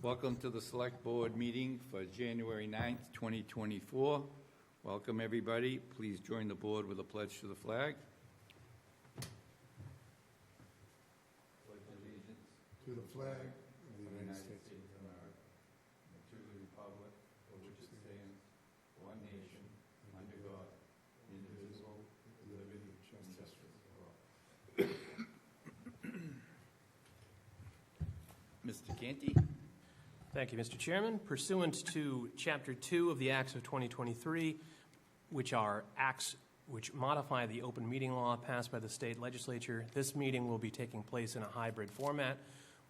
Welcome to the Select Board meeting for January 9th, 2024. Welcome, everybody. Please join the board with a pledge to the flag. Pledge allegiance to the flag of the United States of America, and to the republic for which it stands, one nation, under God, indivisible, with liberty and justice for all. Mr. Canty. Thank you, Mr. Chairman. Pursuant to Chapter 2 of the Acts of 2023, which are acts which modify the open meeting law passed by the state legislature, this meeting will be taking place in a hybrid format.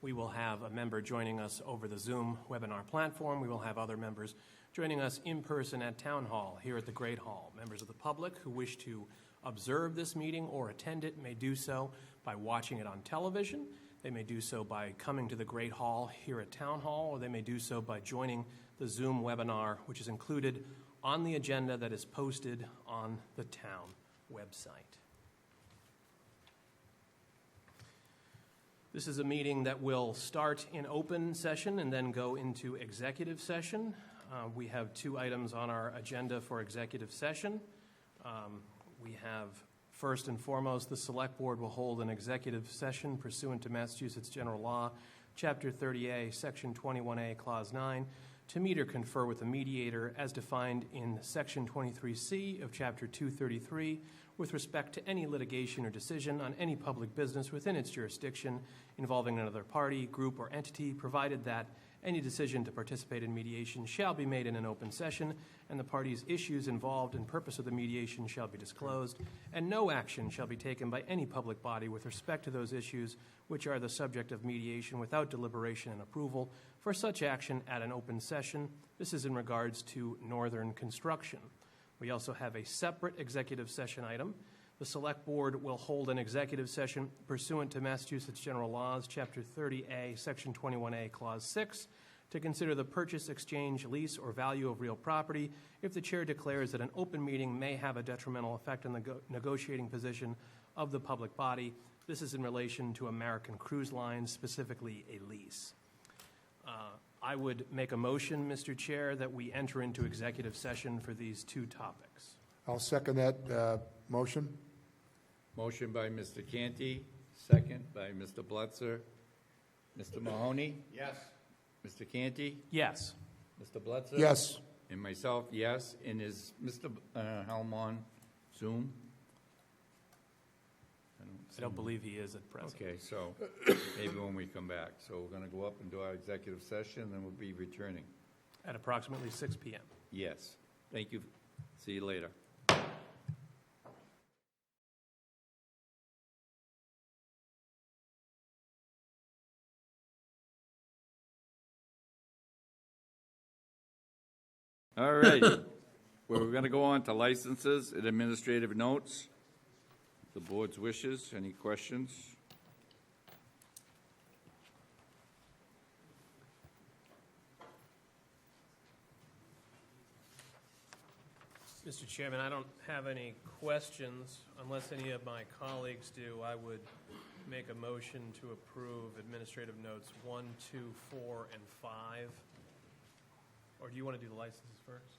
We will have a member joining us over the Zoom webinar platform. We will have other members joining us in person at Town Hall here at the Great Hall. Members of the public who wish to observe this meeting or attend it may do so by watching it on television. They may do so by coming to the Great Hall here at Town Hall, or they may do so by joining the Zoom webinar, which is included on the agenda that is posted on the town website. This is a meeting that will start in open session and then go into executive session. We have two items on our agenda for executive session. We have, first and foremost, the Select Board will hold an executive session pursuant to Massachusetts General Law, Chapter 30A, Section 21A, Clause 9, to meet or confer with a mediator as defined in Section 23C of Chapter 233 with respect to any litigation or decision on any public business within its jurisdiction involving another party, group, or entity, provided that any decision to participate in mediation shall be made in an open session, and the parties' issues involved and purpose of the mediation shall be disclosed, and no action shall be taken by any public body with respect to those issues which are the subject of mediation without deliberation and approval for such action at an open session. This is in regards to Northern Construction. We also have a separate executive session item. The Select Board will hold an executive session pursuant to Massachusetts General Laws, Chapter 30A, Section 21A, Clause 6, to consider the purchase, exchange, lease, or value of real property if the chair declares that an open meeting may have a detrimental effect on the negotiating position of the public body. This is in relation to American Cruise Lines, specifically a lease. I would make a motion, Mr. Chair, that we enter into executive session for these two topics. I'll second that motion. Motion by Mr. Canty, second by Mr. Blutzer. Mr. Mahoney? Yes. Mr. Canty? Yes. Mr. Blutzer? Yes. And myself, yes. And is Mr. Helm on Zoom? I don't believe he is at present. Okay, so maybe when we come back. So we're going to go up and do our executive session, and then we'll be returning. At approximately 6 p.m. Yes. Thank you. See you later. All right. We're going to go on to licenses and administrative notes. The board's wishes. Any questions? Mr. Chairman, I don't have any questions. Unless any of my colleagues do, I would make a motion to approve administrative notes 1, 2, 4, and 5. Or do you want to do the licenses first?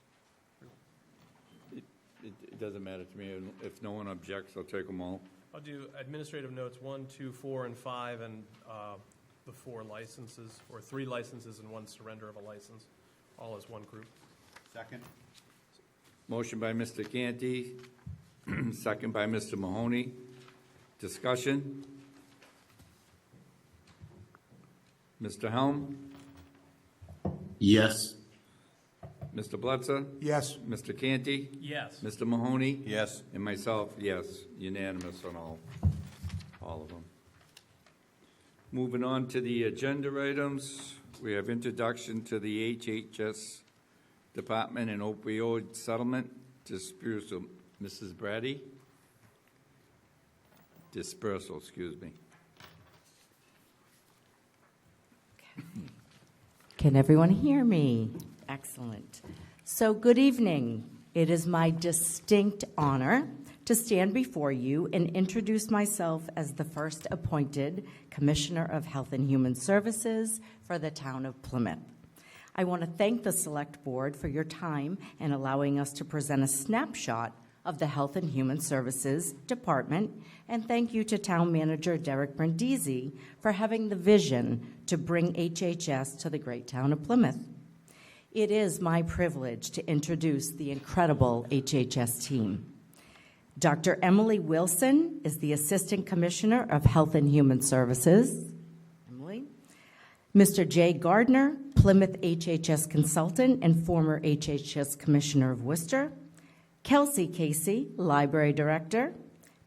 It doesn't matter to me. If no one objects, I'll take them all. I'll do administrative notes 1, 2, 4, and 5, and the 4 licenses, or 3 licenses and 1 surrender of a license, all as one group. Second. Motion by Mr. Canty, second by Mr. Mahoney. Discussion? Mr. Helm? Yes. Mr. Blutzer? Yes. Mr. Canty? Yes. Mr. Mahoney? Yes. And myself, yes. Unanimous on all of them. Moving on to the agenda items, we have introduction to the HHS Department and opioid settlement dispersal. Mrs. Brady? Dispersal, excuse me. Can everyone hear me? Excellent. So good evening. It is my distinct honor to to stand before you and introduce myself as the first appointed Commissioner of Health and Human Services for the town of Plymouth. I want to thank the Select Board for your time and allowing us to present a snapshot of the Health and Human Services Department, and thank you to Town Manager Derek Brindisi for having the vision to bring HHS to the great town of Plymouth. It is my privilege to introduce the incredible HHS team. Dr. Emily Wilson is the Assistant Commissioner of Health and Human Services. Emily. Mr. Jay Gardner, Plymouth HHS Consultant and former HHS Commissioner of Worcester. Kelsey Casey, Library Director.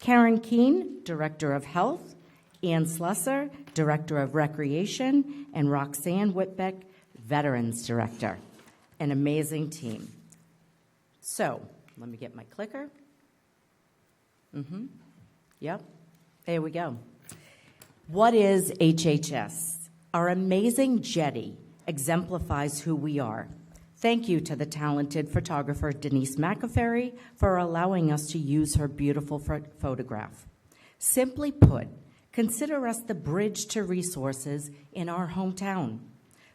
Karen Keene, Director of Health. Ann Slusser, Director of Recreation. And Roxanne Whitbeck, Veterans Director. An amazing team. So, let me get my clicker. Yep, there we go. What is HHS? Our amazing jetty exemplifies who we are. Thank you to the talented photographer Denise McAferry for allowing us to use her beautiful photograph. Simply put, consider us the bridge to resources in our hometown.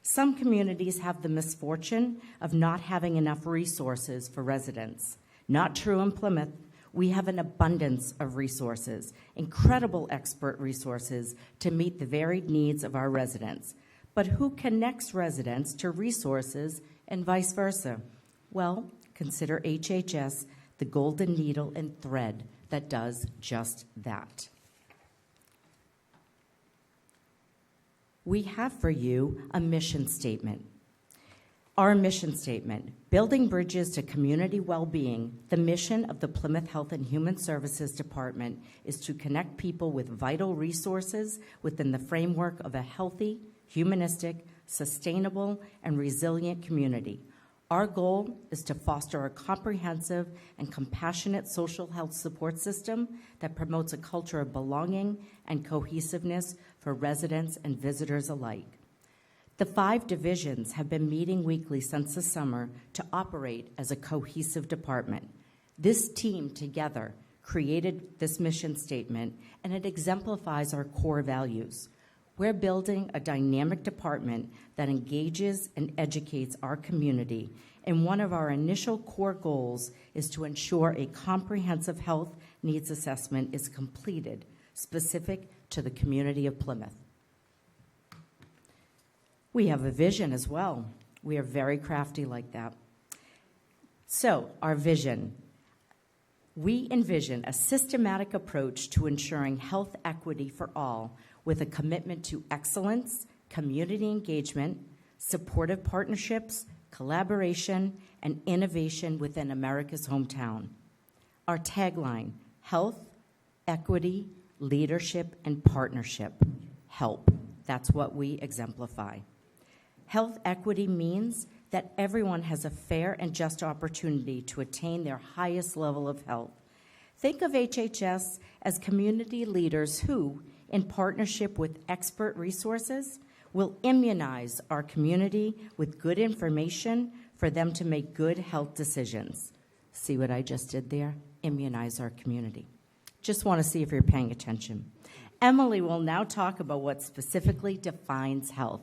Some communities have the misfortune of not having enough resources for residents. Not true in Plymouth. We have an abundance of resources, incredible expert resources to meet the varied needs of our residents. But who connects residents to resources and vice versa? Well, consider HHS the golden needle and thread that does just that. We have for you a mission statement. Our mission statement, building bridges to community well-being, the mission of the Plymouth Health and Human Services Department is to connect people with vital resources within the framework of a healthy, humanistic, sustainable, and resilient community. Our goal is to foster a comprehensive and compassionate social health support system that promotes a culture of belonging and cohesiveness for residents and visitors alike. The 5 divisions have been meeting weekly since the summer to operate as a cohesive department. This team together created this mission statement, and it exemplifies our core values. We're building a dynamic department that engages and educates our community, and one of our initial core goals is to ensure a comprehensive health needs assessment is completed, specific to the community of Plymouth. We have a vision as well. We are very crafty like that. So, our vision. We envision a systematic approach to ensuring health equity for all with a commitment to excellence, community engagement, supportive partnerships, collaboration, and innovation within America's hometown. Our tagline, health, equity, leadership, and partnership. Help. That's what we exemplify. Health equity means that everyone has a fair and just opportunity to attain their highest level of health. Think of HHS as community leaders who, in partnership with expert resources, will immunize our community with good information for them to make good health decisions. See what I just did there? Immunize our community. Just want to see if you're paying attention. Emily will now talk about what specifically defines health.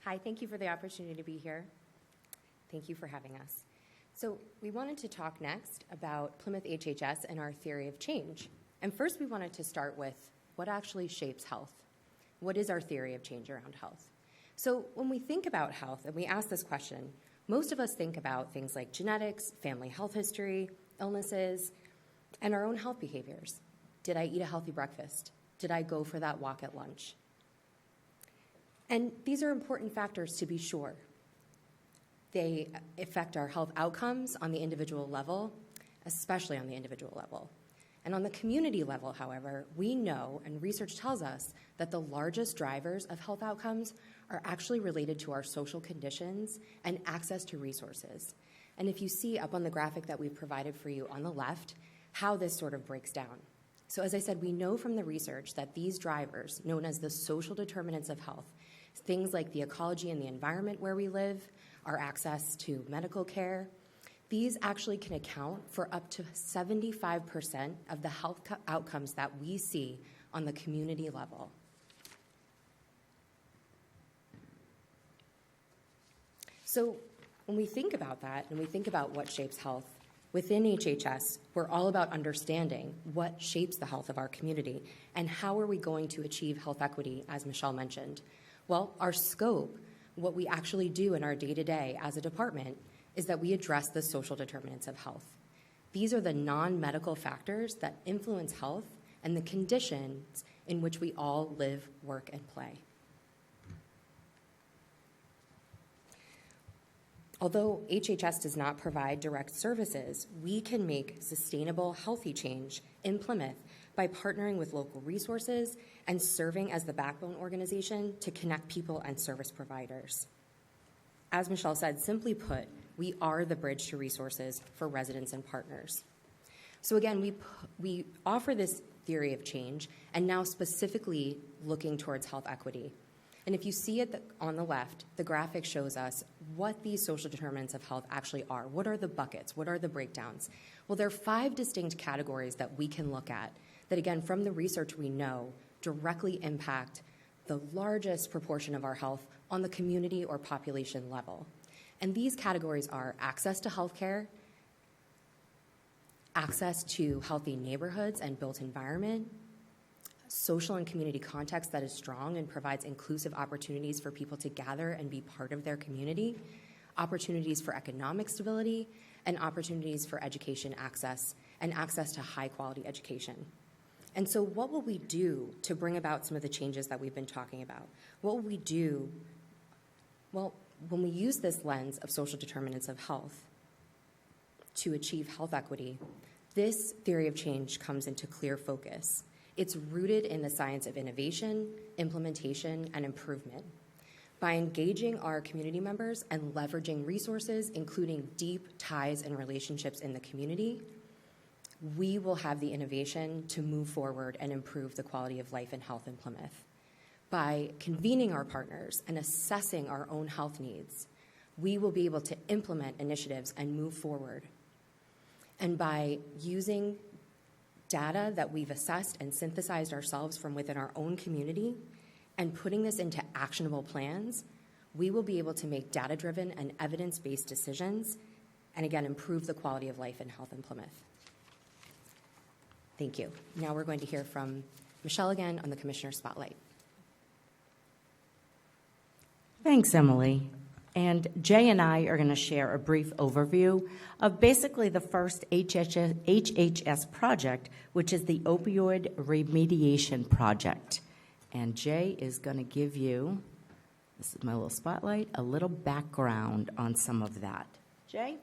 Hi, thank you for the opportunity to be here. Thank you for having us. So we wanted to talk next about Plymouth HHS and our theory of change. And first we wanted to start with what actually shapes health. What is our theory of change around health? So when we think about health and we ask this question, most of us think about things like genetics, family health history, illnesses, and our own health behaviors. Did I eat a healthy breakfast? Did I go for that walk at lunch? And these are important factors to be sure. They affect our health outcomes on the individual level, especially on the individual level. And on the community level, however, we know, and research tells us, that the largest drivers of health outcomes are actually related to our social conditions and access to resources. And if you see up on the graphic that we've provided for you on the left, how this sort of breaks down. So as I said, we know from the research that these drivers, known as the social determinants of health, things like the ecology and the environment where we live, our access to medical care, These actually can account for up to 75% of the health outcomes that we see on the community level. So when we think about that and we think about what shapes health, within HHS, we're all about understanding what shapes the health of our community and how are we going to achieve health equity, as Michelle mentioned. Well, our scope, what we actually do in our day-to-day as a department, is that we address the social determinants of health. These are the non-medical factors that influence health and the conditions in which we all live, work, and play. Although HHS does not provide direct services, we can make sustainable, healthy change in Plymouth by partnering with local resources and serving as the backbone organization to connect people and service providers. As Michelle said, simply put, we are the bridge to resources for residents and partners. So again, we offer this theory of change, and now specifically looking towards health equity. And if you see it on the left, the graphic shows us what these social determinants of health actually are. What are the buckets? What are the breakdowns? Well, there are 5 distinct categories that we can look at that, again, from the research we know, directly impact the largest proportion of our health on the community or population level. And these categories are access to health care, access to healthy neighborhoods and built environment, social and community context that is strong and provides inclusive opportunities for people to gather and be part of their community, opportunities for economic stability, and opportunities for education access and access to high-quality education. And so what will we do to bring about some of the changes that we've been talking about? What will we do? Well, when we use this lens of social determinants of health to achieve health equity, this theory of change comes into clear focus. It's rooted in the science of innovation, implementation, and improvement. By engaging our community members and leveraging resources, including deep ties and relationships in the community, we will have the innovation to move forward and improve the quality of life and health in Plymouth. By convening our partners and assessing our own health needs, we will be able to implement initiatives and move forward. And by using data that we've assessed and synthesized ourselves from within our own community and putting this into actionable plans, we will be able to make data-driven and evidence-based decisions and, again, improve the quality of life and health in Plymouth. Thank you. Now we're going to hear from Michelle again on the Commissioner Spotlight. Thanks, Emily. And Jay and I are going to share a brief overview of basically the first HHS project, which is the Opioid Remediation Project. And Jay is going to give you, this is my little spotlight, a little background on some of that. Jay?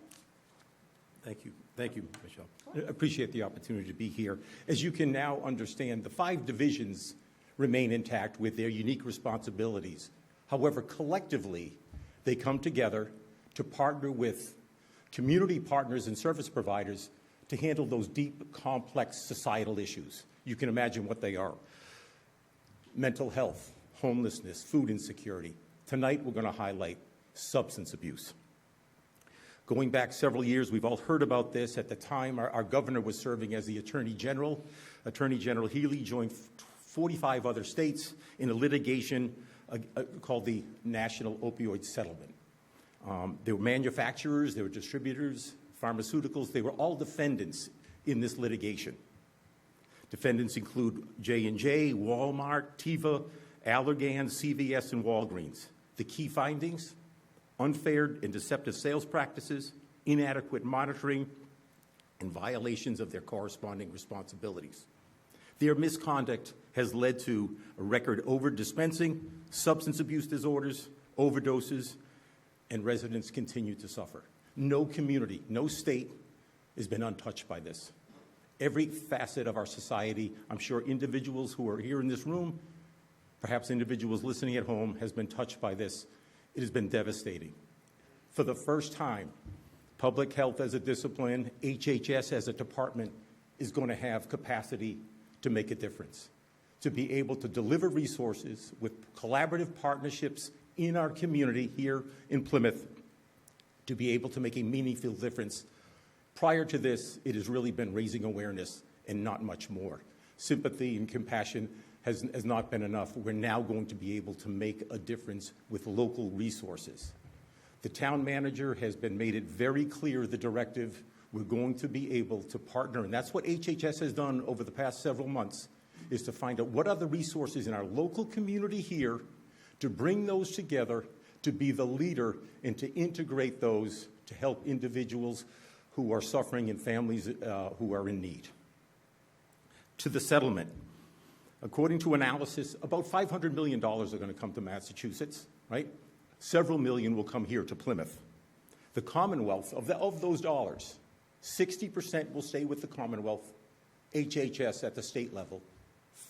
Thank you. Thank you, Michelle. I appreciate the opportunity to be here. As you can now understand, the 5 divisions remain intact with their unique responsibilities. However, collectively, they come together to partner with community partners and service providers to handle those deep, complex societal issues. You can imagine what they are. Mental health, homelessness, food insecurity. Tonight, we're going to highlight substance abuse. Going back several years, we've all heard about this. At the time, our governor was serving as the Attorney General. Attorney General Healy joined 45 other states in a litigation called the National Opioid Settlement. There were manufacturers, there were distributors, pharmaceuticals. They were all defendants in this litigation. Defendants include J&J, Walmart, Teva, Allergan, CVS, and Walgreens. The key findings: unfair and deceptive sales practices, inadequate monitoring, and violations of their corresponding responsibilities. Their misconduct has led to a record over-dispensing, substance abuse disorders, overdoses, and residents continue to suffer. No community, no state has been untouched by this. Every facet of our society, I'm sure individuals who are here in this room, perhaps individuals listening at home, has been touched by this. It has been devastating. For the first time, public health as a discipline, HHS as a department, is going to have capacity to make a difference, to be able to deliver resources with collaborative partnerships in our community here in Plymouth, to be able to make a meaningful difference Prior to this, it has really been raising awareness and not much more. Sympathy and compassion has not been enough. We're now going to be able to make a difference with local resources. The town manager has made it very clear, the directive, we're going to be able to partner, and that's what HHS has done over the past several months, is to find out what are the resources in our local community here, to bring those together, to be the leader, and to integrate those to help individuals who are suffering and families who are in need. To the settlement. According to analysis, about $500 million are going to come to Massachusetts, right? Several million will come here to Plymouth. The Commonwealth, of those dollars, 60% will stay with the Commonwealth, HHS at the state level.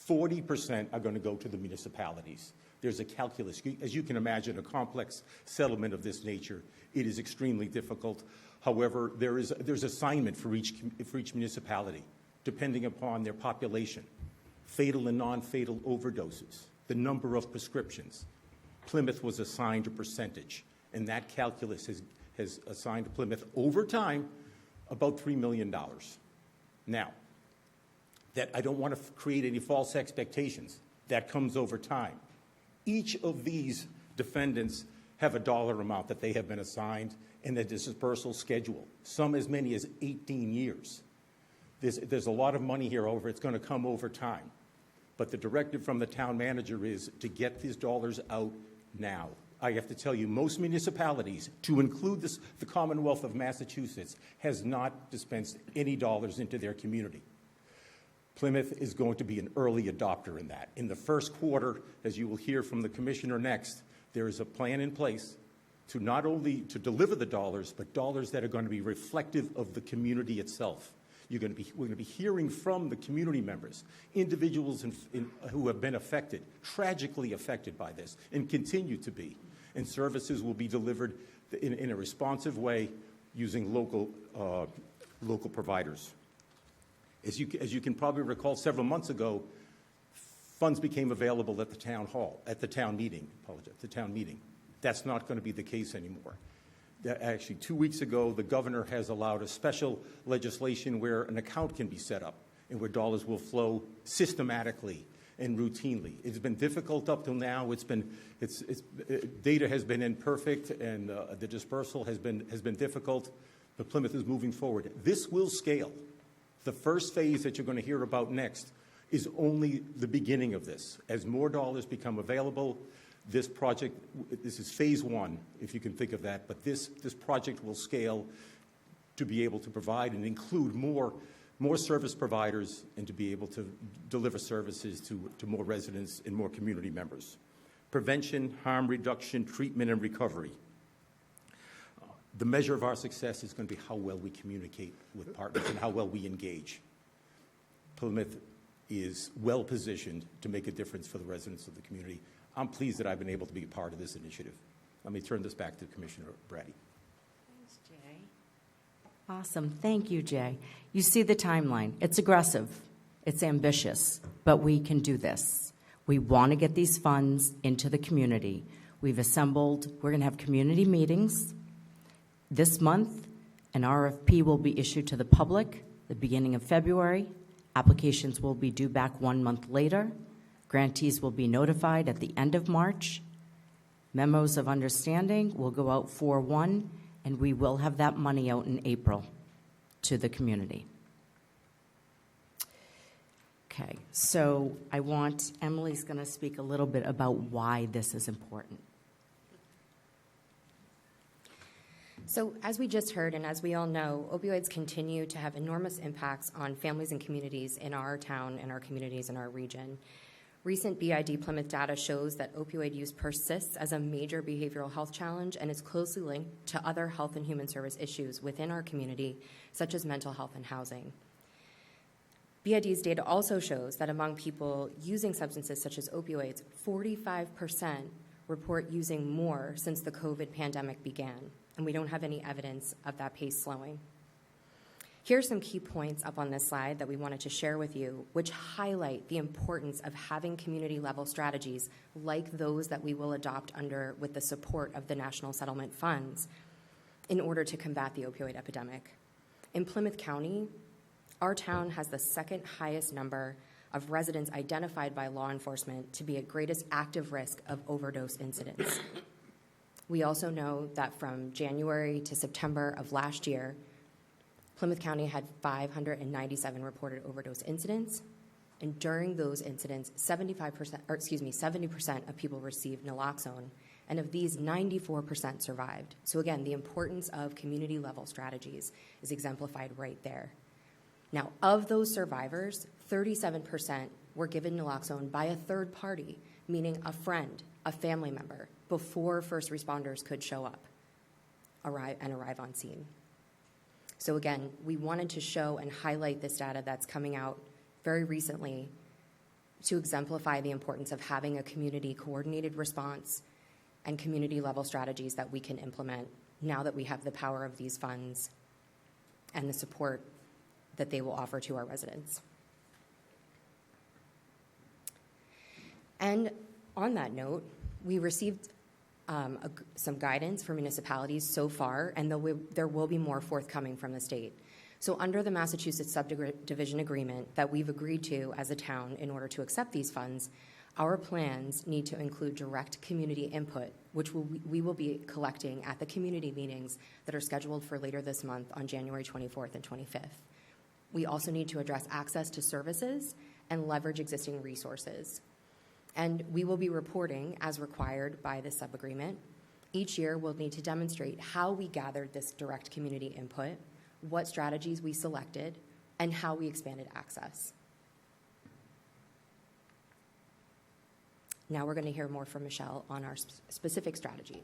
40% are going to go to the municipalities. There's a calculus. As you can imagine, a complex settlement of this nature, it is extremely difficult. However, there's assignment for each municipality, depending upon their population, fatal and non-fatal overdoses, the number of prescriptions. Plymouth was assigned a percentage, and that calculus has assigned to Plymouth over time about $3 million. Now, that I don't want to create any false expectations. That comes over time. Each of these defendants have a dollar amount that they have been assigned and a dispersal schedule, some as many as 18 years. There's a lot of money here it's going to come over time. But the directive from the town manager is to get these dollars out now. I have to tell you, most municipalities, to include the Commonwealth of Massachusetts, has not dispensed any dollars into their community. Plymouth is going to be an early adopter in that. In the first quarter, as you will hear from the commissioner next, there is a plan in place to not only to deliver the dollars, but dollars that are going to be reflective of the community itself. We're going to be hearing from the community members, individuals who have been affected, tragically affected by this, and continue to be. And services will be delivered in a responsive way using local providers. As you can probably recall, several months ago, funds became available at the town hall, at the town meeting. That's not going to be the case anymore. Actually, 2 weeks ago, the governor has allowed a special legislation where an account can be set up and where dollars will flow systematically and routinely. It's been difficult up till now. Data has been imperfect, and the dispersal has been difficult. But Plymouth is moving forward. This will scale. The first phase that you're going to hear about next is only the beginning of this. As more dollars become available, this project, this is phase one, if you can think of that, but this project will scale to be able to provide and include more service providers and to be able to deliver services to more residents and more community members. Prevention, harm reduction, treatment, and recovery. The measure of our success is going to be how well we communicate with partners and how well we engage. Plymouth is well positioned to make a difference for the residents of the community. I'm pleased that I've been able to be a part of this initiative. Let me turn this back to Commissioner Brady. Thanks, Jay. Awesome. Thank you, Jay. You see the timeline. It's aggressive. It's ambitious, but we can do this. We want to get these funds into the community. We're going to have community meetings. This month, an RFP will be issued to the public the beginning of February. Applications will be due back 1 month later. Grantees will be notified at the end of March. Memos of understanding will go out 4/1, and we will have that money out in April to the community. Okay, so Emily's going to speak a little bit about why this is important. So as we just heard, and as we all know, opioids continue to have enormous impacts on families and communities in our town and our communities in our region. Recent BID Plymouth data shows that opioid use persists as a major behavioral health challenge and is closely linked to other health and human service issues within our community, such as mental health and housing. BID's data also shows that among people using substances such as opioids, 45% report using more since the COVID pandemic began, and we don't have any evidence of that pace slowing. Here are some key points up on this slide that we wanted to share with you, which highlight the importance of having community-level strategies like those that we will adopt with the support of the National Settlement Funds in order to combat the opioid epidemic. In Plymouth County, our town has the second highest number of residents identified by law enforcement to be at greatest active risk of overdose incidents. We also know that from January to September of last year, Plymouth County had 597 reported overdose incidents, and during those incidents, 70% of people received naloxone, and of these, 94% survived. So again, the importance of community-level strategies is exemplified right there. Now, of those survivors, 37% were given naloxone by a third party, meaning a friend, a family member, before first responders could show up, arrive on scene. So again, we wanted to show and highlight this data that's coming out very recently to exemplify the importance of having a community-coordinated response and community-level strategies that we can implement now that we have the power of these funds and the support that they will offer to our residents. And on that note, we received some guidance for municipalities so far, and there will be more forthcoming from the state. So under the Massachusetts subdivision agreement that we've agreed to as a town in order to accept these funds, our plans need to include direct community input, which we will be collecting at the community meetings that are scheduled for later this month on January 24th and 25th. We also need to address access to services and leverage existing resources. And we will be reporting, as required by the sub-agreement. Each year, we'll need to demonstrate how we gathered this direct community input, what strategies we selected, and how we expanded access. Now we're going to hear more from Michelle on our specific strategy.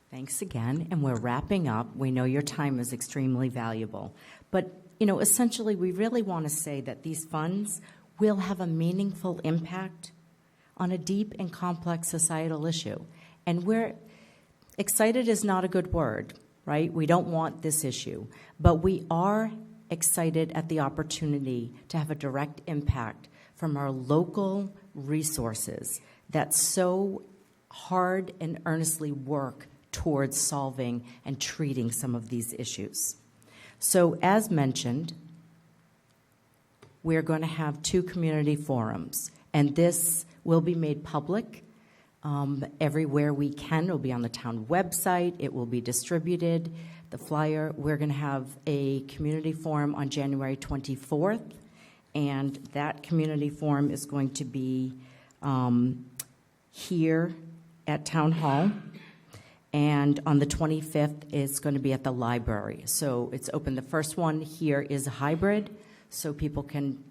Thanks again, and we're wrapping up. We know your time is extremely valuable. But, essentially, we really want to say that these funds will have a meaningful impact on a deep and complex societal issue. And we're excited is not a good word, right? We don't want this issue. But we are excited at the opportunity to have a direct impact from our local resources that so hard and earnestly work towards solving and treating some of these issues. So as mentioned, we're going to have 2 community forums, and this will be made public everywhere we can. It will be on the town website. It will be distributed. The flyer, we're going to have a community forum on January 24th, and that community forum is going to be here at Town Hall. And on the 25th, it's going to be at the library. So it's open. The first one here is a hybrid, so people can,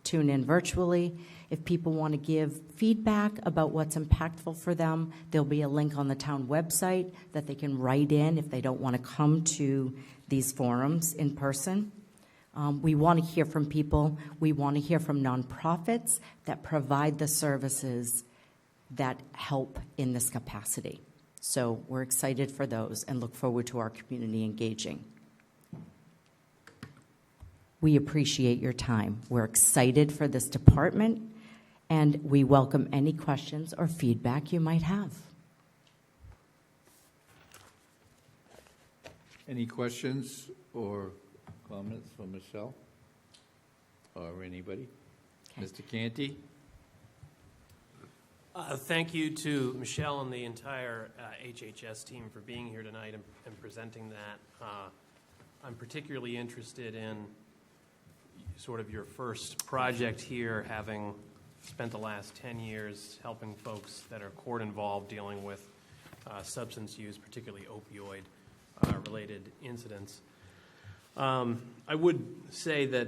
tune in virtually. If people want to give feedback about what's impactful for them, there'll be a link on the town website that they can write in if they don't want to come to these forums in person. We want to hear from people. We want to hear from nonprofits that provide the services that help in this capacity. So we're excited for those and look forward to our community engaging. We appreciate your time. We're excited for this department, and we welcome any questions or feedback you might have. Any questions or comments from Michelle or anybody? Okay. Mr. Canty? Thank you to Michelle and the entire HHS team for being here tonight and presenting that. I'm particularly interested in sort of your first project here, having spent the last 10 years helping folks that are court involved dealing with substance use, particularly opioid related incidents. I would say that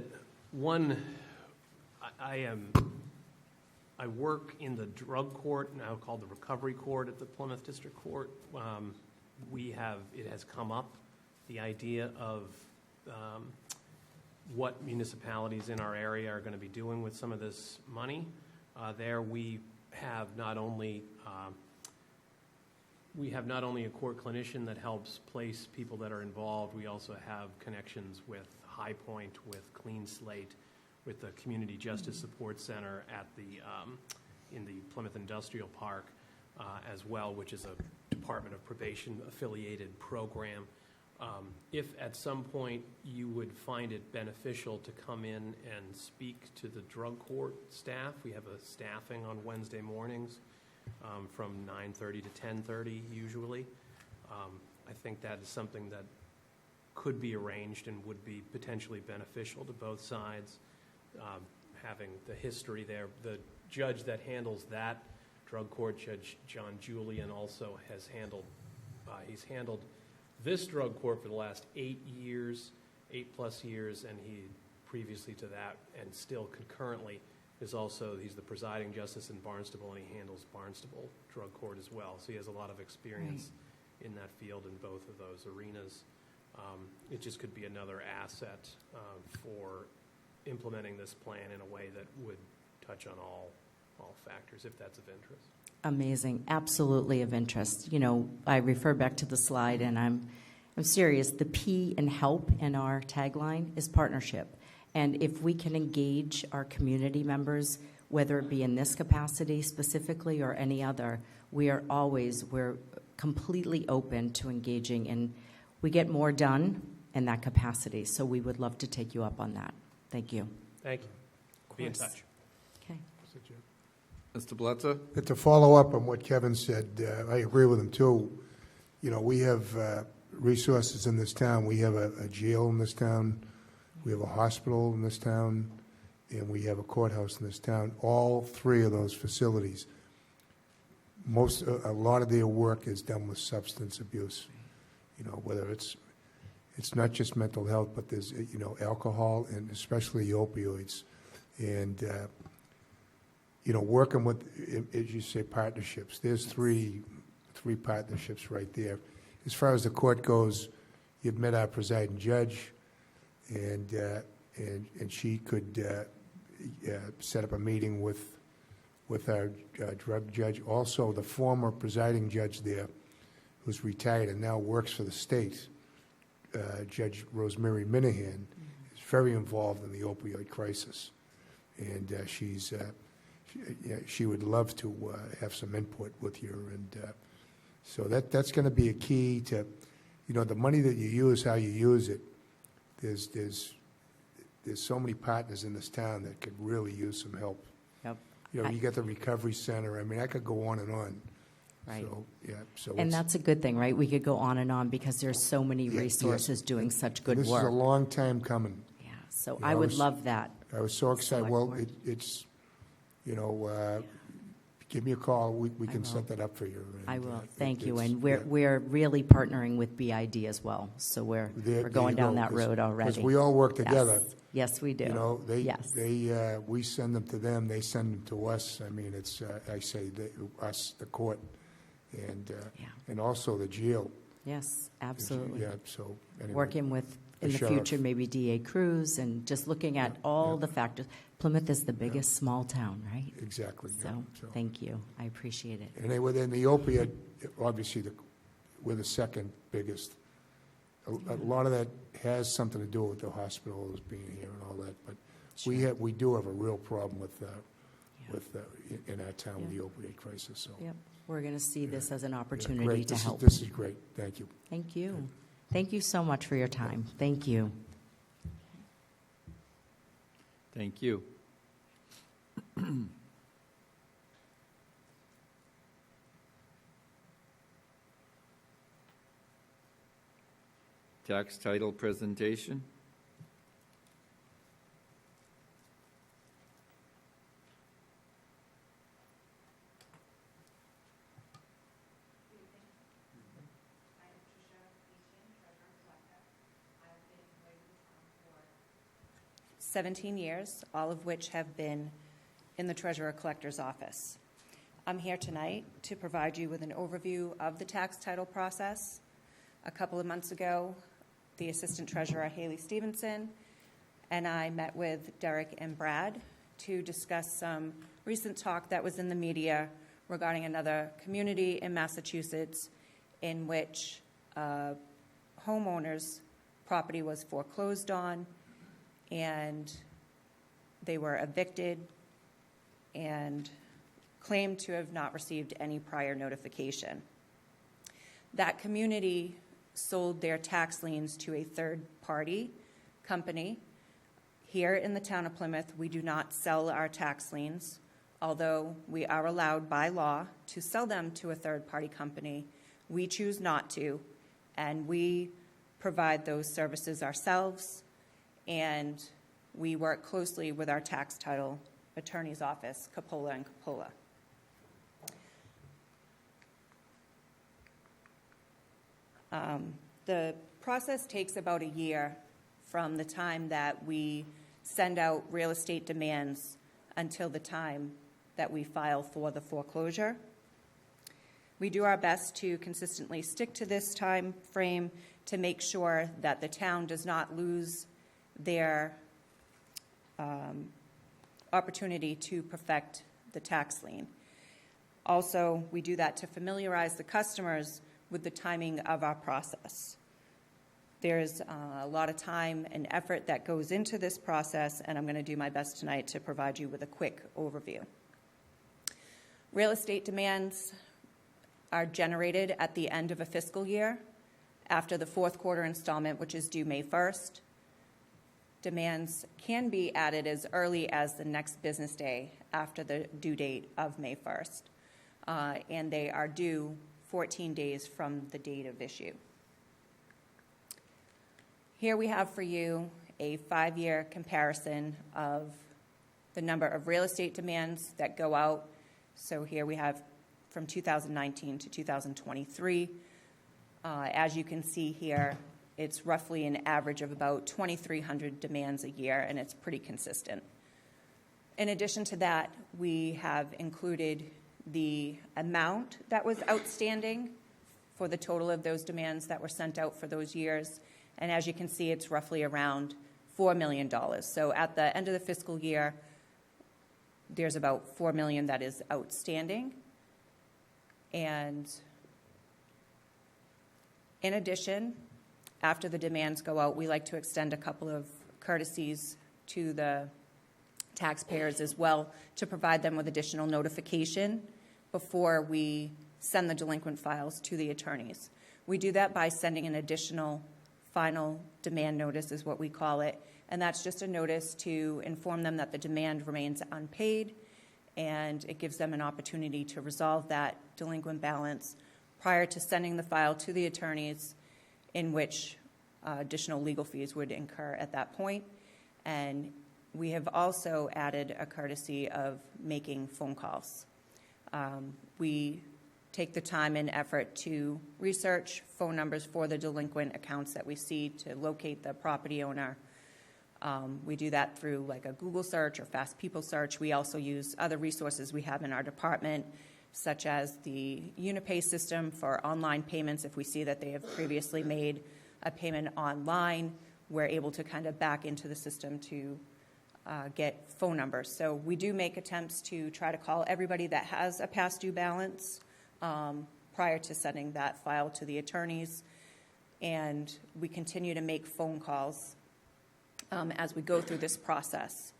I work in the drug court, now called the recovery court at the Plymouth District Court. It has come up, the idea of what municipalities in our area are going to be doing with some of this money. There we have not only a court clinician that helps place people that are involved, we also have connections with High Point, with Clean Slate, with the Community Justice Support Center at in the Plymouth Industrial Park as well, which is a Department of Probation affiliated program. If at some point you would find it beneficial to come in and speak to the drug court staff, we have a staffing on Wednesday mornings from 9:30 to 10:30 usually. I think that is something that could be arranged and would be potentially beneficial to both sides. Having the history there, the judge that handles that drug court, Judge John Julian, also has handled, he's handled this drug court for the last 8 plus years, and he previously to that, and still concurrently, is also, he's the presiding justice in Barnstable, and he handles Barnstable drug court as well. So he has a lot of experience in that field in both of those arenas. It just could be another asset for implementing this plan in a way that would touch on all factors, if that's of interest. Amazing. Absolutely of interest. You know, I refer back to the slide, and I'm serious. The P in help in our tagline is partnership. And if we can engage our community members, whether it be in this capacity specifically or any other, we're completely open to engaging, and we get more done in that capacity. So we would love to take you up on that. Thank you. Thank you. Be in touch. Okay. Mr. Bletzer? To follow up on what Kevin said, I agree with him too. You know, we have resources in this town. We have a jail in this town. We have a hospital in this town, and we have a courthouse in this town. All three of those facilities, a lot of their work is done with substance abuse. You know, whether it's not just mental health, but there's, you know, alcohol and especially opioids. And, you know, working with, as you say, partnerships. There's three partnerships right there. As far as the court goes, you've met our presiding judge, and she could set up a meeting with our drug judge. Also, the former presiding judge there, who's retired and now works for the state, Judge Rosemary Minahan, is very involved in the opioid crisis, and she would love to have some input with you, and so that's going to be a key to, you know, the money that you use, how you use it. There's so many partners in this town that could really use some help. Yep. You know, you got the recovery center. I mean, I could go on and on. Right. So, yeah. So And that's a good thing, right? We could go on and on because there's so many Yeah, resources yes. doing such good this work. is a long time coming. Yeah, so Yeah, I I would was- love that. I was so excited. Select Well, board. it's, you know, give me a call. We can will. set that up for you. And, I will. Thank you. it's- And yeah. we're really partnering with BID as well. So we're There going you down go, that road already. Because we all work Yes. together. Yes, we do. You know, Yes. we send them to them, they send them to us. I mean, it's, I say, us, the court, and Yeah. and also the jail. Yes, absolutely. Yeah, so anyway. Working with, in the The sheriff. future, maybe DA Cruz, and just looking at all the factors. Plymouth is the biggest small town, right? Exactly. yeah, So, thank you. I appreciate it. And then within the opiate, obviously, we're the second biggest. A lot of that has something to do with the hospitals being here and all that, but we do have a real problem with in our town with the opioid crisis, so. Yep, we're going to see this as an Yeah, opportunity great. to help. This is great, thank you. Thank you. Thank you so much for your time. Thank you. Thank you. Tax title presentation. For 17 years, all of which have been in the Treasurer Collector's office. I'm here tonight to provide you with an overview of the tax title process. A couple of months ago, the Assistant Treasurer, Haley Stevenson, and I met with Derek and Brad to discuss some recent talk that was in the media regarding another community in Massachusetts in which homeowners' property was foreclosed on, and they were evicted and claimed to have not received any prior notification. That community sold their tax liens to a third-party company. Here in the town of Plymouth, we do not sell our tax liens, although we are allowed by law to sell them to a third-party company. We choose not to, and we provide those services ourselves, and we work closely with our tax title attorney's office, Capola and Capola. The process takes about a year from the time that we send out real estate demands until the time that we file for the foreclosure. We do our best to consistently stick to this time frame to make sure that the town does not lose their opportunity to perfect the tax lien. Also, we do that to familiarize the customers with the timing of our process. There's a lot of time and effort that goes into this process, and I'm going to do my best tonight to provide you with a quick overview. Real estate demands are generated at the end of a fiscal year after the fourth quarter installment, which is due May 1st. Demands can be added as early as the next business day after the due date of May 1st, and they are due 14 days from the date of issue. Here we have for you a 5-year comparison of the number of real estate demands that go out. So here we have from 2019 to 2023. As you can see here, it's roughly an average of about 2,300 demands a year, and it's pretty consistent. In addition to that, we have included the amount that was outstanding for the total of those demands that were sent out for those years. And as you can see, it's roughly around $4 million. So at the end of the fiscal year, there's about $4 million that is outstanding. And in addition, after the demands go out, we like to extend a couple of courtesies to the taxpayers as well to provide them with additional notification before we send the delinquent files to the attorneys. We do that by sending an additional final demand notice, is what we call it, and that's just a notice to inform them that the demand remains unpaid, and it gives them an opportunity to resolve that delinquent balance prior to sending the file to the attorneys, in which additional legal fees would incur at that point. And we have also added a courtesy of making phone calls. We take the time and effort to research phone numbers for the delinquent accounts that we see to locate the property owner. We do that through like a Google search or Fast People search. We also use other resources we have in our department, such as the Unipay system for online payments. If we see that they have previously made a payment online, we're able to kind of back into the system to get phone numbers. So we do make attempts to try to call everybody that has a past due balance prior to sending that file to the attorneys. And we continue to make phone calls as we go through this process.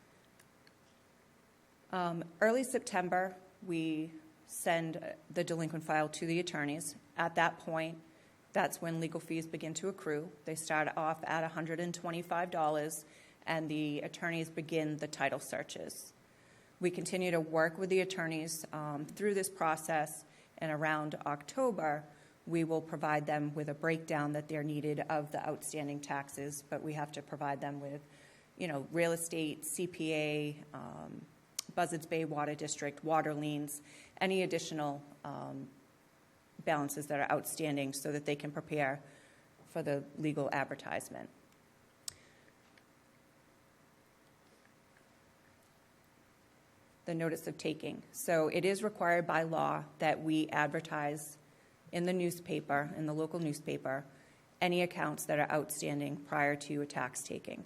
Early September, we send the delinquent file to the attorneys. At that point, that's when legal fees begin to accrue. They start off at $125, and the attorneys begin the title searches. We continue to work with the attorneys through this process, and around October, we will provide them with a breakdown that they're needed of the outstanding taxes, but we have to provide them with, real estate, CPA, Buzzards Bay Water District, water liens, any additional balances that are outstanding so that they can prepare for the legal advertisement. The notice of taking. So it is required by law that we advertise in the newspaper, in the local newspaper, any accounts that are outstanding prior to a tax taking.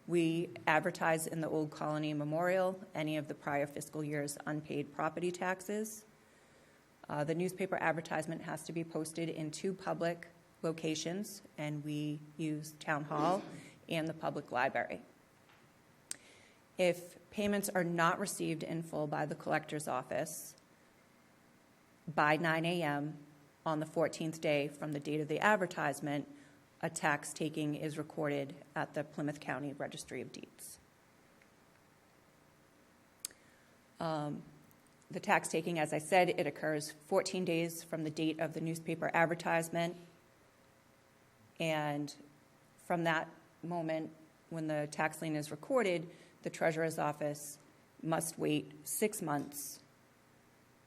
We advertise in the Old Colony Memorial any of the prior fiscal year's unpaid property taxes. The newspaper advertisement has to be posted in 2 public locations, and we use Town Hall and the public library. If payments are not received in full by the collector's office by 9 a.m. on the 14th day from the date of the advertisement, a tax taking is recorded at the Plymouth County Registry of Deeds. The tax taking, as I said, it occurs 14 days from the date of the newspaper advertisement. And from that moment, when the tax lien is recorded, the treasurer's office must wait 6 months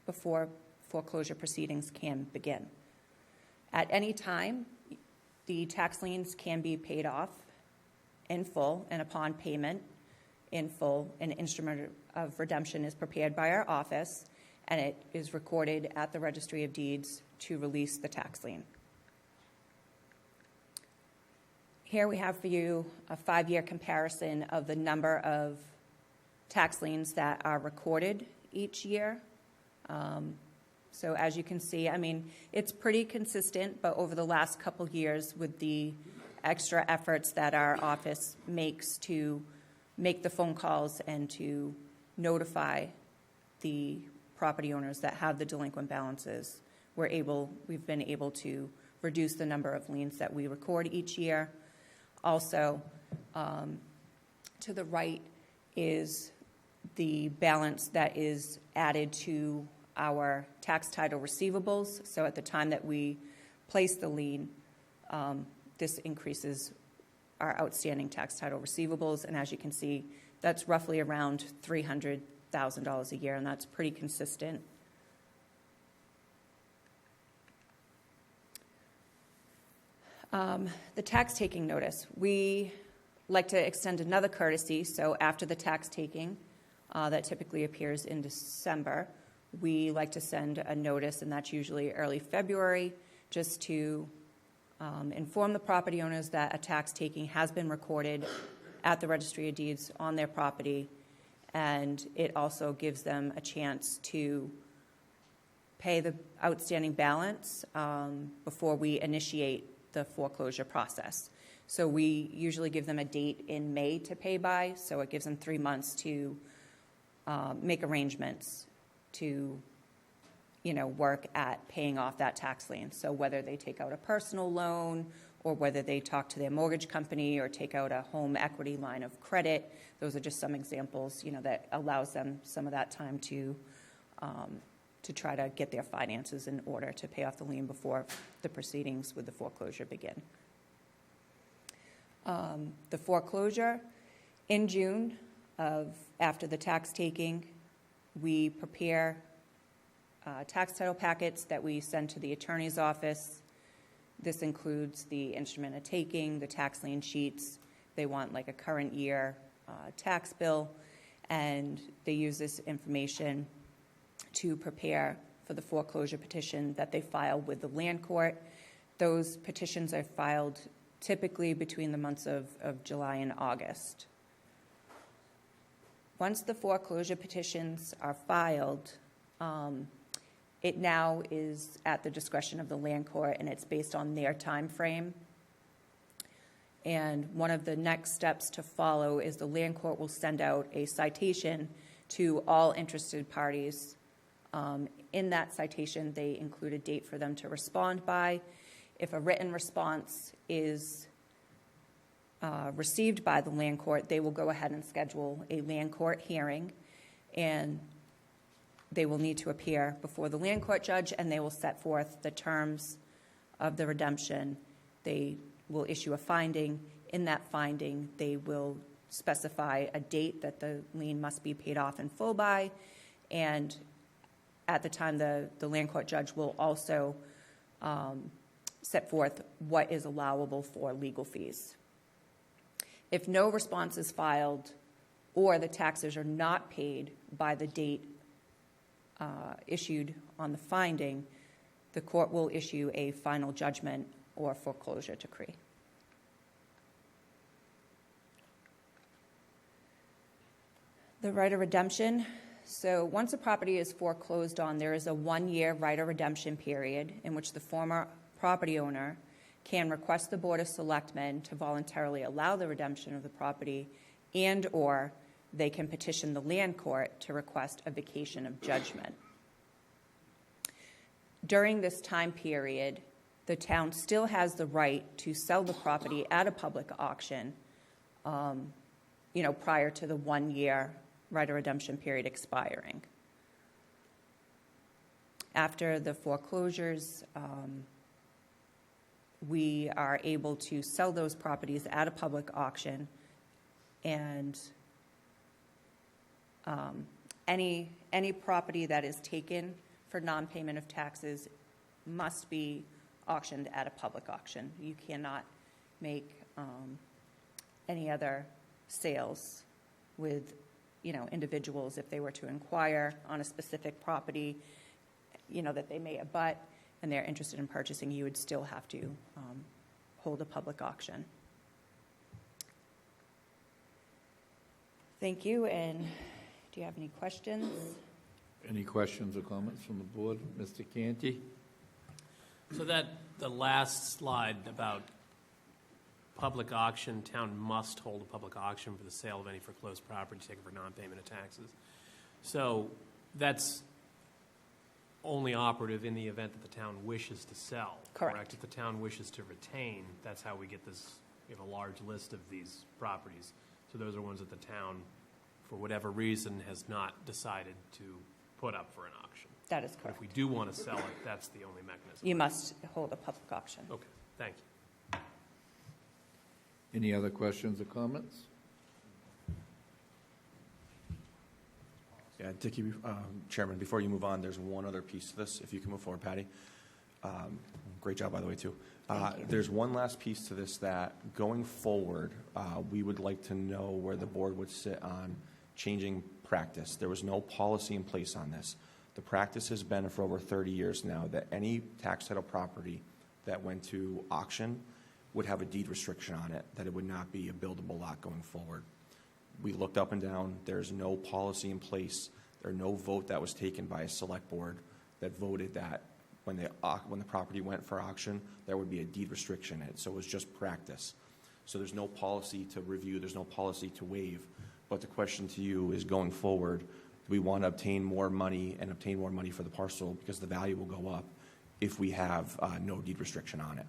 before foreclosure proceedings can begin. At any time, the tax liens can be paid off in full, and upon payment in full, an instrument of redemption is prepared by our office, and it is recorded at the Registry of Deeds to release the tax lien. Here we have for you a 5-year comparison of the number of tax liens that are recorded each year. So as you can see, I mean, it's pretty consistent, but over the last couple years, with the extra efforts that our office makes to make the phone calls and to notify the property owners that have the delinquent balances, we've been able to reduce the number of liens that we record each year. Also, to the right is the balance that is added to our tax title receivables. So at the time that we place the lien, this increases our outstanding tax title receivables. And as you can see, that's roughly around $300,000 a year, and that's pretty consistent. The tax taking notice. We like to extend another courtesy. So after the tax taking, that typically appears in December, we like to send a notice, and that's usually early February, just to inform the property owners that a tax taking has been recorded at the Registry of Deeds on their property, and it also gives them a chance to pay the outstanding balance before we initiate the foreclosure process. So we usually give them a date in May to pay by, so it gives them 3 months to make arrangements to work at paying off that tax lien. So whether they take out a personal loan or whether they talk to their mortgage company or take out a home equity line of credit, those are just some examples, that allows them some of that time to try to get their finances in order to pay off the lien before the proceedings with the foreclosure begin. The foreclosure, in June after the tax taking, we prepare tax title packets that we send to the attorney's office. This includes the instrument of taking, the tax lien sheets. They want like a current year tax bill, and they use this information to prepare for the foreclosure petition that they file with the land court. Those petitions are filed typically between the months of July and August. Once the foreclosure petitions are filed, it now is at the discretion of the land court, and it's based on their time frame. And one of the next steps to follow is the land court will send out a citation to all interested parties. In that citation, they include a date for them to respond by. If a written response is received by the land court, they will go ahead and schedule a land court hearing, and they will need to appear before the land court judge, and they will set forth the terms of the redemption. They will issue a finding. In that finding, they will specify a date that the lien must be paid off in full by, and at the time, the land court judge will also set forth what is allowable for legal fees. If no response is filed or the taxes are not paid by the date issued on the finding, the court will issue a final judgment or foreclosure decree. The right of redemption. So once a property is foreclosed on, there is a 1-year right of redemption period in which the former property owner can request the Board of Selectmen to voluntarily allow the redemption of the property, and or they can petition the land court to request a vacation of judgment. During this time period, the town still has the right to sell the property at a public auction, prior to the 1-year right of redemption period expiring. After the foreclosures, we are able to sell those properties at a public auction, and any property that is taken for non-payment of taxes must be auctioned at a public auction. You cannot make any other sales with, individuals if they were to inquire on a specific property, that they may abut and they're interested in purchasing. You would still have to hold a public auction. Thank you, and do you have any questions? Any questions or comments from the board? Mr. Canty? So that, the last slide about public auction, town must hold a public auction for the sale of any foreclosed property taken for non-payment of taxes. So that's only operative in the event that the town wishes to sell. Correct. If the town wishes to retain, that's how we get this, we have a large list of these properties. So those are ones that the town, for whatever reason, has not decided to put up for an auction. That is But correct. if we do want to sell it, that's the only mechanism. You must hold a public auction. Okay, thank you. Any other questions or comments? Yeah, Dickie, Chairman, before you move on, there's one other piece to this, if you can move forward, Patty. Great job, by the way, too. Thank you. There's one last piece to this that, going forward, we would like to know where the board would sit on changing practice. There was no policy in place on this. The practice has been for over 30 years now that any tax title property that went to auction would have a deed restriction on it, that it would not be a buildable lot going forward. We looked up and down. There's no policy in place. There's no vote that was taken by a select board that voted that when the property went for auction, there would be a deed restriction in it. So it was just practice. So there's no policy to review. There's no policy to waive. But the question to you is, going forward, do we want to obtain more money and obtain more money for the parcel because the value will go up if we have no deed restriction on it?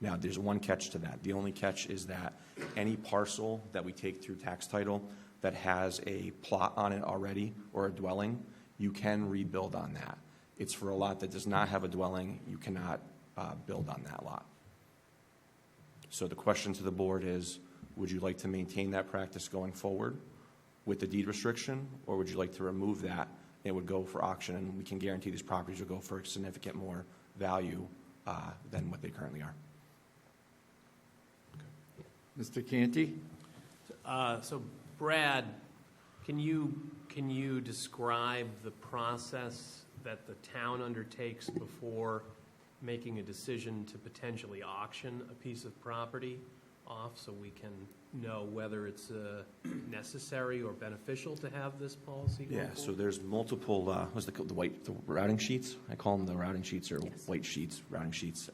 Now, there's one catch to that. The only catch is that any parcel that we take through tax title that has a plot on it already or a dwelling, you can rebuild on that. It's for a lot that does not have a dwelling, you cannot build on that lot. So the question to the board is, would you like to maintain that practice going forward with the deed restriction, or would you like to remove that? It would go for auction, and we can guarantee these properties will go for a significant more value than what they currently are. Mr. Canty? So Brad, can you describe the process that the town undertakes before making a decision to potentially auction a piece of property off, so we can know whether it's necessary or beneficial to have this policy going Yeah, forward? so there's multiple, what's the routing sheets? I call them the routing sheets, or Yes. white sheets, routing sheets.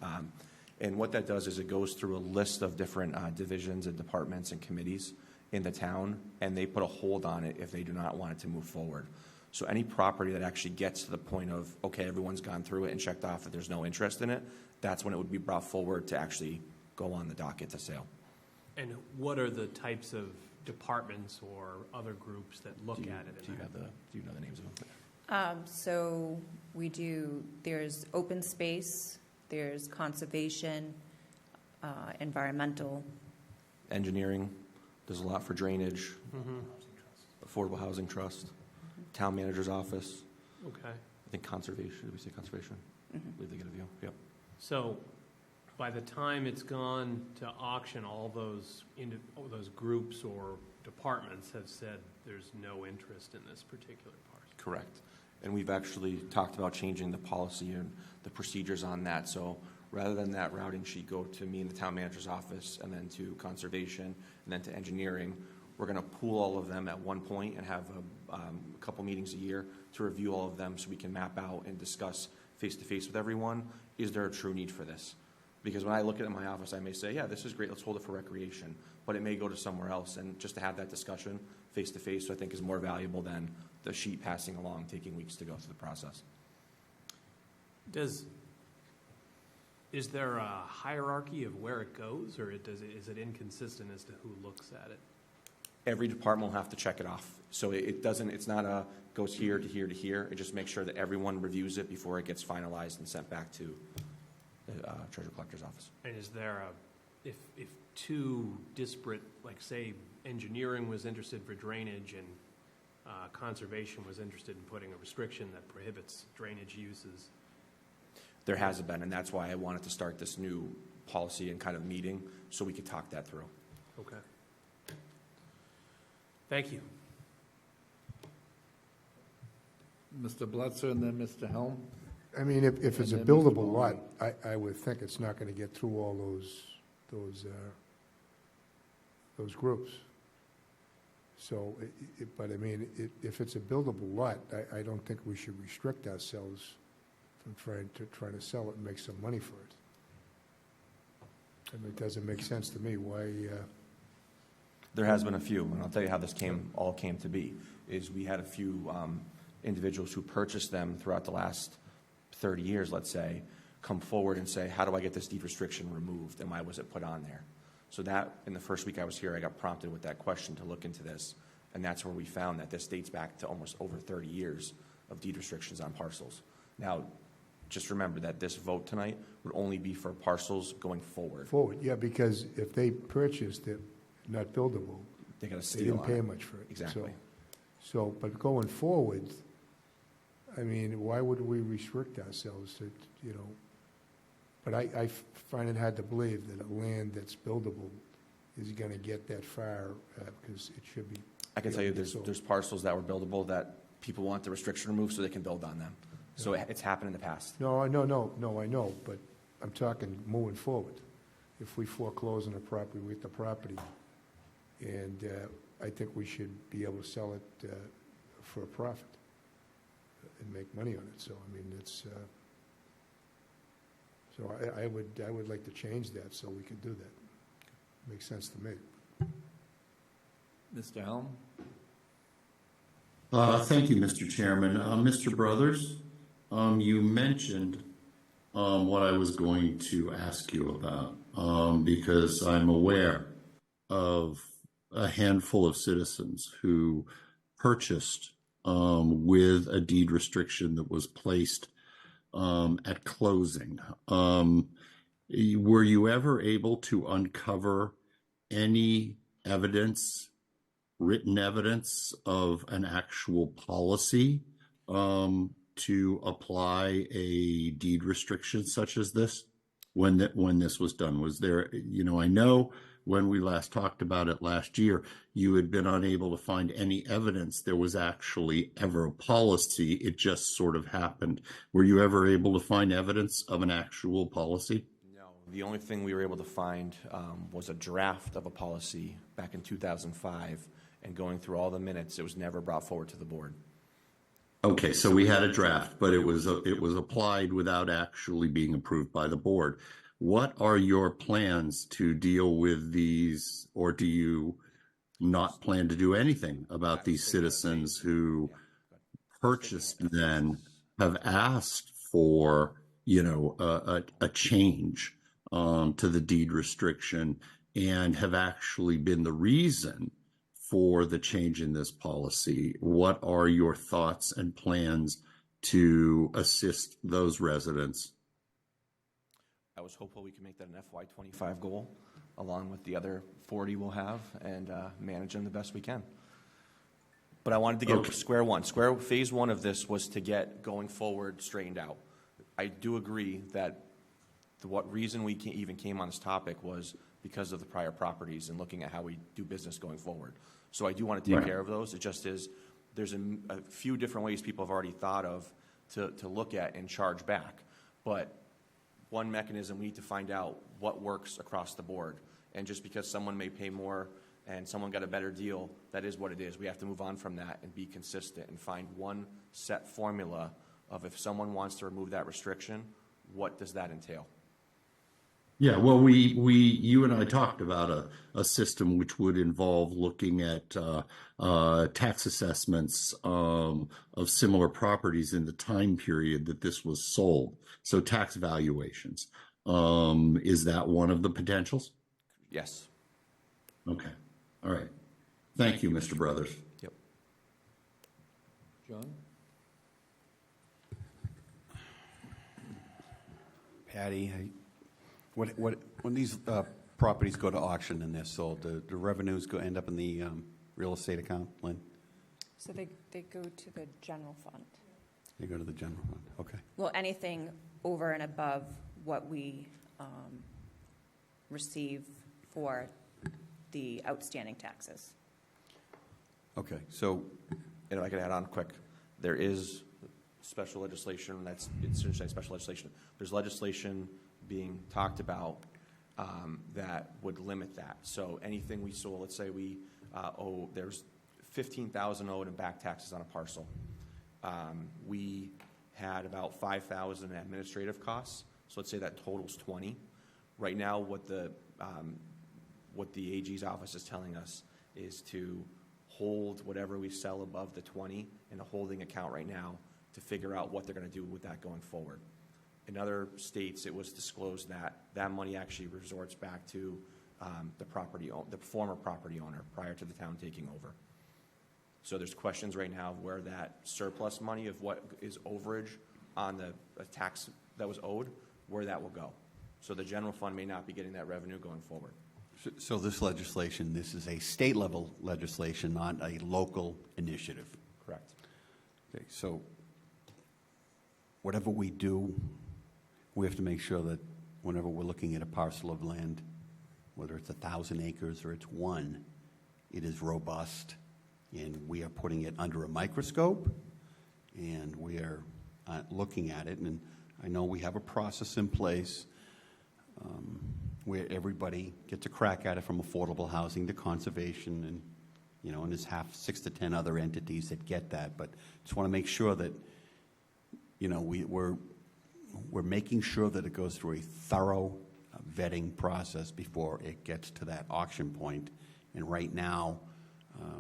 And what that does is it goes through a list of different divisions and departments and committees in the town, and they put a hold on it if they do not want it to move forward. So any property that actually gets to the point of, okay, everyone's gone through it and checked off that there's no interest in it, that's when it would be brought forward to actually go on the docket to sale. And what are the types of departments or other groups that look at it? Do you know the names of them? So we do, there's open space, there's conservation, environmental. Engineering, there's a lot for drainage, affordable housing trust, town manager's office, Okay. I think conservation, did we say conservation? I believe they get a view, yep. So by the time it's gone to auction, all those groups or departments have said there's no interest in this particular parcel. Correct. And we've actually talked about changing the policy and the procedures on that. So rather than that routing sheet go to me in the town manager's office and then to conservation and then to engineering, we're going to pool all of them at one point and have a couple meetings a year to review all of them so we can map out and discuss face-to-face with everyone, is there a true need for this? Because when I look at it in my office, I may say, yeah, this is great, let's hold it for recreation, but it may go to somewhere else. And just to have that discussion face-to-face, I think, is more valuable than the sheet passing along, taking weeks to go through the process. Is there a hierarchy of where it goes, or is it inconsistent as to who looks at it? Every department will have to check it off. So it's not goes here to here to here. It just makes sure that everyone reviews it before it gets finalized and sent back to the treasurer collector's office. And is there if two disparate, like say engineering was interested for drainage and conservation was interested in putting a restriction that prohibits drainage uses? There hasn't been, and that's why I wanted to start this new policy and kind of meeting so we could talk that through. Okay. Thank you. Mr. Blitzer and then Mr. Helm? I mean, if it's a And then Mr. buildable lot, Bowman. I would think it's not gonna get through all those groups. So, but I mean, if it's a buildable lot, I don't think we should restrict ourselves from trying to sell it and make some money for it. I mean, it doesn't make sense to me why, There has been a few, and I'll tell you how this all came to be, is we had a few individuals who purchased them throughout the last 30 years, let's say, come forward and say, how do I get this deed restriction removed, and why was it put on there? So that, in the first week I was here, I got prompted with that question to look into this, and that's where we found that this dates back to almost over 30 years of deed restrictions on parcels. Now, just remember that this vote tonight would only be for parcels going forward. yeah, because if they purchased it, not buildable, They got to they steal didn't on pay it. much for it. Exactly. So, but going forward, I mean, why would we restrict ourselves to, you know? But I find it hard to believe that a land that's buildable is gonna get that far, because it should be. I can tell you So- there's parcels that were buildable that people want the restriction removed so they can build on them. So it's happened in the past. No, I know, but I'm talking moving forward. If we foreclose on a property, we get the property, and I think we should be able to sell it for a profit and make money on it. So, I mean, it's, so I would like to change that so we could do that. Makes sense to me. Mr. Helm? Thank you, Mr. Chairman. Mr. Brothers, you mentioned what I was going to ask you about, because I'm aware of a handful of citizens who purchased with a deed restriction that was placed at closing. Were you ever able to uncover any evidence, written evidence of an actual policy to apply a deed restriction such as this when this was done? Was there, I know when we last talked about it last year, you had been unable to find any evidence there was actually ever a policy. It just sort of happened. Were you ever able to find evidence of an actual policy? No, the only thing we were able to find was a draft of a policy back in 2005, and going through all the minutes, it was never brought forward to the board. Okay, so we had a draft, but it was applied without actually being approved by the board. What are your plans to deal with these, or do you not plan to do anything about these citizens who purchased then have asked for, a change to the deed restriction and have actually been the reason for the change in this policy? What are your thoughts and plans to assist those residents? I was hopeful we could make that an FY25 goal, along with the other 40 we'll have, and manage them the best we can. But I wanted to get square one. Phase one of this was to get going forward straightened out. I do agree that what reason we even came on this topic was because of the prior properties and looking at how we do business going forward. So I do want to take care of those. It just is, there's a few different ways people have already thought of to look at and charge back. But one mechanism, we need to find out what works across the board. And just because someone may pay more and someone got a better deal, that is what it is. We have to move on from that and be consistent and find one set formula of if someone wants to remove that restriction, what does that entail? Yeah, well, you and I talked about a system which would involve looking at tax assessments of similar properties in the time period that this was sold. So tax valuations. Is that one of the potentials? Yes. Okay. All right. Thank you, Mr. Brothers. Yep. John? Patty, when these properties go to auction and they're sold, the revenues end up in the real estate account, Lynn? So they go to the general fund. They go to the general fund, okay. Well, anything over and above what we receive for the outstanding taxes. Okay, so, And if I could add on quick, there is special legislation, it's essentially special legislation. There's legislation being talked about that would limit that. So anything we sold, let's say we there's $15,000 owed in back taxes on a parcel. We had about $5,000 in administrative costs, so let's say that totals 20. Right now, what the AG's office is telling us is to hold whatever we sell above the 20 in a holding account right now to figure out what they're going to do with that going forward. In other states, it was disclosed that that money actually resorts back to the former property owner prior to the town taking over. So there's questions right now of where that surplus money of what is overage on the tax that was owed, where that will go. So the general fund may not be getting that revenue going forward. so this legislation, this is a state-level legislation, not a local initiative. Correct. Okay, so whatever we do, we have to make sure that whenever we're looking at a parcel of land, whether it's 1,000 acres or it's one, it is robust, and we are putting it under a microscope, and we are looking at it. And I know we have a process in place where everybody gets a crack at it, from affordable housing to conservation, and and there's 6 to 10 other entities that get that. But just want to make sure that we're making sure that it goes through a thorough vetting process before it gets to that auction point. And right now,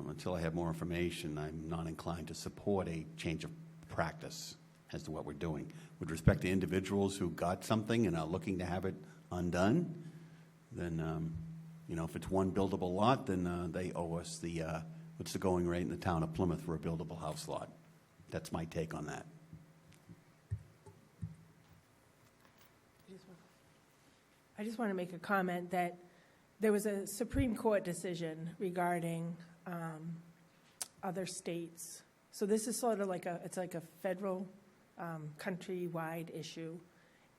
until I have more information, I'm not inclined to support a change of practice as to what we're doing. With respect to individuals who got something and are looking to have it undone, then, if it's one buildable lot, then they owe us what's the going rate in the town of Plymouth for a buildable house lot. That's my take on that. I just want to make a comment that there was a Supreme Court decision regarding other states. So this is sort of like it's like a federal, countrywide issue,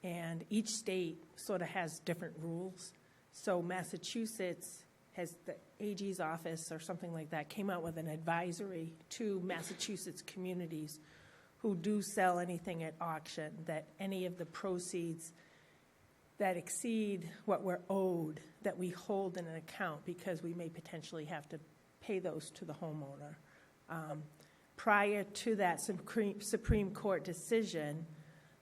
and each state sort of has different rules. So Massachusetts has the AG's office or something like that came out with an advisory to Massachusetts communities who do sell anything at auction, that any of the proceeds that exceed what we're owed, that we hold in an account, because we may potentially have to pay those to the homeowner. Prior to that Supreme Court decision,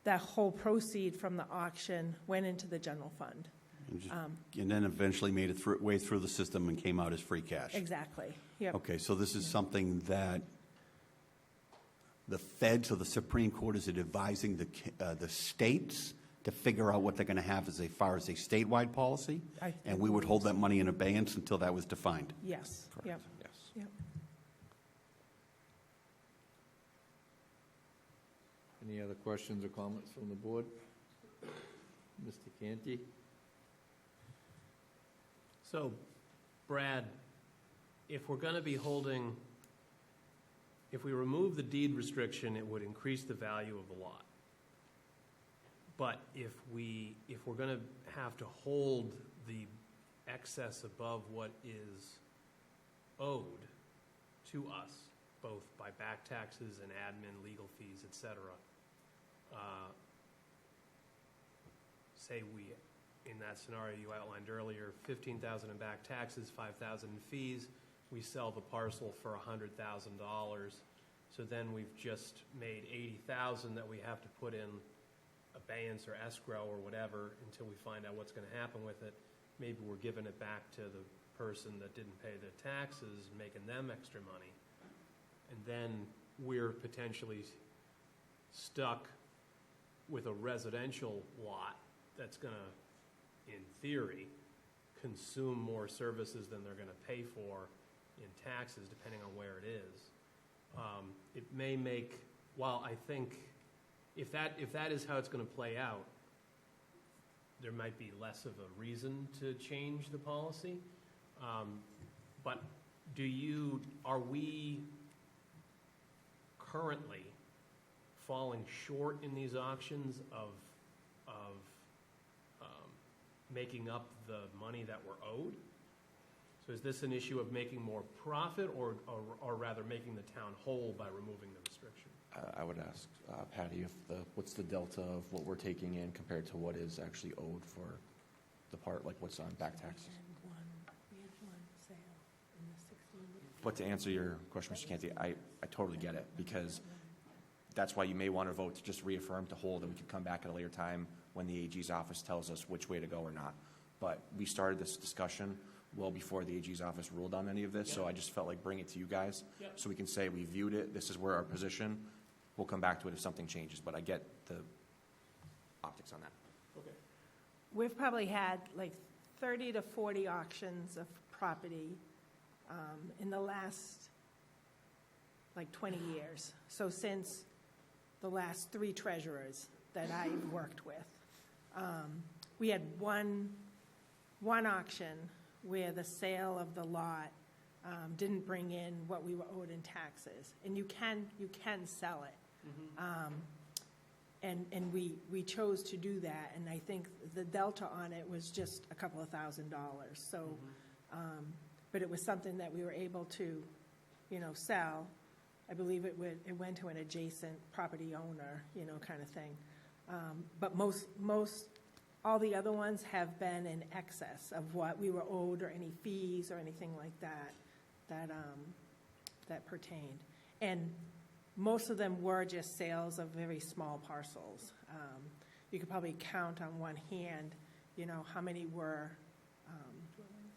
that whole proceed from the auction went into the general fund. And then eventually made it way through the system and came out as free cash. Exactly. Yep. Okay, so this is something that the feds or the Supreme Court is advising the states to figure out what they're going to have as far as a statewide policy, and we would hold that money in abeyance until that was defined. Yes. Correct. Yep. Yes. Yep. Any other questions or comments from the board? Mr. Canty? So, Brad, if we're going to be holding, if we remove the deed restriction, it would increase the value of the lot. But if we're going to have to hold the excess above what is owed to us, both by back taxes and admin, legal fees, et cetera, say we, in that scenario you outlined earlier, $15,000 in back taxes, $5,000 in fees, we sell the parcel for $100,000. So then we've just made $80,000 that we have to put in abeyance or escrow or whatever until we find out what's going to happen with it. Maybe we're giving it back to the person that didn't pay their taxes, making them extra money. And then we're potentially stuck with a residential lot that's going to, in theory, consume more services than they're going to pay for in taxes, depending on where it is. It may make, while I think if that is how it's going to play out, there might be less of a reason to change the policy. But are we currently falling short in these auctions of making up the money that we're owed? So is this an issue of making more profit or rather making the town whole by removing the restriction? I would ask Patty what's the delta of what we're taking in compared to what is actually owed for the part, like what's on back taxes? We had one sale in the 16. But to answer your question, Mr. Canty, I totally get it, because that's why you may want to vote to just reaffirm to hold, and we can come back at a later time when the AG's office tells us which way to go or not. But we started this discussion well before the AG's office ruled on any of this, so I just felt like bring it to you guys so we can say we viewed it, this is where our position. We'll come back to it if something changes, but I get the optics on that. Okay. We've probably had like 30 to 40 auctions of property in the last like 20 years. So since the last 3 treasurers that I've worked with, we had one auction where the sale of the lot didn't bring in what we were owed in taxes, and you can sell it. And we chose to do that, and I think the delta on it was just a couple of $1,000. So, but it was something that we were able to, sell. I believe it went to an adjacent property owner, kind of thing. But all the other ones have been in excess of what we were owed, or any fees or anything like that pertained. And most of them were just sales of very small parcels. You could probably count on one hand, how many were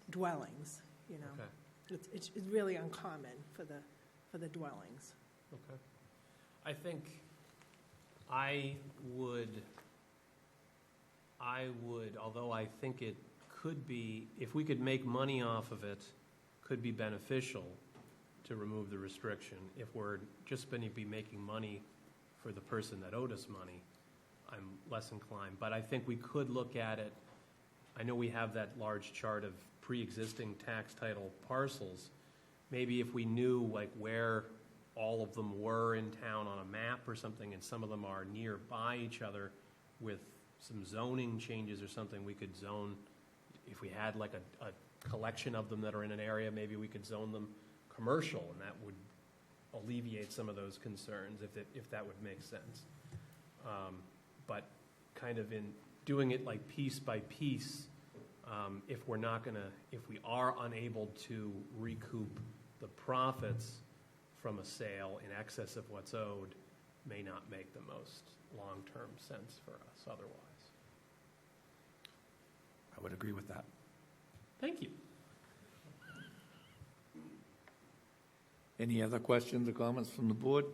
dwellings. Okay. It's really uncommon for the dwellings. Okay. I think I would, although I think it could be, if we could make money off of it, could be beneficial to remove the restriction. If we're just going to be making money for the person that owed us money, I'm less inclined. But I think we could look at it. I know we have that large chart of pre-existing tax title parcels. Maybe if we knew like where all of them were in town on a map or something, and some of them are nearby each other with some zoning changes or something, we could zone, if we had like a collection of them that are in an area, maybe we could zone them commercial, and that would alleviate some of those concerns, if that would make sense. But kind of in doing it like piece by piece, if we are unable to recoup the profits from a sale in excess of what's owed, may not make the most long-term sense for us otherwise. I would agree with that. Thank you. Any other questions or comments from the board?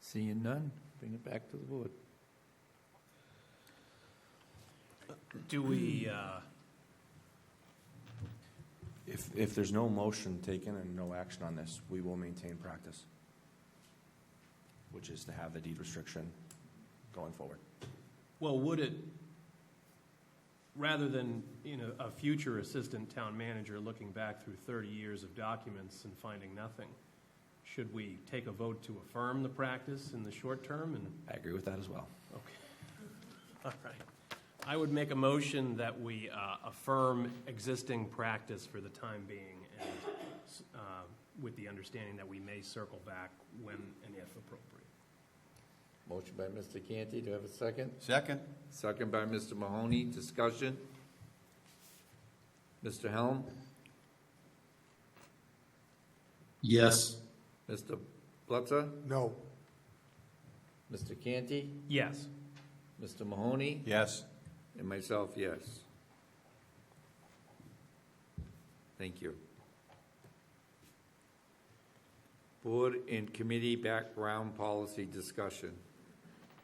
Seeing none, bring it back to the board. Do we, If there's no motion taken and no action on this, we will maintain practice, which is to have the deed restriction going forward. well, would it, rather than, a future assistant town manager looking back through 30 years of documents and finding nothing, should we take a vote to affirm the practice in the short term? And I agree with that as well. okay, all right. I would make a motion that we affirm existing practice for the time being, and with the understanding that we may circle back when and if appropriate. Motion by Mr. Canty, do I have a second? Second. Second by Mr. Mahoney, discussion. Mr. Helm? Yes. Mr. Blitzer? No. Mr. Canty? Yes. Mr. Mahoney? Yes. And myself, yes. Thank you. Board and committee background policy discussion.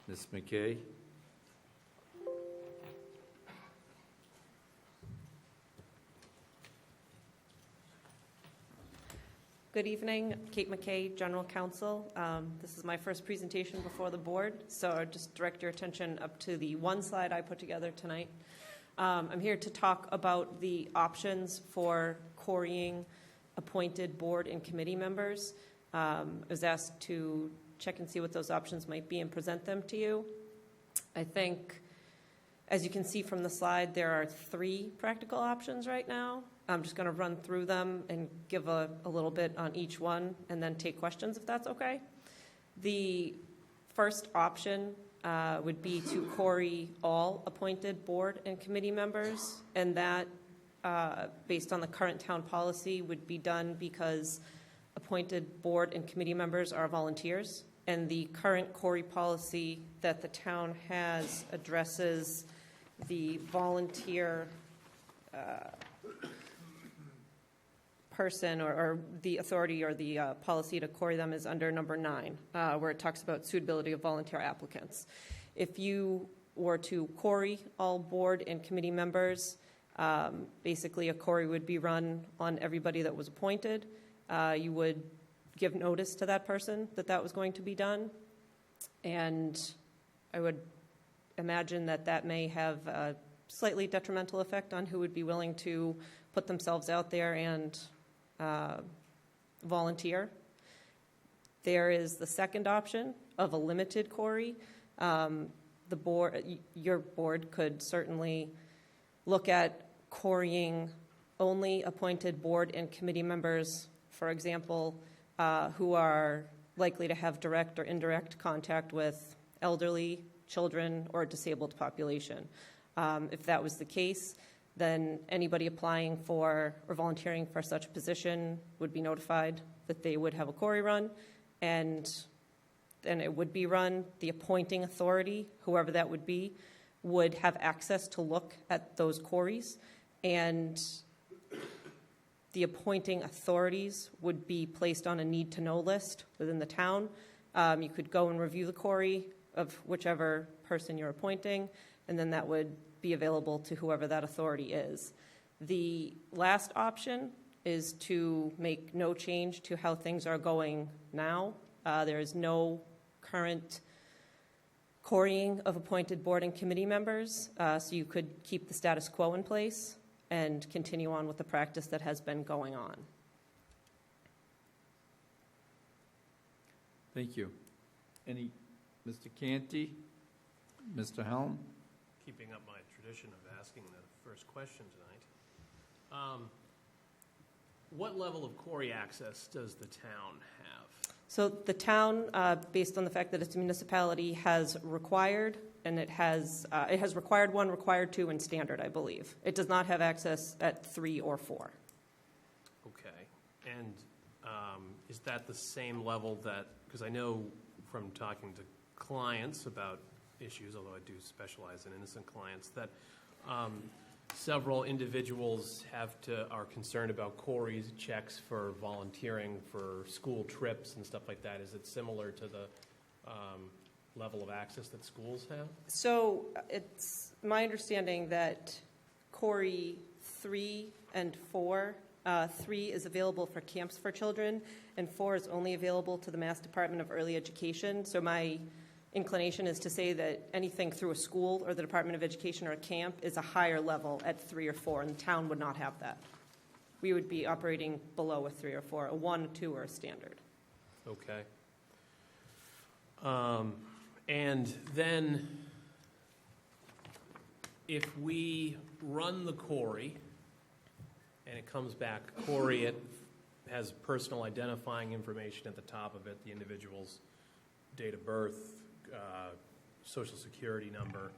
Ms. McKay? Good evening, Kate McKay, General Counsel. This is my first presentation before the board, so I'll just direct your attention up to the one slide I put together tonight. I'm here to talk about the options for quarrying appointed board and committee members. I was asked to check and see what those options might be and present them to you. I think, as you can see from the slide, there are 3 practical options right now. I'm just going to run through them and give a little bit on each one and then take questions if that's okay. The first option would be to quarry all appointed board and committee members, and that, based on the current town policy, would be done because appointed board and committee members are volunteers, and the current quarry policy that the town has addresses the volunteer person or the authority or the policy to quarry them is under number 9, where it talks about suitability of volunteer applicants. If you were to quarry all board and committee members, basically a quarry would be run on everybody that was appointed. You would give notice to that person that that was going to be done, and I would imagine that that may have a slightly detrimental effect on who would be willing to put themselves out there and volunteer. There is the second option of a limited quarry. The board, your board could certainly look at quarrying only appointed board and committee members, for example, who are likely to have direct or indirect contact with elderly, children, or a disabled population. If that was the case, then anybody applying for or volunteering for such a position would be notified that they would have a quarry run, and then it would be run. The appointing authority, whoever that would be, would have access to look at those quarries, and the appointing authorities would be placed on a need-to-know list within the town. You could go and review the quarry of whichever person you're appointing, and then that would be available to whoever that authority is. The last option is to make no change to how things are going now. There is no current quarrying of appointed board and committee members, so you could keep the status quo in place and continue on with the practice that has been going on. Thank you. Any, Mr. Canty, Mr. Helm? Keeping up my tradition of asking the first question tonight. What level of quarry access does the town have? So the town, based on the fact that it's a municipality, has required, and it has required 1, required 2, and standard, I believe. It does not have access at 3 or 4. Okay. And is that the same level that, because I know from talking to clients about issues, although I do specialize in innocent clients, that several individuals are concerned about quarries checks for volunteering for school trips and stuff like that. Is it similar to the level of access that schools have? So it's my understanding that quarry 3 and 4, 3 is available for camps for children, and 4 is only available to the Mass Department of Early Education. So my inclination is to say that anything through a school or the Department of Education or a camp is a higher level at 3 or 4, and the town would not have that. We would be operating below a 3 or 4, a 1, 2, or a standard. Okay. And then if we run the quarry and it comes back quarry, it has personal identifying information at the top of it, the individual's date of birth, social security number,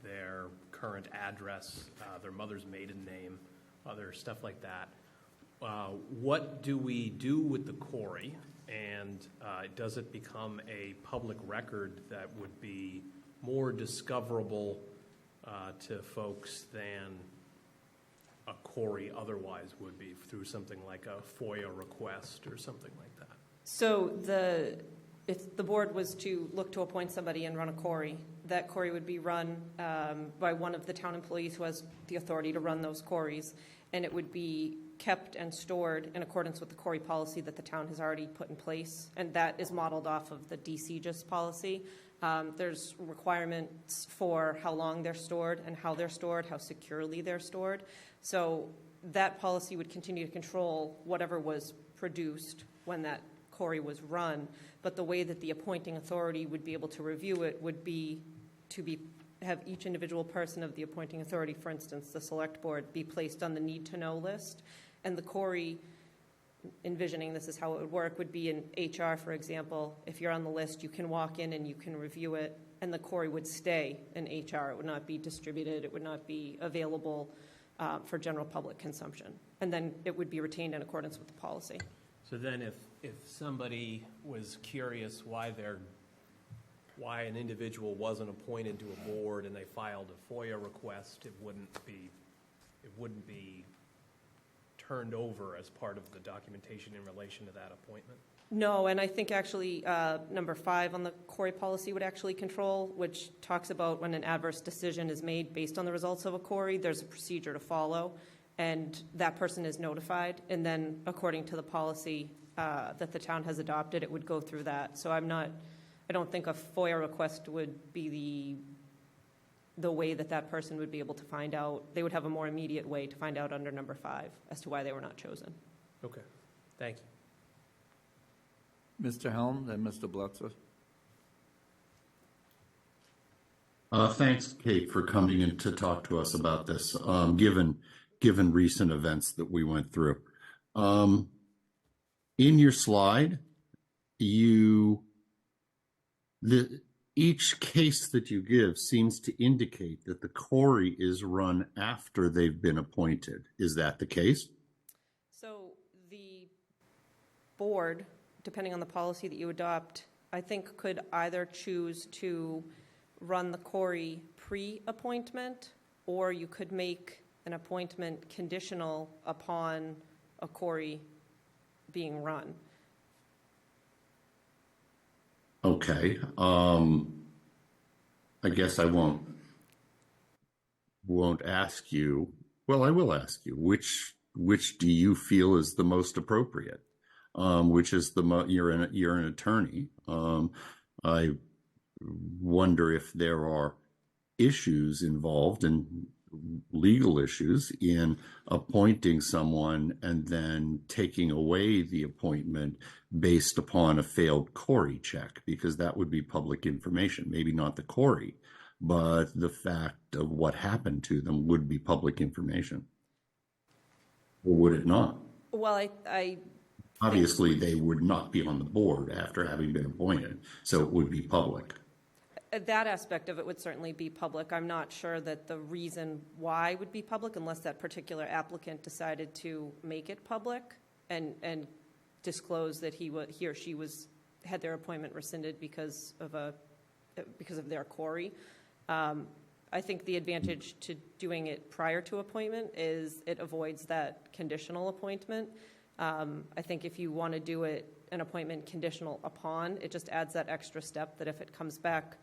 their current address, their mother's maiden name, other stuff like that. What do we do with the quarry, and does it become a public record that would be more discoverable to folks than a quarry otherwise would be through something like a FOIA request or something like that? So if the board was to look to appoint somebody and run a quarry, that quarry would be run by one of the town employees who has the authority to run those quarries, and it would be kept and stored in accordance with the quarry policy that the town has already put in place, and that is modeled off of the DCGIS policy. There's requirements for how long they're stored and how they're stored, how securely they're stored. So that policy would continue to control whatever was produced when that quarry was run, but the way that the appointing authority would be able to review it would be to have each individual person of the appointing authority, for instance, the select board, be placed on the need-to-know list, and the quarry, envisioning this is how it would work, would be in HR, for example. If you're on the list, you can walk in and you can review it, and the quarry would stay in HR. It would not be distributed. It would not be available for general public consumption. And then it would be retained in accordance with the policy. So then if somebody was curious why an individual wasn't appointed to a board and they filed a FOIA request, it wouldn't be turned over as part of the documentation in relation to that appointment? No, and I think actually number 5 on the quarry policy would actually control, which talks about when an adverse decision is made based on the results of a quarry, there's a procedure to follow, and that person is notified, and then according to the policy that the town has adopted, it would go through that. So I don't think a FOIA request would be the way that person would be able to find out. They would have a more immediate way to find out under number 5 as to why they were not chosen. Okay, thank you. Mr. Helm, then Mr. Blitzer. Thanks, Kate, for coming in to talk to us about this, given recent events that we went through. In your slide, each case that you give seems to indicate that the quarry is run after they've been appointed. Is that the case? So the board, depending on the policy that you adopt, I think could either choose to run the quarry pre-appointment, or you could make an appointment conditional upon a quarry being run. Okay. I guess I won't ask you. Well, I will ask you, which do you feel is the most appropriate? Which is you're an attorney. I wonder if there are issues involved, and legal issues, in appointing someone and then taking away the appointment based upon a failed quarry check, because that would be public information. Maybe not the quarry, but the fact of what happened to them would be public information. Or would it not? Well, Obviously, they would not be on the board after having been appointed, so it would be public. That aspect of it would certainly be public. I'm not sure that the reason why would be public unless that particular applicant decided to make it public and disclose that he or she had their appointment rescinded because of their quarry. I think the advantage to doing it prior to appointment is it avoids that conditional appointment. I think if you want to do an appointment conditional upon, it just adds that extra step that if it comes back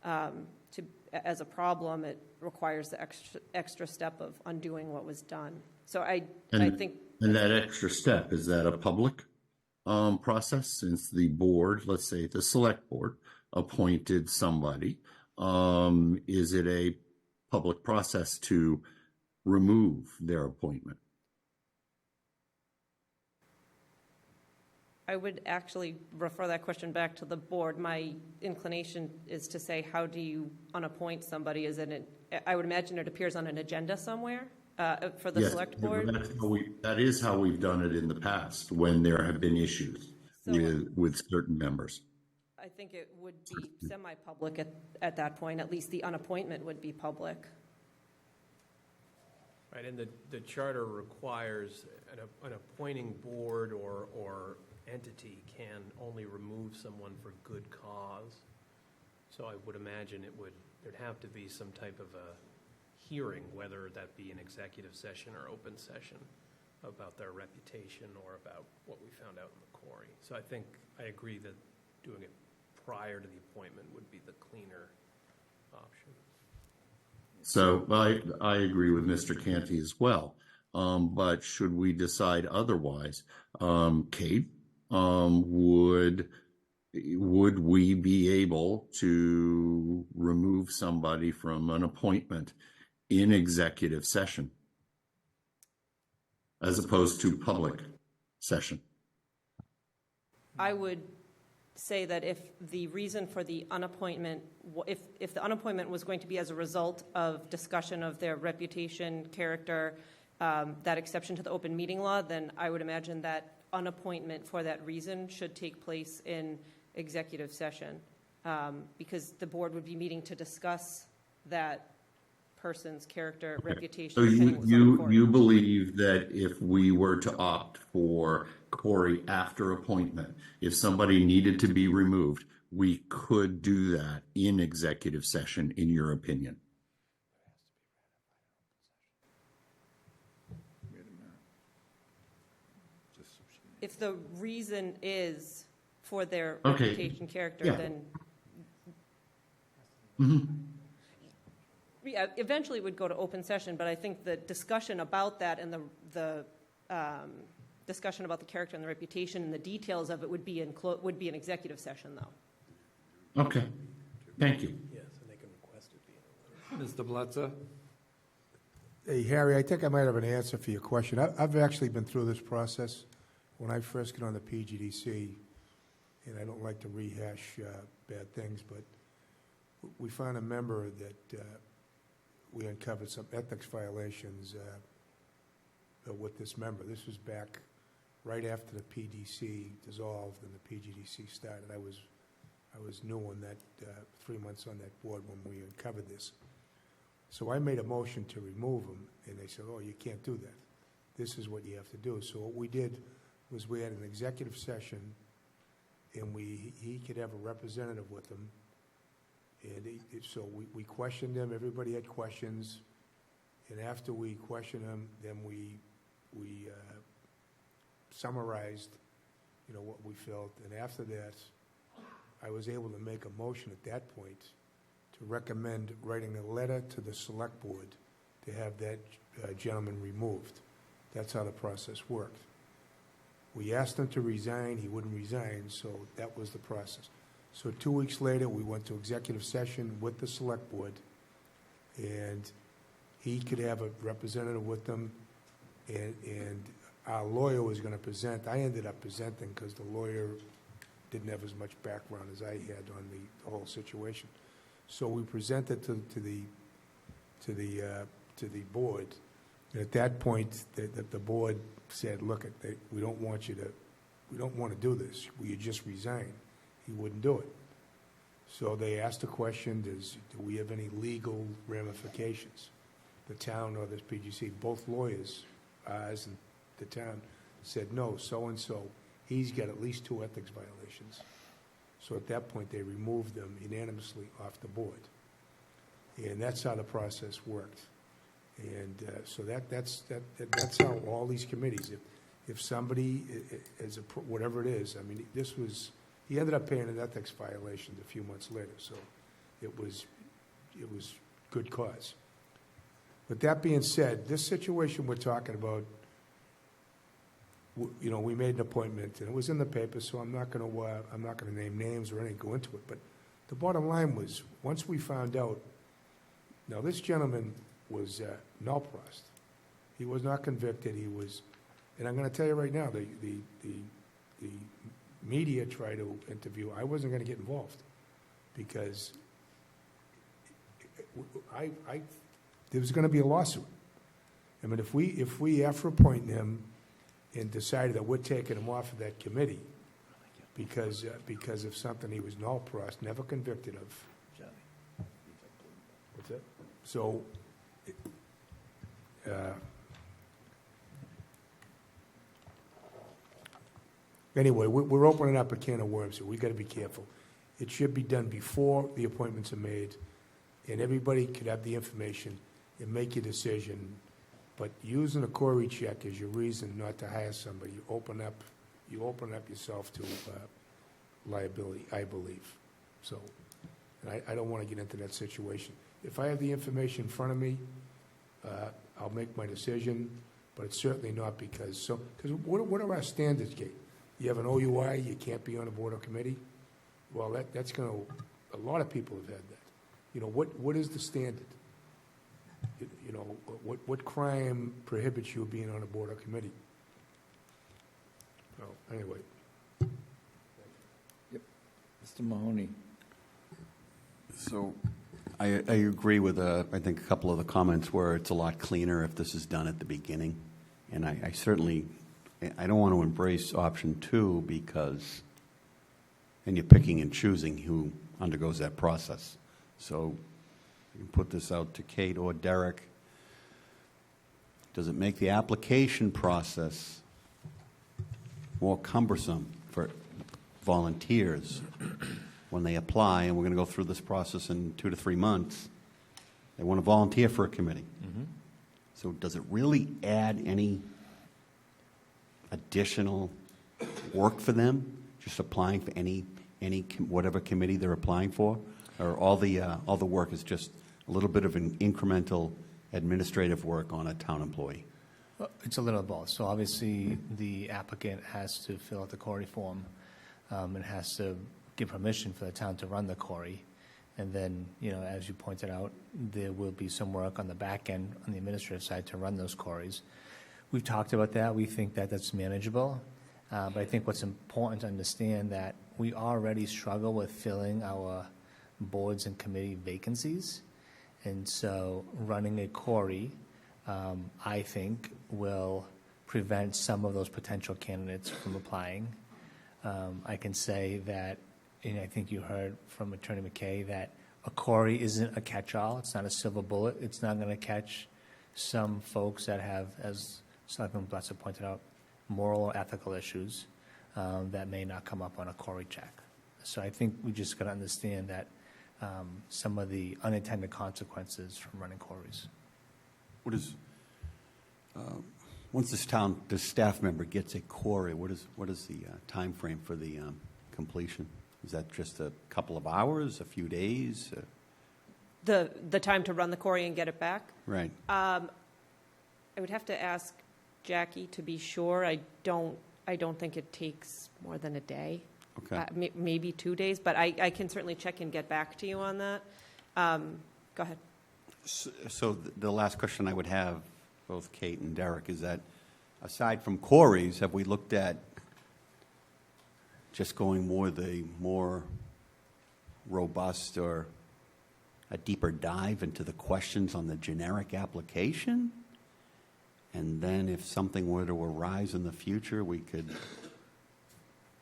as a problem, it requires the extra step of undoing what was done. So I think. And that extra step, is that a public process, since the board, let's say the select board, appointed somebody? Is it a public process to remove their appointment? I would actually refer that question back to the board. My inclination is to say, how do you unappoint somebody? I would imagine it appears on an agenda somewhere for the select board. That is how we've done it in the past when there have been issues with certain members. I think it would be semi-public at that point. At least the unappointment would be public. Right, and the charter requires an appointing board or entity can only remove someone for good cause. So I would imagine there'd have to be some type of a hearing, whether that be an executive session or open session, about their reputation or about what we found out in the quarry. So I think I agree that doing it prior to the appointment would be the cleaner option. So I agree with Mr. Canty as well. But should we decide otherwise, Kate, would we be able to remove somebody from an appointment in executive session as opposed to public session? I would say that if the reason for the unappointment, if the unappointment was going to be as a result of discussion of their reputation, character, that exception to the open meeting law, then I would imagine that unappointment for that reason should take place in executive session, because the board would be meeting to discuss that person's character, reputation. So depending what's on the court. you believe that if we were to opt for Corey after appointment, if somebody needed to be removed, we could do that in executive session, in your opinion? If the reason is for their Okay. reputation, character, Yeah. then Mm-hmm. yeah, eventually it would go to open session, but I think the discussion about that and the discussion about the character and the reputation and the details of it would be in executive session, though. Okay, thank you. Mr. Bletzer? Hey, Harry, I think I might have an answer for your question. I've actually been through this process when I first got on the PGDC, and I don't like to rehash bad things, but we found a member that we uncovered some ethics violations with this member. This was back right after the PDC dissolved and the PGDC started. I was new on that, 3 months on that board when we uncovered this. So I made a motion to remove him, and they said, oh, you can't do that. This is what you have to do. So what we did was we had an executive session, and he could have a representative with him. And so we questioned him, everybody had questions, and after we questioned him, then we summarized, what we felt, and after that, I was able to make a motion at that point to recommend writing a letter to the select board to have that gentleman removed. That's how the process worked. We asked him to resign, he wouldn't resign, so that was the process. So 2 weeks later, we went to executive session with the select board, and he could have a representative with them, and our lawyer was going to present. I ended up presenting because the lawyer didn't have as much background as I had on the whole situation. So we presented to the board, and at that point, the board said, "Look, we don't want to do this. Will you just resign?" He wouldn't do it. So they asked the question, do we have any legal ramifications? The town or this PGC, both lawyers, ours and the town, said, no, so-and-so, he's got at least 2 ethics violations. So at that point, they removed them unanimously off the board. And that's how the process worked. And so that's how all these committees, if somebody is, whatever it is, I mean, he ended up paying an ethics violation a few months later, so it was good cause. With that being said, this situation we're talking about, we made an appointment, and it was in the paper, so I'm not going to name names or anything, go into it. But the bottom line was, once we found out, now this gentleman was null-prost. He was not convicted. He was, and I'm going to tell you right now, the media tried to interview. I wasn't going to get involved because there was going to be a lawsuit. I mean, if we after appointing him and decided that we're taking him off of that committee because of something he was null-prost, never convicted of. What's that? So. Anyway, we're opening up a can of worms here. We've got to be careful. It should be done before the appointments are made, and everybody could have the information and make a decision. But using a Corey check as your reason not to hire somebody, you open up yourself to liability, I believe. So, and I don't want to get into that situation. If I have the information in front of me, I'll make my decision. but it's certainly not because what are our standards, Kate? You have an OUI, you can't be on a board or committee? Well, that's going to, a lot of people have had that. You know, what is the standard? You know, what crime prohibits you of being on a board or committee? Well, anyway. Mr. Mahoney. So I agree with, I think, a couple of the comments where it's a lot cleaner if this is done at the beginning. And I certainly, I don't want to embrace option 2 because, and you're picking and choosing who undergoes that process. So you can put this out to Kate or Derek. Does it make the application process more cumbersome for volunteers when they apply, and we're going to go through this process in 2 to 3 months? They want to volunteer for a committee. So does it really add any additional work for them, just applying for any whatever committee they're applying for, or all the work is just a little bit of an incremental administrative work on a town employee? Well, it's a little of both. So obviously, the applicant has to fill out the query form and has to give permission for the town to run the query. And then, you know, as you pointed out, there will be some work on the back end, on the administrative side, to run those queries. We've talked about that. We think that that's manageable. But I think what's important to understand that we already struggle with filling our boards and committee vacancies. And so running a query, I think, will prevent some of those potential candidates from applying. I can say that, and I think you heard from Attorney McKay, that a query isn't a catch-all. It's not a silver bullet. It's not going to catch some folks that have, as Selectman Blesser pointed out, moral or ethical issues that may not come up on a query check. So I think we just got to understand that some of the unintended consequences from running queries. What is, once this staff member gets a query, what is the time frame for the completion? Is that just a couple of hours, a few days? The time to run the query and get it back? Right. I would have to ask Jackie to be sure. I don't think it takes more than a day. Okay. Maybe 2 days, but I can certainly check and get back to you on that. Go ahead. So the last question I would have, both Kate and Derek, is that aside from queries, have we looked at just going more robust or a deeper dive into the questions on the generic application? And then if something were to arise in the future,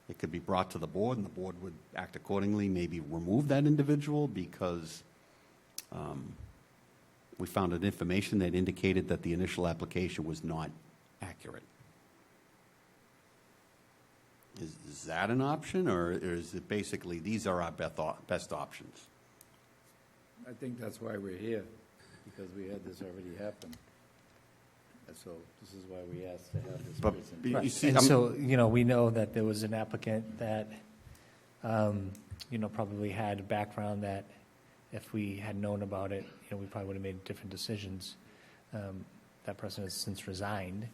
it could be brought to the board, and the board would act accordingly, maybe remove that individual because we found an information that indicated that the initial application was not accurate. Is that an option, or is it basically these are our best options? I think that's why we're here, because we had this already happen. So this is why we asked to have this person. But you see, And so, you know, we know that there was an applicant that, you know, probably had a background that if we had known about it, you know, we probably would have made different decisions. That person has since resigned.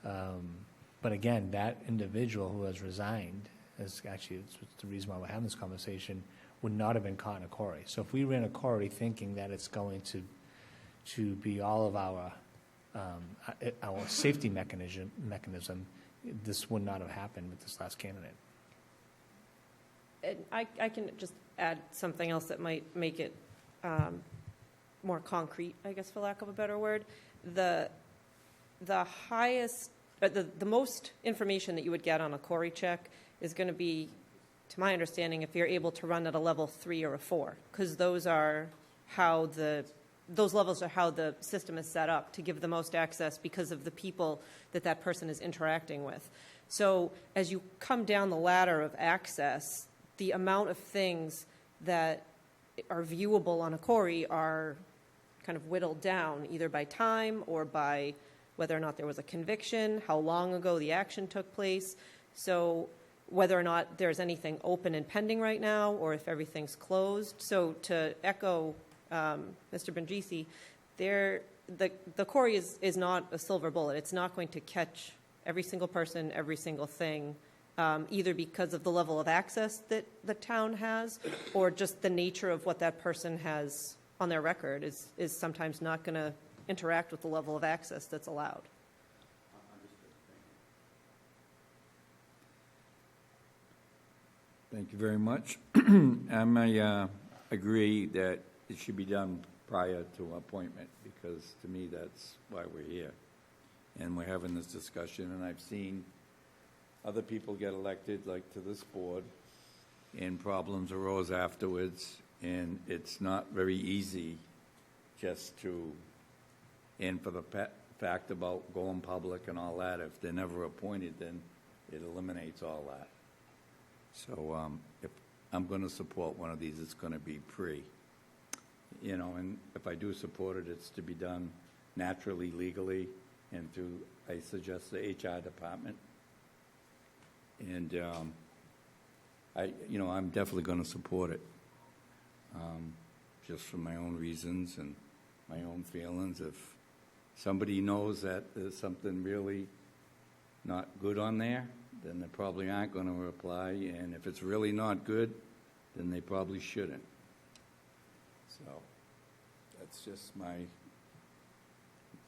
But again, that individual who has resigned, is actually it's the reason why we're having this conversation, would not have been caught in a query. So if we ran a query thinking that it's going to be all of our safety mechanism, this would not have happened with this last candidate. And I can just add something else that might make it more concrete, I guess, for lack of a better word. The highest, the most information that you would get on a query check is going to be, to my understanding, if you're able to run at a level 3 or a 4, because those levels are how the system is set up to give the most access because of the people that person is interacting with. So as you come down the ladder of access, the amount of things that are viewable on a query are kind of whittled down, either by time or by whether or not there was a conviction, how long ago the action took place, so whether or not there's anything open and pending right now, or if everything's closed. So to echo Mr. Benjisi, the quarry is not a silver bullet. It's not going to catch every single person, every single thing, either because of the level of access that the town has, or just the nature of what that person has on their record is sometimes not going to interact with the level of access that's allowed. Thank you very much. I agree that it should be done prior to appointment, because to me, that's why we're here. And we're having this discussion, and I've seen other people get elected, like to this board, and problems arose afterwards, and it's not very easy just to, and for the fact about going public and all that, if they're never appointed, then it eliminates all that. So if I'm going to support one of these, it's going to be pre. And if I do support it, it's to be done naturally, legally, and through, I suggest, the HR department. And I'm definitely going to support it, just for my own reasons and my own feelings. If somebody knows that there's something really not good on there, then they probably aren't going to apply. And if it's really not good, then they probably shouldn't. So that's just my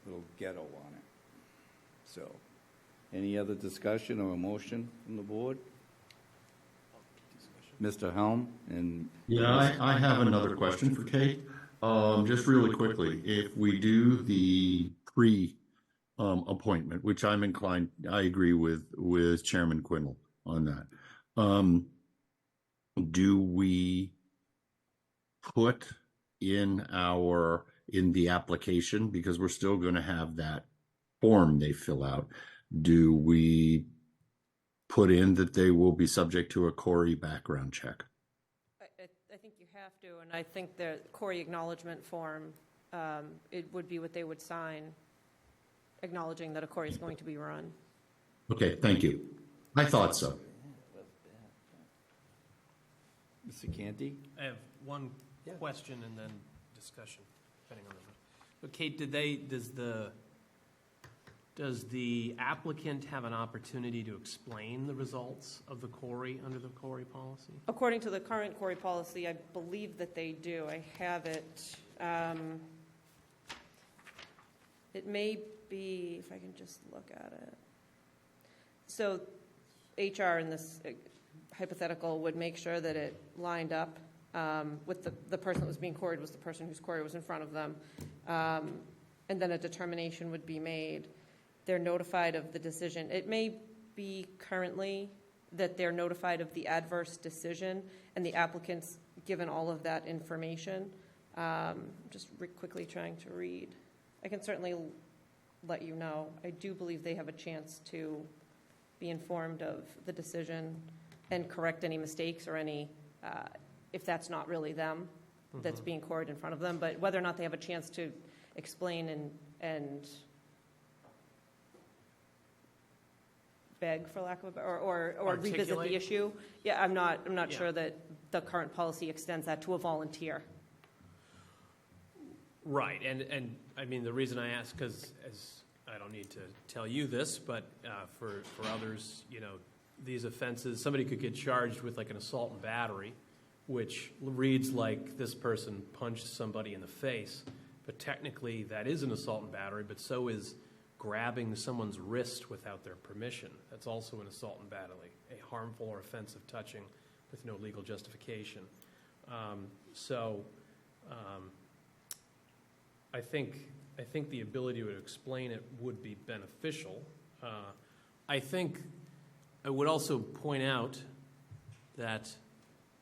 little ghetto on it. So, any other discussion or a motion from the board? Mr. Helm? Yeah, I have another question for Kate. Just really quickly, if we do the appointment, which I'm inclined, I agree with Chairman Quindle on that. Do we put in the application, because we're still going to have that form they fill out, do we put in that they will be subject to a Corey background check? I think you have to, and I think the Corey acknowledgement form, it would be what they would sign, acknowledging that a Corey is going to be run. Okay, thank you. I thought so. Mr. Canty? I have one question and then discussion, depending on the. But Kate, does the applicant have an opportunity to explain the results of the Corey under the Corey policy? According to the current Corey policy, I believe that they do. I have it. It may be, if I can just look at it. So HR in this hypothetical would make sure that it lined up with the person that was being queried was the person whose query was in front of them. And then a determination would be made. They're notified of the decision. It may be currently that they're notified of the adverse decision and the applicant's given all of that information. Just quickly trying to read. I can certainly let you know. I do believe they have a chance to be informed of the decision and correct any mistakes or any, if that's not really them that's being queried in front of them, but whether or not they have a chance to explain and beg, for lack of a, or revisit the issue. Yeah, I'm not sure that the current policy extends that to a volunteer. Right, and I mean, the reason I ask, because as I don't need to tell you this, but for others, these offenses, somebody could get charged with like an assault and battery, which reads like this person punched somebody in the face, but technically that is an assault and battery, but so is grabbing someone's wrist without their permission. That's also an assault and battery, a harmful or offensive touching with no legal justification. I think the ability to explain it would be beneficial. I think I would also point out that,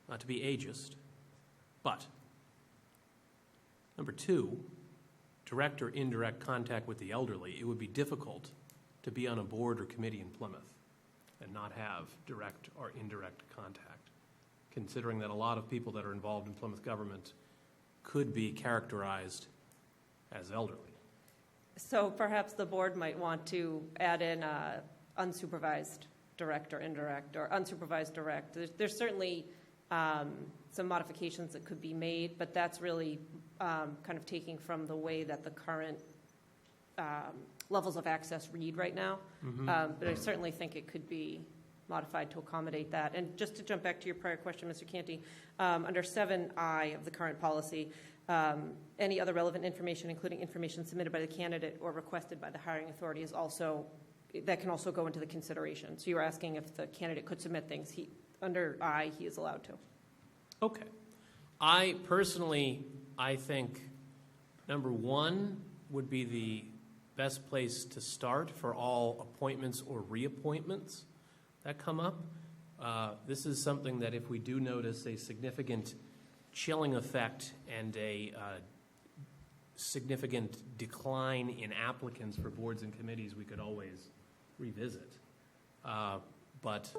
not to be ageist, but number two, direct or indirect contact with the elderly. It would be difficult to be on a board or committee in Plymouth and not have direct or indirect contact, considering that a lot of people that are involved in Plymouth government could be characterized as elderly. So perhaps the board might want to add in unsupervised direct or indirect, or unsupervised direct. There's certainly some modifications that could be made, but that's really kind of taking from the way that the current levels of access read right now. But I certainly think it could be modified to accommodate that. And just to jump back to your prior question, Mr. Canty, under 7I of the current policy, any other relevant information, including information submitted by the candidate or requested by the hiring authority, is also, that can also go into the consideration. So you're asking if the candidate could submit things. Under I, he is allowed to. Okay. I think number one would be the best place to start for all appointments or reappointments that come up. This is something that if we do notice a significant chilling effect and a significant decline in applicants for boards and committees, we could always revisit. But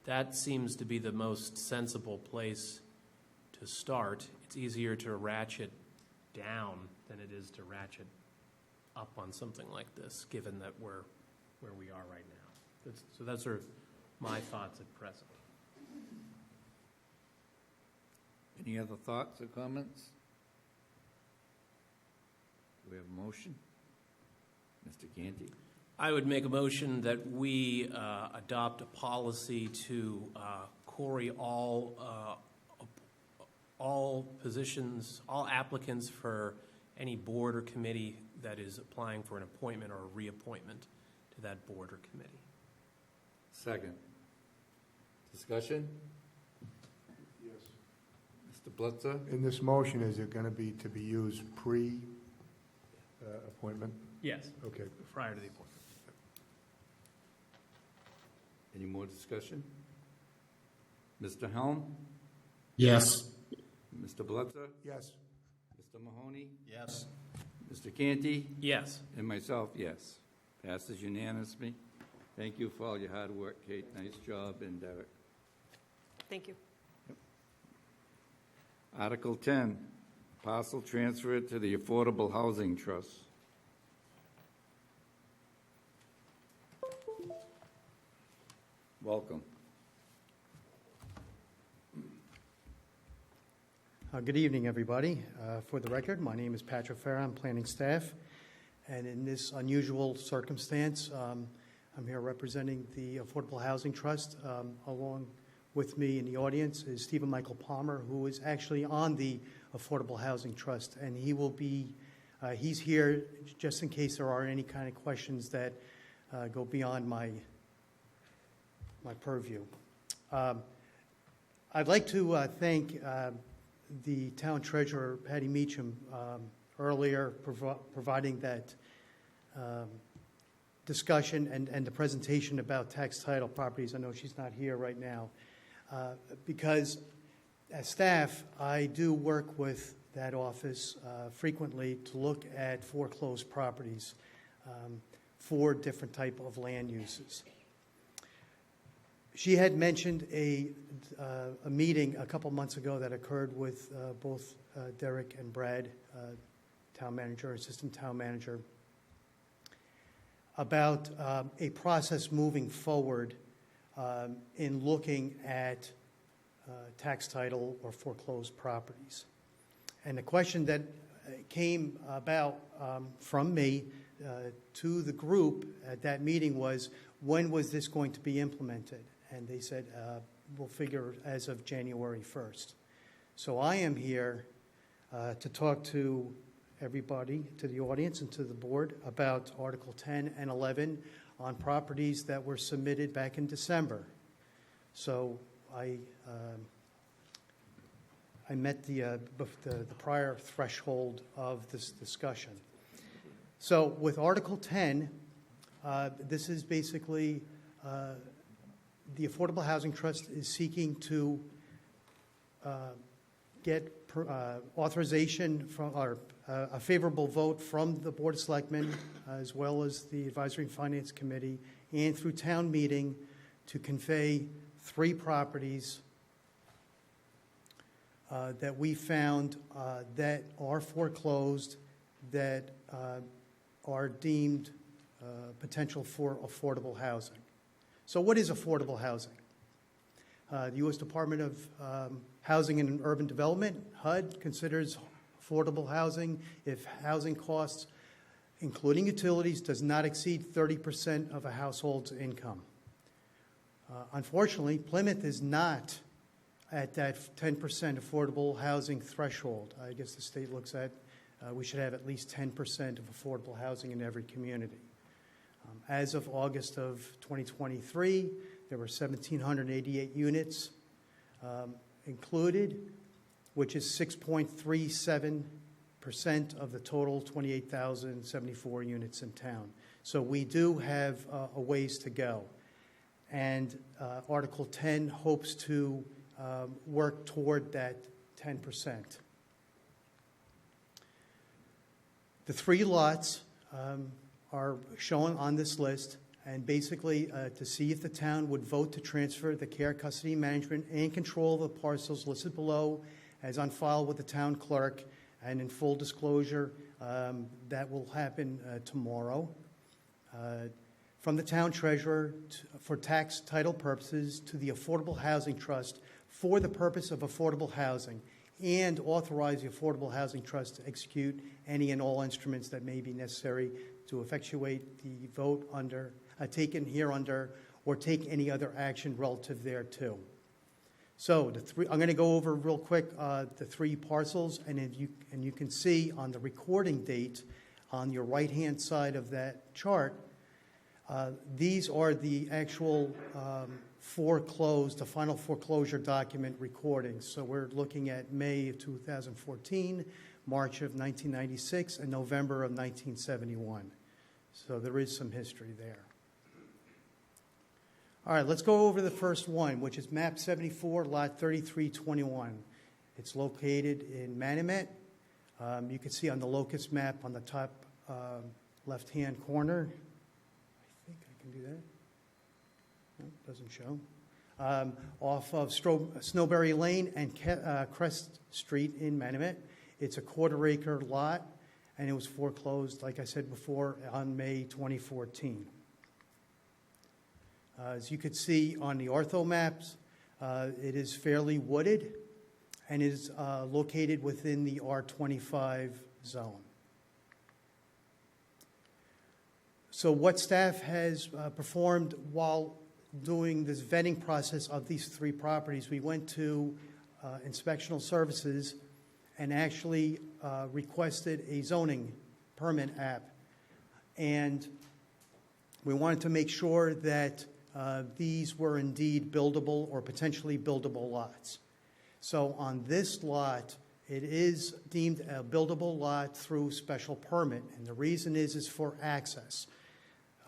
that seems to be the most sensible place to start. It's easier to ratchet down than it is to ratchet up on something like this, given that we're where we are right now. So that's sort of my thoughts at present. Any other thoughts or comments? Do we have a motion? Mr. Canty? I would make a motion that we adopt a policy to query all positions, all applicants for any board or committee that is applying for an appointment or a reappointment to that board or committee. Second. Discussion? Yes. Mr. Blitzer? In this motion, is it going to be used pre-appointment? Yes. Okay. Prior to the appointment. Any more discussion? Mr. Helm? Yes. Mr. Blitzer? Yes. Mr. Mahoney? Yes. Mr. Canty? Yes. And myself, yes. Passes unanimously. Thank you for all your hard work, Kate. Nice job, and Derek. Thank you. Article 10, parcel transfer to the Affordable Housing Trust. Welcome. Good evening, everybody. For the record, my name is Patrick Farah. I'm planning staff. And in this unusual circumstance, I'm here representing the Affordable Housing Trust. Along with me in the audience is Stephen Michael Palmer, who is actually on the Affordable Housing Trust. And he will be, he's here just in case there are any kind of questions that go beyond my purview. I'd like to thank the town treasurer, Patty Meacham, earlier providing that discussion and the presentation about tax title properties. I know she's not here right now. Because as staff, I do work with that office frequently to look at foreclosed properties for different type of land uses. She had mentioned a meeting a couple months ago that occurred with both Derek and Brad, town manager, assistant town manager, about a process moving forward in looking at tax title or foreclosed properties. And the question that came about from me to the group at that meeting was, when was this going to be implemented? And they said, we'll figure as of January 1st. So I am here to talk to everybody, to the audience and to the board about Article 10 and 11 on properties that were submitted back in December. So I met the prior threshold of this discussion. So with Article 10, this is basically the Affordable Housing Trust is seeking to get authorization from, or a favorable vote from the Board of Selectmen, as well as the Advisory and Finance Committee, and through town meeting to convey 3 properties that we found that are foreclosed, that are deemed potential for affordable housing. So what is affordable housing? The U.S. Department of Housing and Urban Development, HUD, considers affordable housing if housing costs including utilities, does not exceed 30% of a household's income. Unfortunately, Plymouth is not at that 10% affordable housing threshold. I guess the state looks at we should have at least 10% of affordable housing in every community. As of August of 2023, there were 1,788 units included, which is 6.37% of the total 28,074 units in town. So we do have a ways to go. And Article 10 hopes to work toward that 10%. The 3 lots are shown on this list, and basically to see if the town would vote to transfer the care, custody, management, and control of the parcels listed below as on file with the town clerk, and in full disclosure, that will happen tomorrow. From the town treasurer for tax title purposes to the Affordable Housing Trust for the purpose of affordable housing, and authorize the Affordable Housing Trust to execute any and all instruments that may be necessary to effectuate the vote under taken here under, or take any other action relative thereto. So I'm going to go over real quick the 3 parcels, and you can see on the recording date on your right-hand side of that chart. These are the actual the final foreclosure document recordings. So we're looking at May of 2014, March of 1996, and November of 1971. So there is some history there. All right, let's go over the first one, which is map 74, lot 3321. It's located in Manomet. You can see on the locust map on the top left-hand corner. I think I can do that. No, it doesn't show. Off of Snowberry Lane and Crest Street in Manomet. It's a 1/4 acre lot, and it was foreclosed, like I said before, on May 2014. As you can see on the ortho maps, it is fairly wooded, and it is located within the R25 zone. So what staff has performed while doing this vetting process of these 3 properties, we went to inspectional services and actually requested a zoning permit app. And we wanted to make sure that these were indeed buildable or potentially buildable lots. So on this lot, it is deemed a buildable lot through special permit, and the reason is for access.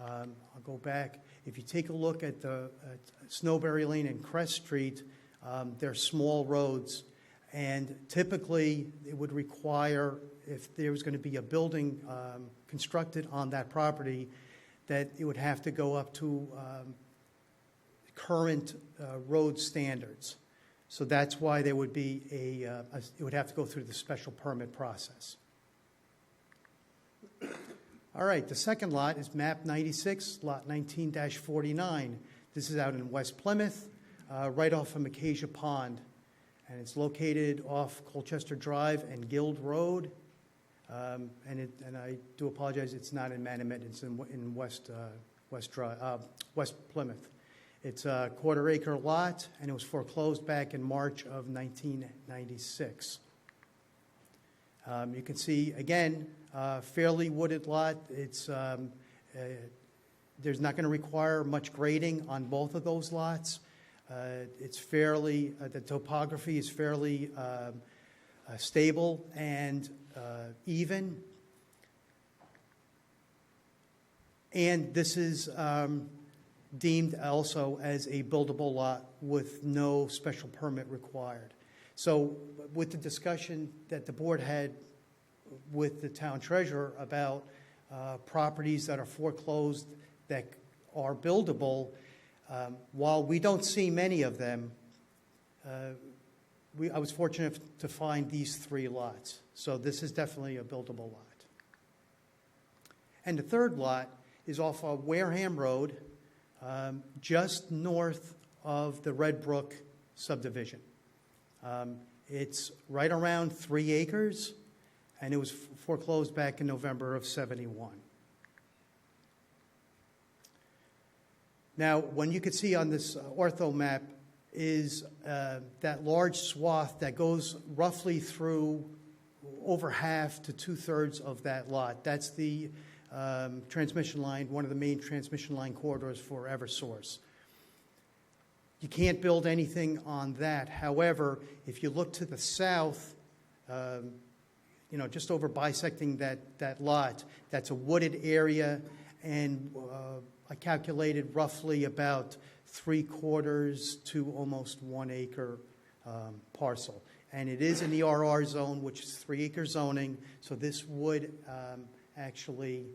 I'll go back. If you take a look at Snowberry Lane and Crest Street, they're small roads, and typically it would require, if there was going to be a building constructed on that property, that it would have to go up to current road standards. So that's why there would be it would have to go through the special permit process. All right, the second lot is map 96, lot 19-49. This is out in West Plymouth, right off of Acacia Pond. And it's located off Colchester Drive and Guild Road. And I do apologize, it's not in Manomet, it's in West Plymouth. It's a 1/4 acre lot, and it was foreclosed back in March of 1996. You can see, again, fairly wooded lot. It's there's not going to require much grading on both of those lots. It's fairly, the topography is fairly stable and even. And this is deemed also as a buildable lot with no special permit required. So with the discussion that the board had with the town treasurer about properties that are foreclosed that are buildable, while we don't see many of them, I was fortunate to find these 3 lots. So this is definitely a buildable lot. And the third lot is off of Wareham Road, just north of the Red Brook subdivision. It's right around 3 acres, and it was foreclosed back in November of '71. Now, when you can see on this ortho map is that large swath that goes roughly through over half to two-thirds of that lot. That's the transmission line, one of the main transmission line corridors for Eversource. You can't build anything on that. However, if you look to the south, just over bisecting that lot, that's a wooded area, and I calculated roughly about 3/4 to almost 1 acre parcel. And it is in the RR zone, which is 3-acre zoning, so this would actually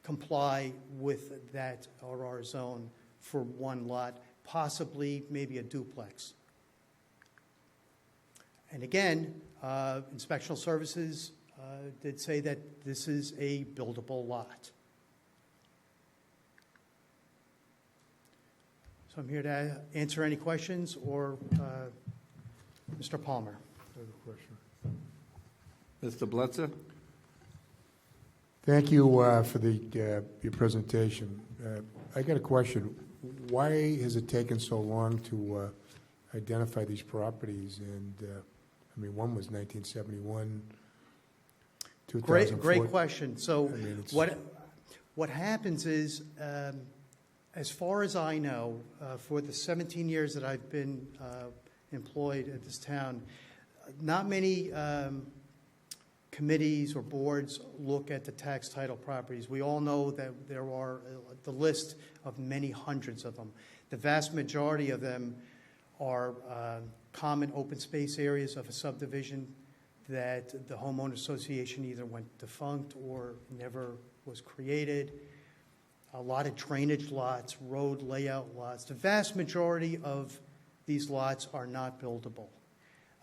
comply with that RR zone for one lot, possibly maybe a duplex. And again, inspectional services did say that this is a buildable lot. So I'm here to answer any questions, or Mr. Palmer. I have a question. Mr. Blitzer? Thank you for your presentation. I got a question. Why has it taken so long to identify these properties? And one was 1971, 2004. Great question. So what happens is, as far as I know, for the 17 years that I've been employed at this town, not many committees or boards look at the tax title properties. We all know that there are the list of many hundreds of them. The vast majority of them are common open space areas of a subdivision that the homeowner association either went defunct or never was created. A lot of drainage lots, road layout lots. The vast majority of these lots are not buildable.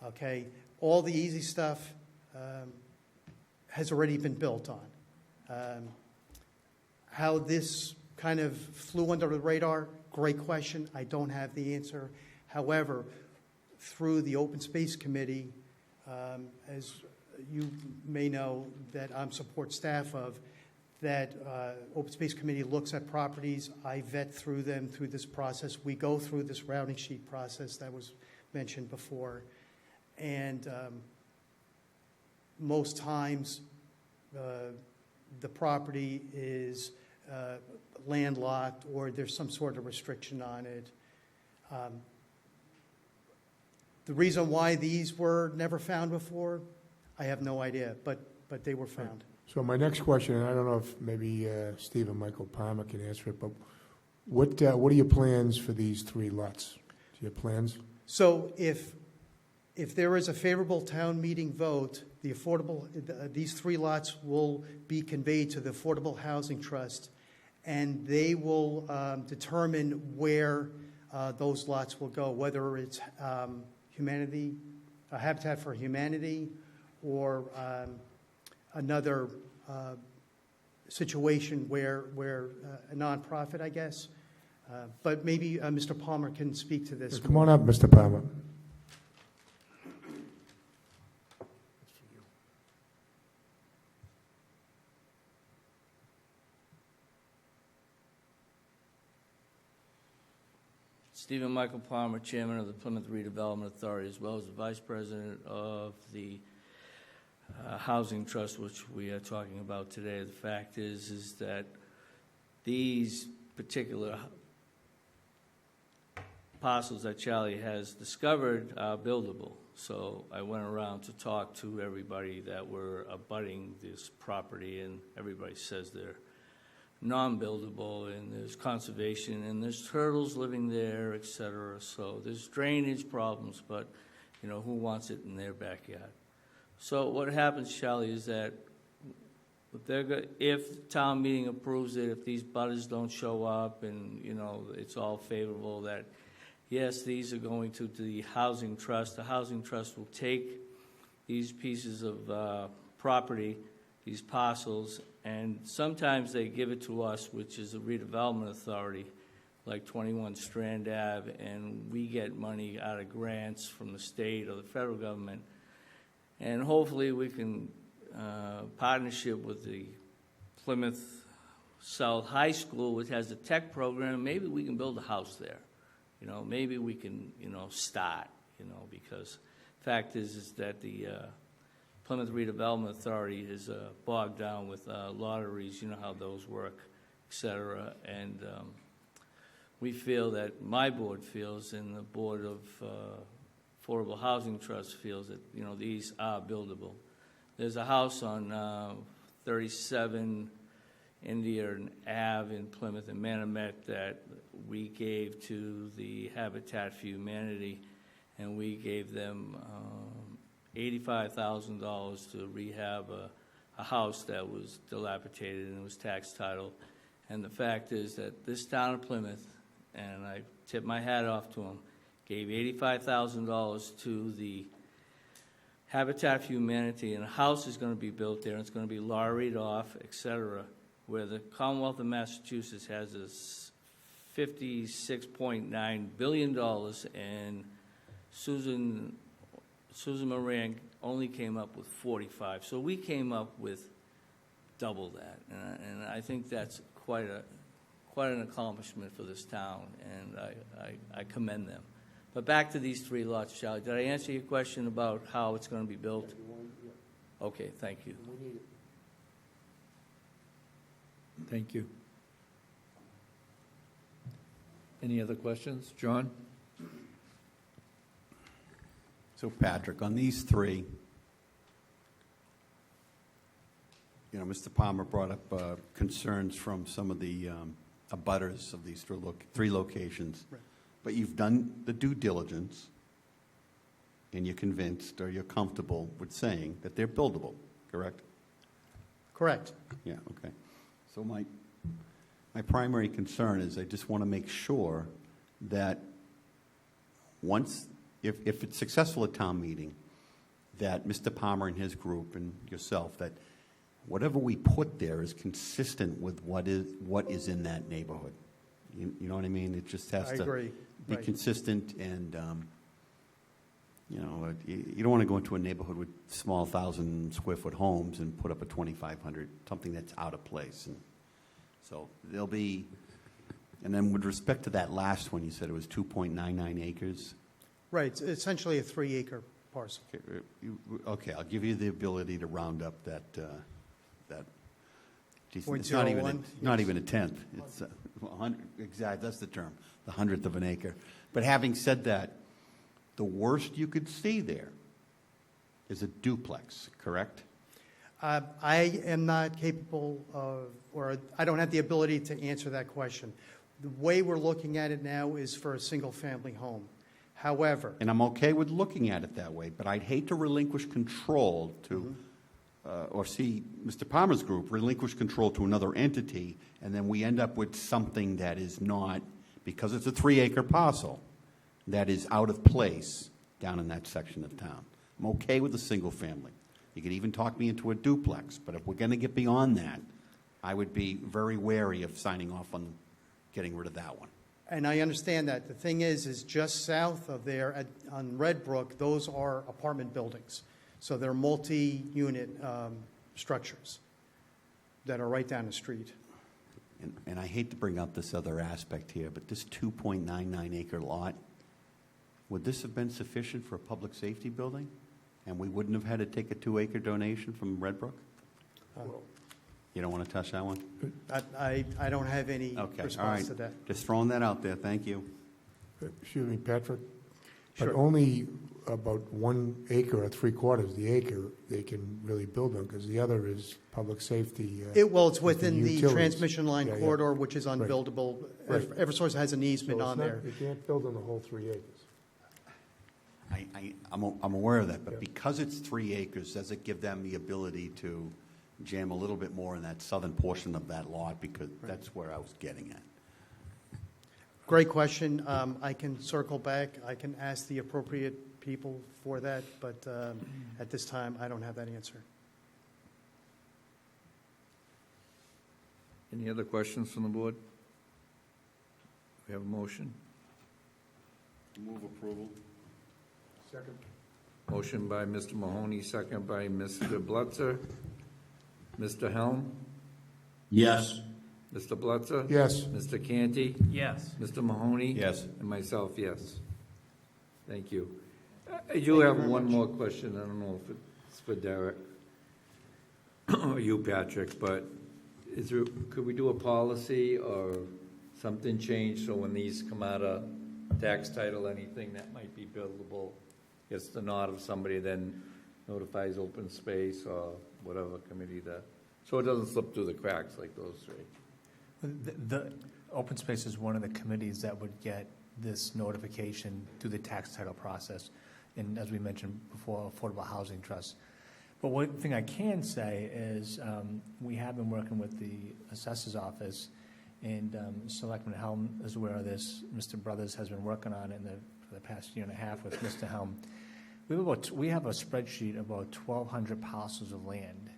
Okay, all the easy stuff has already been built on. How this kind of flew under the radar, great question. I don't have the answer. However, through the Open Space Committee, as you may know, that I'm support staff of, that Open Space Committee looks at properties. I vet through them through this process. We go through this routing sheet process that was mentioned before. And most times, the property is landlocked or there's some sort of restriction on it. The reason why these were never found before, I have no idea, but they were found. So my next question, and I don't know if maybe Steve and Michael Palmer can answer it, but what are your plans for these 3 lots? Do you have plans? So if there is a favorable town meeting vote, these 3 lots will be conveyed to the Affordable Housing Trust, and they will determine where those lots will go, whether it's Habitat for Humanity, or another situation where a nonprofit, I guess. But maybe Mr. Palmer can speak to this. Come on up, Mr. Palmer. Stephen Michael Palmer, Chairman of the Plymouth Redevelopment Authority, as well as the Vice President of the Housing Trust, which we are talking about today. The fact is that these particular parcels that Charlie has discovered are buildable. So I went around to talk to everybody that were abutting this property, and everybody says they're non-buildable, and there's conservation, and there's turtles living there, et cetera. So there's drainage problems, but, who wants it in their backyard? So what happens, Charlie, is that if town meeting approves it, if these butters don't show up and, it's all favorable, that, yes, these are going to the Housing Trust. The Housing Trust will take these pieces of property, these parcels, and sometimes they give it to us, which is a redevelopment authority, like 21 Strand Ave, and we get money out of grants from the state or the federal government. And hopefully we can, partnership with the Plymouth South High School, which has a tech program, maybe we can build a house there. Maybe we can, start, because fact is that the Plymouth Redevelopment Authority is bogged down with lotteries, you know how those work, et cetera. And we feel that, my board feels, and the Board of Affordable Housing Trust feels that, these are buildable. There's a house on 37 Indian Ave in Plymouth and Manomet that we gave to the Habitat for Humanity, and we gave them $85,000 to rehab a house that was dilapidated and it was tax title. And the fact is that this town of Plymouth, and I tip my hat off to them, gave $85,000 to the Habitat for Humanity, and a house is going to be built there, and it's going to be lorried off, et cetera, where the Commonwealth of Massachusetts has this $56.9 billion, and Susan Moran only came up with 45. So we came up with double that, and I think that's quite an accomplishment for this town, and I commend them. But back to these 3 lots, Charlie. Did I answer your question about how it's going to be built? Okay, thank you. Thank you. Any other questions? John? So Patrick, on these 3, Mr. Palmer brought up concerns from some of the abutters of these 3 locations. Right. But you've done the due diligence, and you're convinced or you're comfortable with saying that they're buildable, correct? Correct. Yeah, okay. So my primary concern is I just want to make sure that once, if it's successful at town meeting, that Mr. Palmer and his group and yourself, that whatever we put there is consistent with what is in that neighborhood. You know what I mean? It just has to agree. be Right. consistent, and you don't want to go into a neighborhood with small 1,000-square-foot homes and put up a 2,500, something that's out of place. And so there'll be, and then with respect to that last one, you said it was 2.99 acres. Right, it's essentially a 3-acre parcel. Okay, I'll give you the ability to round up that. Geez, it's 0.01, not even a tenth. It's 100, exactly. That's the term, the 100th of an acre. But having said that, the worst you could see there is a duplex, correct? I am not capable of, or I don't have the ability to answer that question. The way we're looking at it now is for a single-family home. However, And I'm okay with looking at it that way, but I'd hate to relinquish control to, or see Mr. Palmer's group relinquish control to another entity, and then we end up with something that is not, because it's a 3-acre parcel, that is out of place down in that section of town. I'm okay with a single family. You could even talk me into a duplex, but if we're going to get beyond that, I would be very wary of signing off on getting rid of that one. and I understand that. The thing is just south of there on Red Brook, those are apartment buildings. So they're multi-unit structures that are right down the street. And I hate to bring up this other aspect here, but this 2.99 acre lot, would this have been sufficient for a public safety building? And we wouldn't have had to take a 2-acre donation from Red Brook? You don't want to touch that one? I don't have any Okay, all response right. to that. Just throwing that out there. Thank you. Excuse me, Patrick? Sure. But only about 1 acre or 3/4 the acre they can really build on, because the other is public safety. It's within the utilities. transmission line Yeah, yeah. corridor, which is Right. unbuildable. Right. Eversource has an So easement it's on not- there. You can't build on the whole 3 acres. I'm aware of that, but Yeah. because it's 3 acres, does it give them the ability to jam a little bit more in that southern portion of that lot? Because that's where I was getting at. Great question. I can circle back. I can ask the appropriate people for that, but at this time, I don't have that answer. Any other questions from the board? We have a motion. Move approval. Second. Motion by Mr. Mahoney, second by Mr. Blutzer. Mr. Helm? Yes. Mr. Blutzer? Yes. Mr. Canty? Yes. Mr. Mahoney? Yes. And myself, yes. Thank you. I do have one more question. I don't know if it's for Derek or you, Patrick, but could we do a policy or something change so when these come out of tax title, anything that might be buildable gets the nod of somebody, then notifies open space or whatever committee so it doesn't slip through the cracks like those three? The open space is one of the committees that would get this notification through the tax title process, and as we mentioned before, Affordable Housing Trust. But one thing I can say is we have been working with the assessor's office, and Selectman Helm is aware of this. Mr. Brothers has been working on it for the past year and a half with Mr. Helm. We have a spreadsheet of about 1,200 parcels of land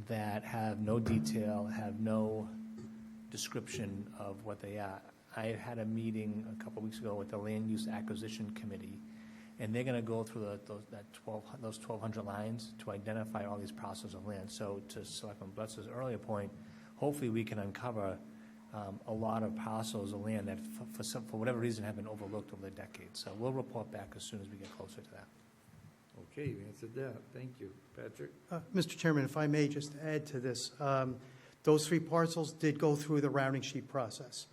that have no detail, have no description of what they are. I had a meeting a couple weeks ago with the Land Use Acquisition Committee, and they're going to go through those 1,200 lines to identify all these parcels of land. So to Selectman Butz's earlier point, hopefully we can uncover a lot of parcels of land that for whatever reason have been overlooked over the decades. So we'll report back as soon as we get closer to that. Okay, you answered that. Thank you. Patrick? Mr. Chairman, if I may just add to this, those 3 parcels did go through the routing sheet process.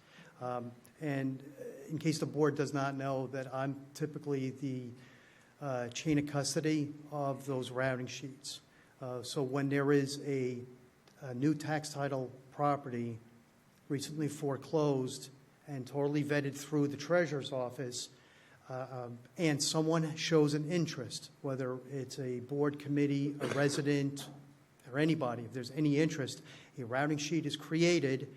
And in case the board does not know, that I'm typically the chain of custody of those routing sheets. So when there is a new tax title property recently foreclosed and totally vetted through the treasurer's office, and someone shows an interest, whether it's a board, committee, a resident, or anybody, if there's any interest, a routing sheet is created.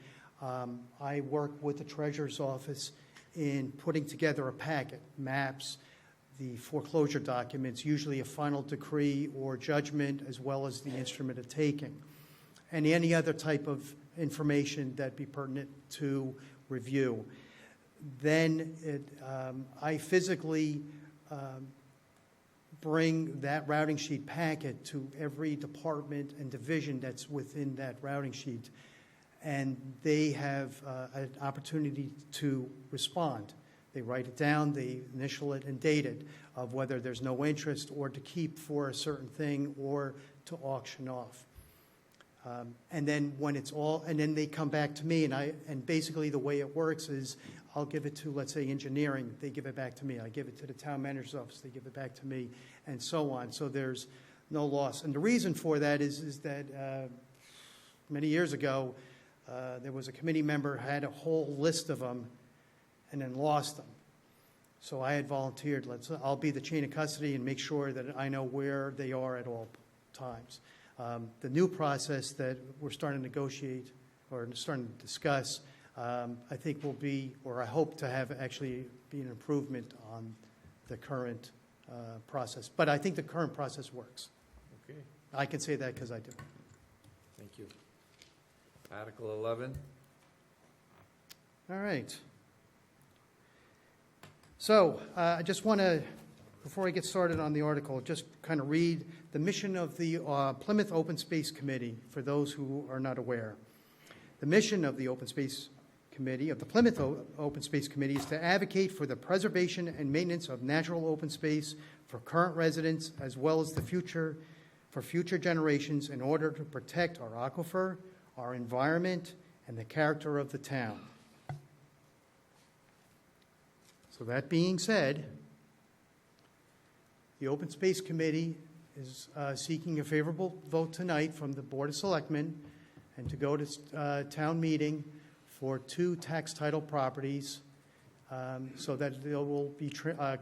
I work with the treasurer's office in putting together a packet, maps, the foreclosure documents, usually a final decree or judgment, as well as the instrument of taking, and any other type of information that be pertinent to review. Then I physically bring that routing sheet packet to every department and division that's within that routing sheet, and they have an opportunity to respond. They write it down, they initial it and date it, of whether there's no interest or to keep for a certain thing or to auction off. And then when it's all, and then they come back to me, and basically the way it works is I'll give it to, let's say, engineering, they give it back to me. I give it to the town manager's office, they give it back to me, and so on. So there's no loss. And the reason for that is that many years ago, there was a committee member who had a whole list of them and then lost them. So I had volunteered, I'll be the chain of custody and make sure that I know where they are at all times. The new process that we're starting to negotiate or starting to discuss, I think will be, or I hope to have actually be an improvement on the current process. But I think the current process works. Okay, I can say that because I do. thank you. Article 11. All right. So I just want to, before I get started on the article, just kind of read the mission of the Plymouth Open Space Committee, for those who are not aware. The mission of the Open Space Committee, of the Plymouth Open Space Committee, is to advocate for the preservation and maintenance of natural open space for current residents as well as for future generations in order to protect our aquifer, our environment, and the character of the town. So that being said, the Open Space Committee is seeking a favorable vote tonight from the Board of Selectmen and to go to town meeting for 2 tax title properties so that they will be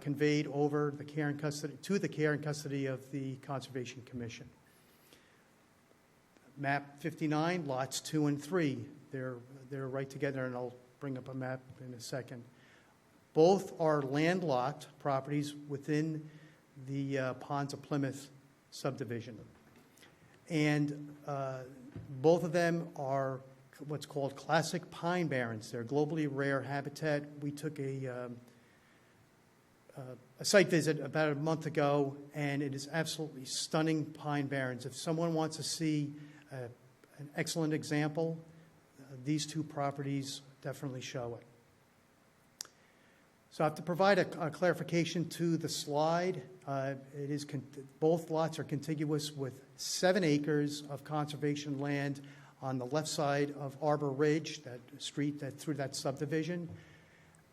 conveyed over the care and custody, to the care and custody of the Conservation Commission. Map 59, lots 2 and 3, they're right together, and I'll bring up a map in a second. Both are landlocked properties within the Ponds of Plymouth subdivision. And both of them are what's called classic pine barrens. They're globally rare habitat. We took a a site visit about a month ago, and it is absolutely stunning pine barrens. If someone wants to see an excellent example, these two properties definitely show it. So I have to provide a clarification to the slide. Both lots are contiguous with 7 acres of conservation land on the left side of Arbor Ridge, that street that through that subdivision.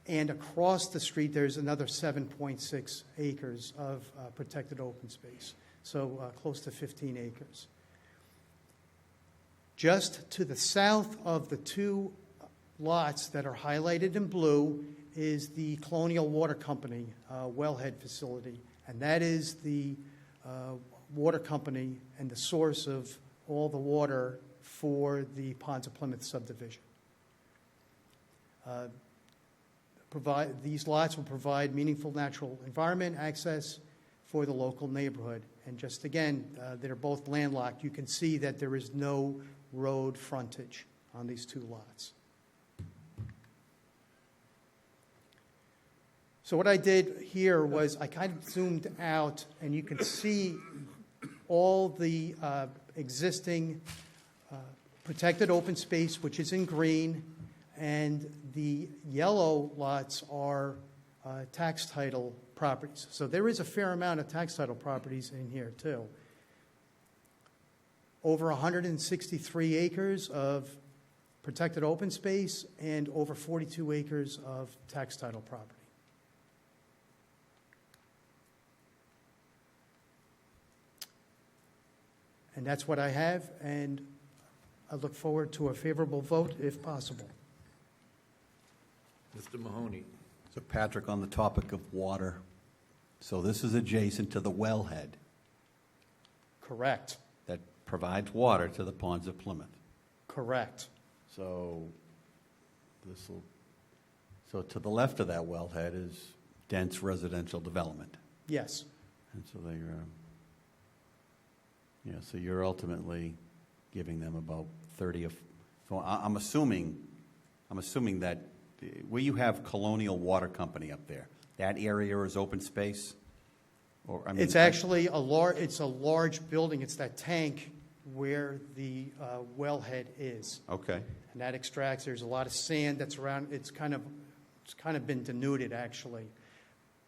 And across the street, there's another 7.6 acres of protected open space, so close to 15 acres. Just to the south of the 2 lots that are highlighted in blue is the Colonial Water Company wellhead facility, and that is the water company and the source of all the water for the Ponds of Plymouth subdivision. These lots will provide meaningful natural environment access for the local neighborhood. And just again, they're both landlocked. You can see that there is no road frontage on these 2 lots. So what I did here was I kind of zoomed out, and you can see all the existing protected open space, which is in green, and the yellow lots are tax title properties. So there is a fair amount of tax title properties in here, too. Over 163 acres of protected open space and over 42 acres of tax title property. And that's what I have, and I look forward to a favorable vote if possible. Mr. Mahoney. So Patrick, on the topic of water, so this is adjacent to the wellhead Correct. that provides water to the ponds of Plymouth. Correct. So so to the left of that wellhead is dense residential development. Yes. And so so you're ultimately giving them about 30 of, so I'm assuming that where you have Colonial Water Company up there, that area is open space? Or, I mean, It's actually a large building. It's that tank where the wellhead is. Okay. And that extracts, there's a lot of sand that's around, it's kind of been denuded, actually.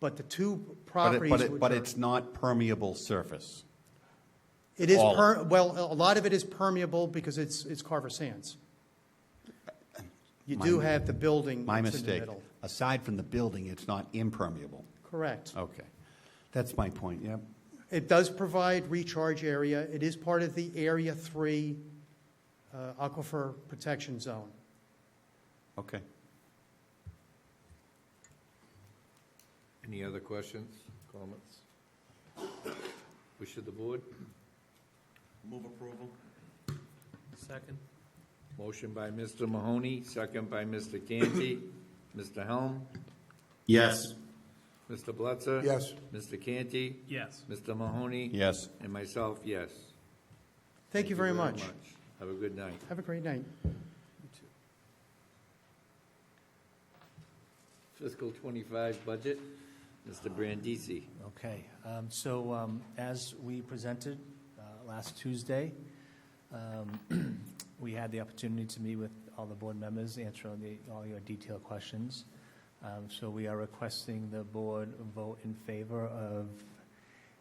But the 2 properties... But it's not permeable surface. It is, All of it. well, a lot of it is permeable because it's Carver Sands. You do have the building My that's in the mistake. middle. Aside from the building, it's not impermeable. Correct. Okay. That's my point, yep. It does provide recharge area. It is part of the Area 3 Aquifer Protection Zone. Okay. Any other questions, comments? Wish of the board? Move approval. Second. Motion by Mr. Mahoney, second by Mr. Canty. Mr. Helm? Yes. Mr. Blitzer? Yes. Mr. Canty? Yes. Mr. Mahoney? Yes. And myself, yes. Thank you very much. Have a good night. Have a great night. Fiscal 25 budget, Mr. Brandisi. Okay, so as we presented last Tuesday, we had the opportunity to meet with all the board members, answer all your detailed questions. So we are requesting the board vote in favor of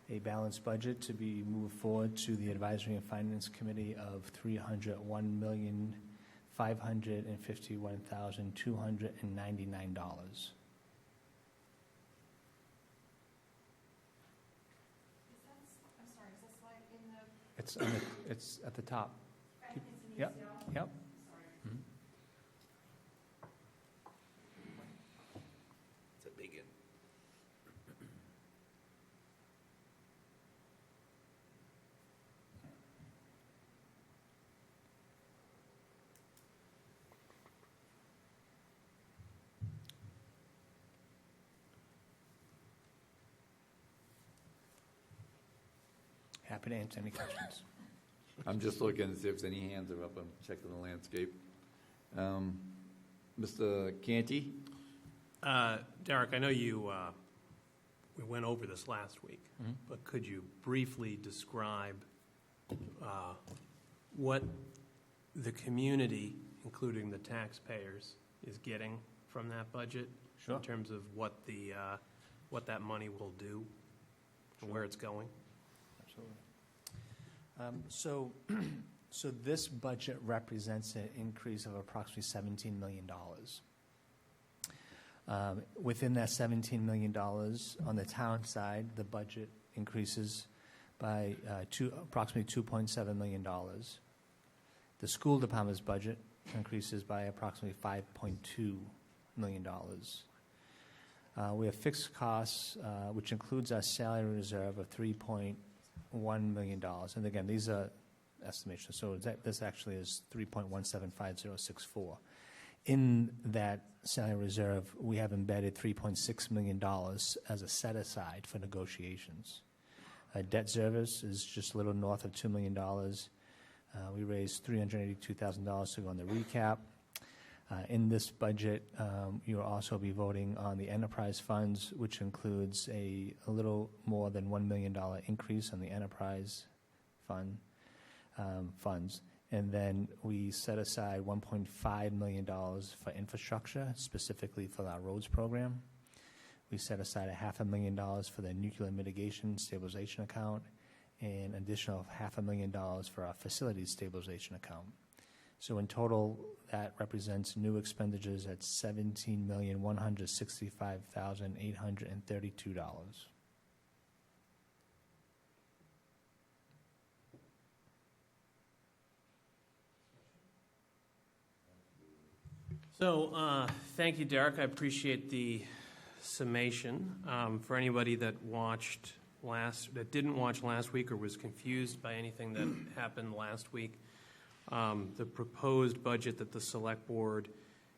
a balanced budget to be moved forward to the Advisory and Finance Committee of $301,551,299. It's at the top. Yep, yep. Mhm. It's a big one. Happy to answer any questions. I'm just looking to see if any hands are up. I'm checking the landscape. Mr. Canty? Derek, I know you we went over this last week, but could you briefly describe what the community, including the taxpayers, is getting from that budget? Sure. In terms of what that money will do and where it's going? Absolutely. So this budget represents an increase of approximately $17 million. Within that $17 million, on the town side, the budget increases by approximately $2.7 million. The school department's budget increases by approximately $5.2 million. We have fixed costs, which includes our salary reserve of $3.1 million. And again, these are estimations, so this actually is 3.175064. In that salary reserve, we have embedded $3.6 million as a set-aside for negotiations. Debt service is just a little north of $2 million. We raised $382,000 to go on the recap. In this budget, you'll also be voting on the enterprise funds, which includes a little more than $1 million increase on the enterprise funds. And then we set aside $1.5 million for infrastructure, specifically for our roads program. We set aside $500,000 for the nuclear mitigation stabilization account and additional $500,000 for our facilities stabilization account. So in total, that represents new expenditures at $17,165,832. So, thank you, Derek. I appreciate the summation. For anybody that didn't watch last week or was confused by anything that happened last week, the proposed budget that the Select Board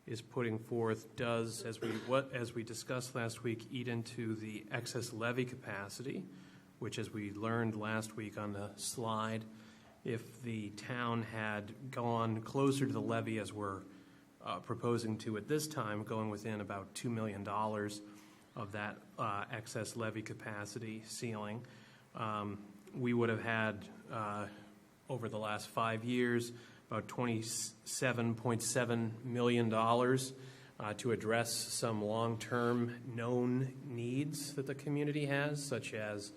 is putting forth does, as we discussed last week, eat into the excess levy capacity, which, as we learned last week on the slide, if the town had gone closer to the levy as we're proposing to at this time, going within about $2 million of that excess levy capacity ceiling, we would have had, over the last 5 years, about $27.7 million to address some long-term known needs that the community has, such as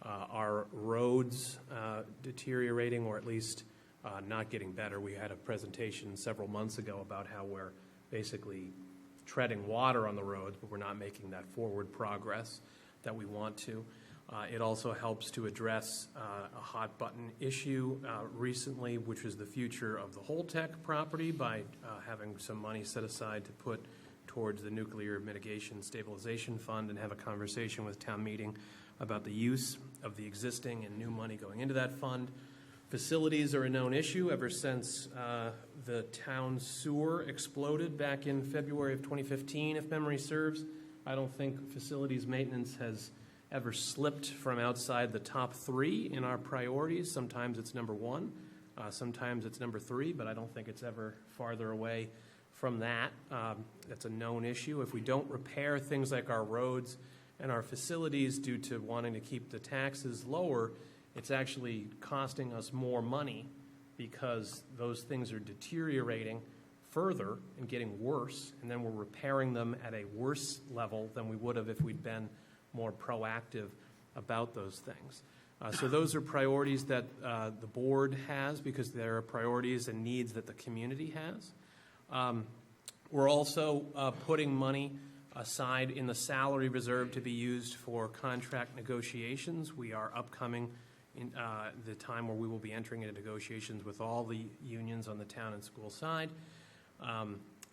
our roads deteriorating, or at least not getting better. We had a presentation several months ago about how we're basically treading water on the roads, but we're not making that forward progress that we want to. It also helps to address a hot button issue recently, which was the future of the Holtec property, by having some money set aside to put towards the Nuclear Mitigation Stabilization Fund, and have a conversation with town meeting about the use of the existing and new money going into that fund. Facilities are a known issue ever since the town sewer exploded back in February of 2015, if memory serves. I don't think facilities maintenance has ever slipped from outside the top 3 in our priorities. Sometimes it's number 1, sometimes it's number 3, but I don't think it's ever farther away from that. That's a known issue. If we don't repair things like our roads and our facilities due to wanting to keep the taxes lower, it's actually costing us more money, because those things are deteriorating further and getting worse, and then we're repairing them at a worse level than we would have if we'd been more proactive about those things. So those are priorities that the board has, because they're priorities and needs that the community has. We're also putting money aside in the salary reserve to be used for contract negotiations. We are upcoming in the time where we will be entering into negotiations with all the unions on the town and school side.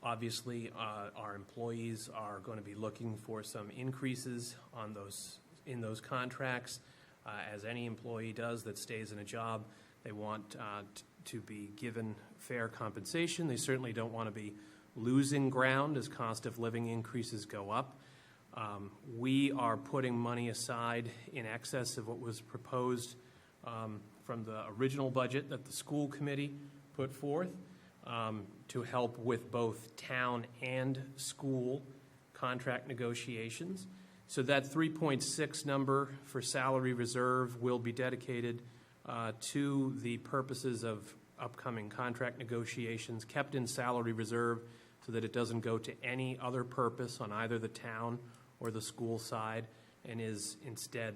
Obviously, our employees are going to be looking for some increases in those contracts. As any employee does that stays in a job, they want to be given fair compensation. They certainly don't want to be losing ground as cost of living increases go up. We are putting money aside in excess of what was proposed from the original budget that the school committee put forth, to help with both town and school contract negotiations. So that 3.6 number for salary reserve will be dedicated to the purposes of upcoming contract negotiations, kept in salary reserve so that it doesn't go to any other purpose on either the town or the school side, and is instead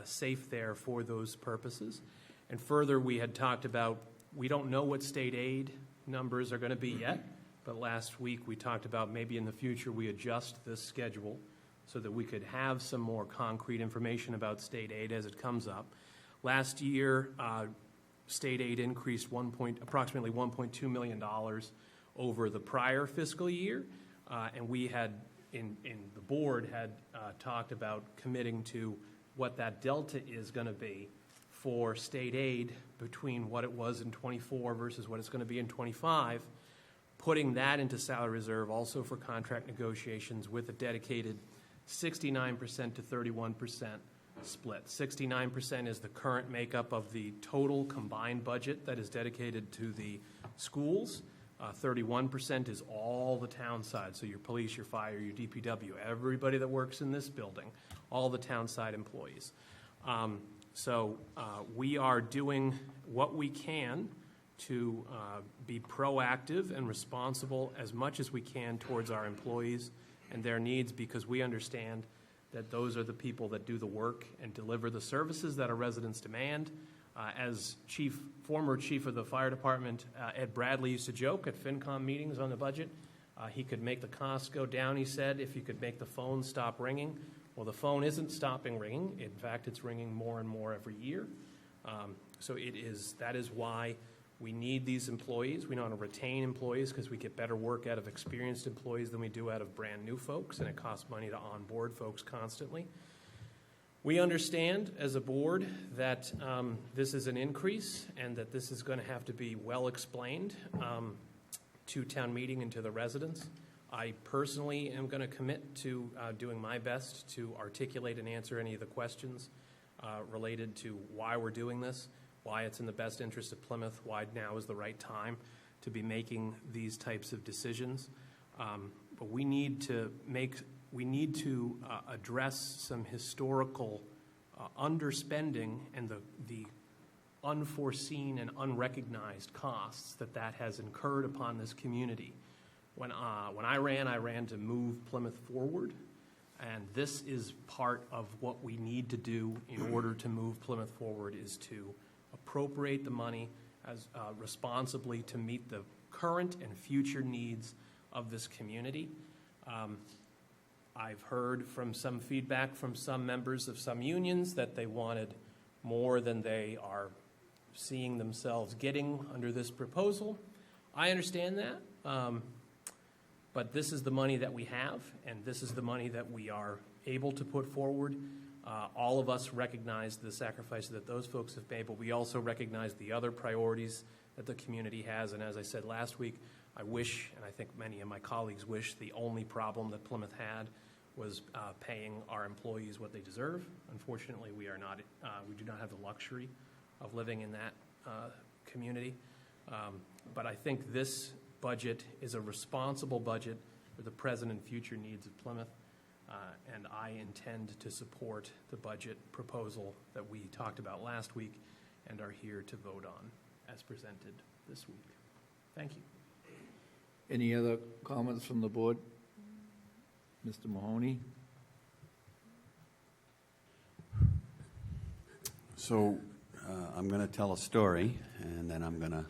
safe there for those purposes. And further, we had talked about, we don't know what state aid numbers are going to be yet, but last week we talked about maybe in the future we adjust this schedule so that we could have some more concrete information about state aid as it comes up. Last year, state aid increased approximately $1.2 million over the prior fiscal year, and we had, in the board, had talked about committing to what that delta is going to be for state aid between what it was in '24 versus what it's going to be in '25, putting that into salary reserve also for contract negotiations with a dedicated 69% to 31% split. 69% is the current makeup of the total combined budget that is dedicated to the schools. 31% is all the town side, so your police, your fire, your DPW, everybody that works in this building, all the town side employees. So we are doing what we can to be proactive and responsible as much as we can towards our employees and their needs, because we understand that those are the people that do the work and deliver the services that our residents demand. As former chief of the fire department, Ed Bradley used to joke at FinCom meetings on the budget, he could make the costs go down, he said, if you could make the phone stop ringing. Well, the phone isn't stopping ringing. In fact, it's ringing more and more every year. So that is why we need these employees. We know how to retain employees because we get better work out of experienced employees than we do out of brand new folks, and it costs money to onboard folks constantly. We understand as a board that this is an increase and that this is going to have to be well explained to town meeting and to the residents. I personally am going to commit to doing my best to articulate and answer any of the questions related to why we're doing this, why it's in the best interest of Plymouth, why now is the right time to be making these types of decisions. But we need to address some historical underspending and the unforeseen and unrecognized costs that has incurred upon this community. When I ran to move Plymouth forward, and this is part of what we need to do in order to move Plymouth forward, is to appropriate the money as responsibly to meet the current and future needs of this community. I've heard from some feedback from some members of some unions that they wanted more than they are seeing themselves getting under this proposal. I understand that. But this is the money that we have, and this is the money that we are able to put forward. All of us recognize the sacrifices that those folks have made, but we also recognize the other priorities that the community has. And as I said last week, I wish, and I think many of my colleagues wish, the only problem that Plymouth had was paying our employees what they deserve. Unfortunately, we do not have the luxury of living in that community. But I think this budget is a responsible budget for the present and future needs of Plymouth, and I intend to support the budget proposal that we talked about last week and are here to vote on as presented this week. Thank you. Any other comments from the board? Mr. Mahoney? So I'm going to tell a story, and then I'm going to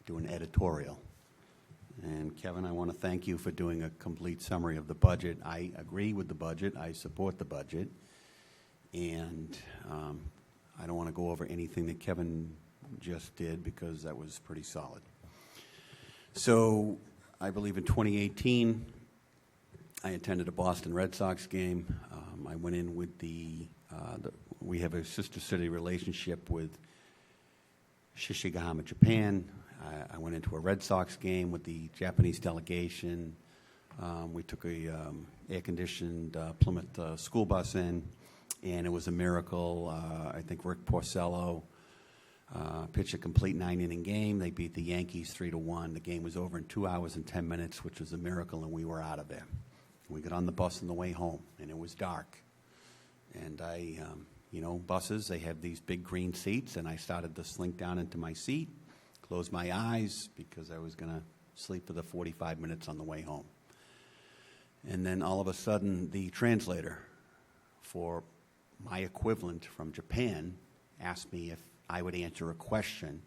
do an editorial. And Kevin, I want to thank you for doing a complete summary of the budget. I agree with the budget. I support the budget. And I don't want to go over anything that Kevin just did because that was pretty solid. So I believe in 2018, I attended a Boston Red Sox game. I went in with we have a sister city relationship with Shishigahama, Japan. I went into a Red Sox game with the Japanese delegation. We took a air-conditioned Plymouth school bus in, and it was a miracle. I think Rick Porcello pitched a complete 9-inning game. They beat the Yankees 3-1. The game was over in 2 hours and 10 minutes, which was a miracle, and we were out of there. We got on the bus on the way home, and it was dark. And I, buses, they have these big green seats, and I started to slink down into my seat, close my eyes, because I was going to sleep for the 45 minutes on the way home. And then all of a sudden, the translator for my equivalent from Japan asked me if I would answer a question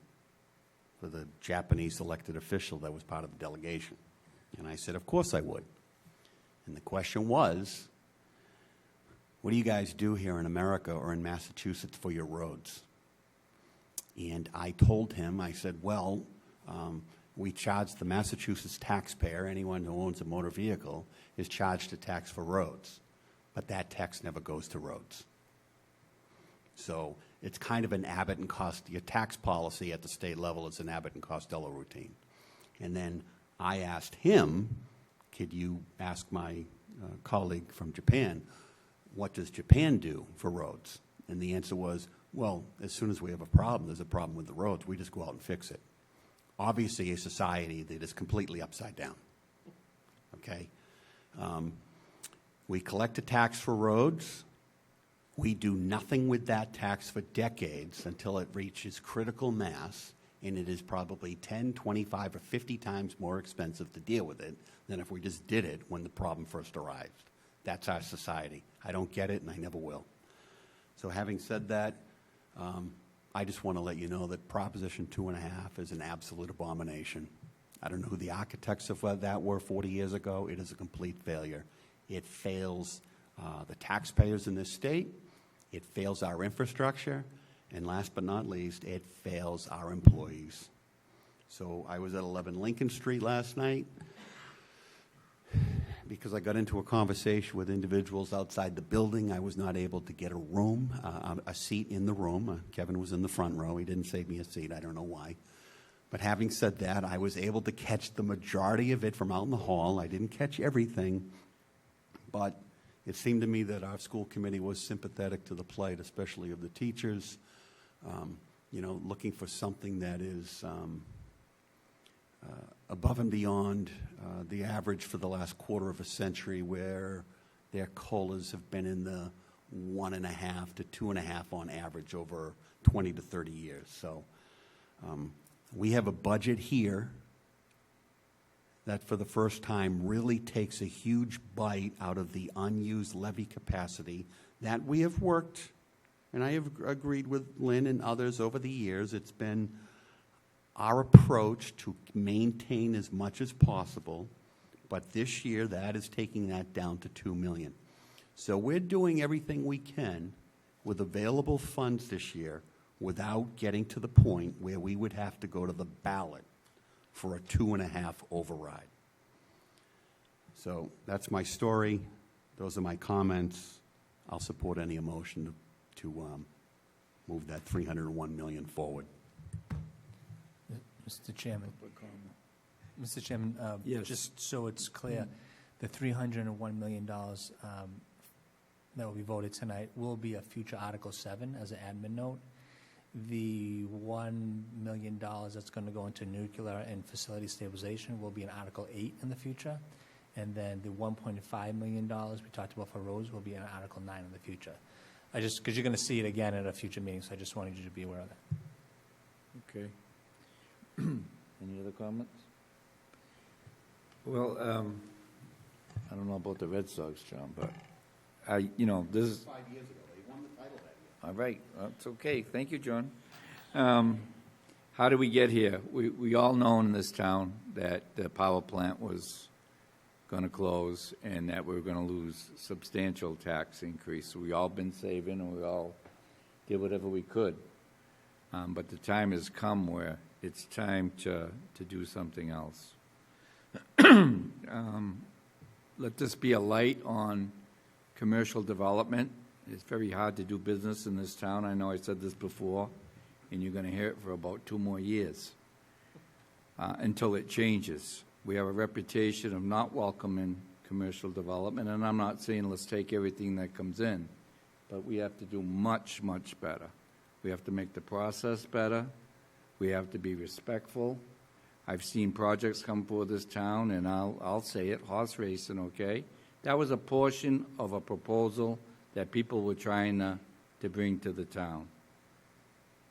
for the Japanese elected official that was part of the delegation. And I said, of course I would. And the question was, what do you guys do here in America or in Massachusetts for your roads? And I told him, I said, well, we charge the Massachusetts taxpayer, anyone who owns a motor vehicle, is charged a tax for roads. But that tax never goes to roads. So it's kind of an Abbott and Costello, your tax policy at the state level is an Abbott and Costello routine. And then I asked him, could you ask my colleague from Japan, what does Japan do for roads? And the answer was, well, as soon as we have a problem, there's a problem with the roads, we just go out and fix it. Obviously, a society that is completely upside down, okay? We collect a tax for roads. We do nothing with that tax for decades until it reaches critical mass, and it is probably 10, 25, or 50 times more expensive to deal with it than if we just did it when the problem first arrived. That's our society. I don't get it, and I never will. So having said that, I just want to let you know that Proposition 2.5 is an absolute abomination. I don't know who the architects of that were 40 years ago. It is a complete failure. It fails the taxpayers in this state. It fails our infrastructure. And last but not least, it fails our employees. So I was at 11 Lincoln Street last night because I got into a conversation with individuals outside the building. I was not able to get a room, a seat in the room. Kevin was in the front row. He didn't save me a seat. I don't know why. But having said that, I was able to catch the majority of it from out in the hall. I didn't catch everything, but it seemed to me that our school committee was sympathetic to the plight, especially of the teachers, looking for something that is above and beyond the average for the last quarter of a century, where their COLAs have been in the 1.5 to 2.5 on average over 20 to 30 years. So we have a budget here that for the first time really takes a huge bite out of the unused levy capacity that we have worked, and I have agreed with Lynn and others over the years. It's been our approach to maintain as much as possible, but this year that is taking that down to $2 million. So we're doing everything we can with available funds this year without getting to the point where we would have to go to the ballot for a 2.5 override. So that's my story. Those are my comments. I'll support any motion to move that $301 million forward. Mr. Chairman. Mr. Chairman, Yes. just so it's clear, the $301 million that will be voted tonight will be a future Article 7 as an admin note. The $1 million that's going to go into nuclear and facility stabilization will be in Article 8 in the future. And then the $1.5 million we talked about for roads will be in Article 9 in the future. Because you're going to see it again at a future meeting, so I just wanted you to be aware of that. Okay. Any other comments? Well, I don't know about the Red Sox, John, but this is 5 years ago, they won the title that year. all right. That's okay. Thank you, John. How did we get here? We all know in this town that the power plant was going to close and that we were going to lose substantial tax increase. So we all been saving and we all did whatever we could. But the time has come where it's time to do something else. Let this be a light on commercial development. It's very hard to do business in this town. I know I said this before, and you're going to hear it for about 2 more years until it changes. We have a reputation of not welcoming commercial development, and I'm not saying let's take everything that comes in, but we have to do much, much better. We have to make the process better. We have to be respectful. I've seen projects come for this town, and I'll say it, horse racing, okay? That was a portion of a proposal that people were trying to bring to the town.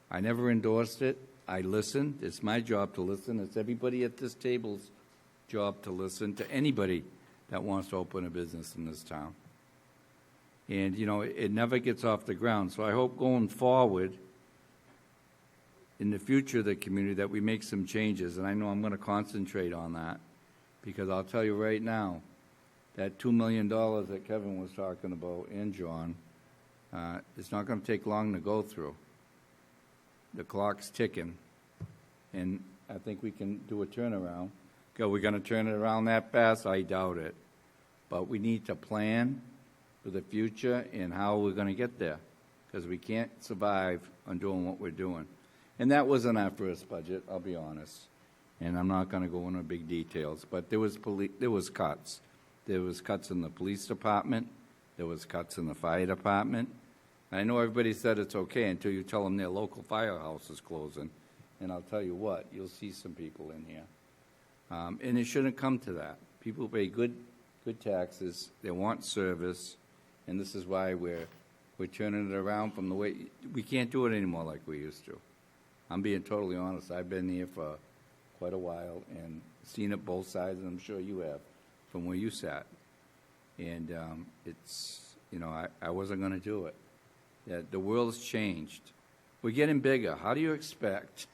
I never endorsed it. I listened. It's my job to listen. It's everybody at this table's job to listen to anybody that wants to open a business in this town. And, you know, it never gets off the ground. So I hope going forward, in the future of the community, that we make some changes. And I know I'm going to concentrate on that, because I'll tell you right now, that $2 million that Kevin was talking about, and John, it's not going to take long to go through. The clock's ticking, and I think we can do a turnaround. Are we going to turn it around that fast? I doubt it. But we need to plan for the future and how we're going to get there, because we can't survive on doing what we're doing. And that wasn't our first budget, I'll be honest. And I'm not going to go into big details, but there was cuts. There was cuts in the police department. There was cuts in the fire department. I know everybody said it's okay until you tell them their local firehouse is closing. And I'll tell you what, you'll see some people in here. And it shouldn't come to that. People pay good taxes. They want service. And this is why we're turning it around from the way we can't do it anymore like we used to. I'm being totally honest. I've been here for quite a while and seen it both sides, and I'm sure you have, from where you sat. And it's, you know, I wasn't going to do it. The world's changed. We're getting bigger. How do you expect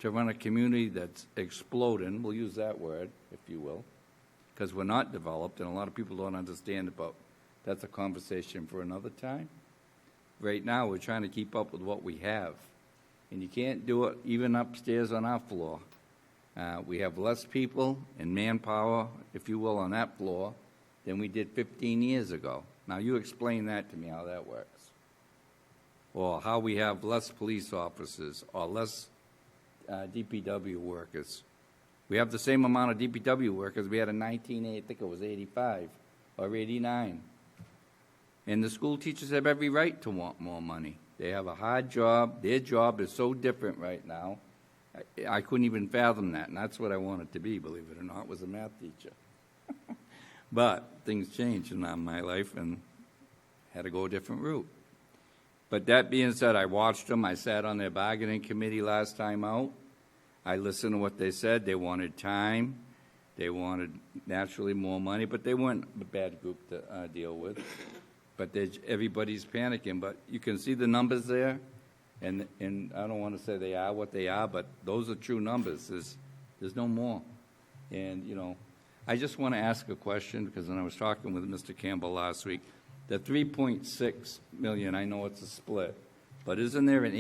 to run a community that's exploding? We'll use that word, if you will, because we're not developed, and a lot of people don't understand it, but that's a conversation for another time. Right now, we're trying to keep up with what we have, and you can't do it even upstairs on our floor. We have less people and manpower, if you will, on that floor than we did 15 years ago. Now, you explain that to me, how that works. Or how we have less police officers or less DPW workers. We have the same amount of DPW workers we had in I think it was 85 or 89. And the school teachers have every right to want more money. They have a hard job. Their job is so different right now. I couldn't even fathom that, and that's what I wanted to be, believe it or not, was a math teacher. But things changed in my life and had to go a different route. But that being said, I watched them. I sat on their bargaining committee last time out. I listened to what they said. They wanted time. They wanted, naturally, more money, but they weren't a bad group to deal with. But everybody's panicking. But you can see the numbers there, and I don't want to say they are what they are, but those are true numbers. There's no more. And, you know, I just want to ask a question, because when I was talking with Mr. Campbell last week, the $3.6 million, I know it's a split, but isn't there an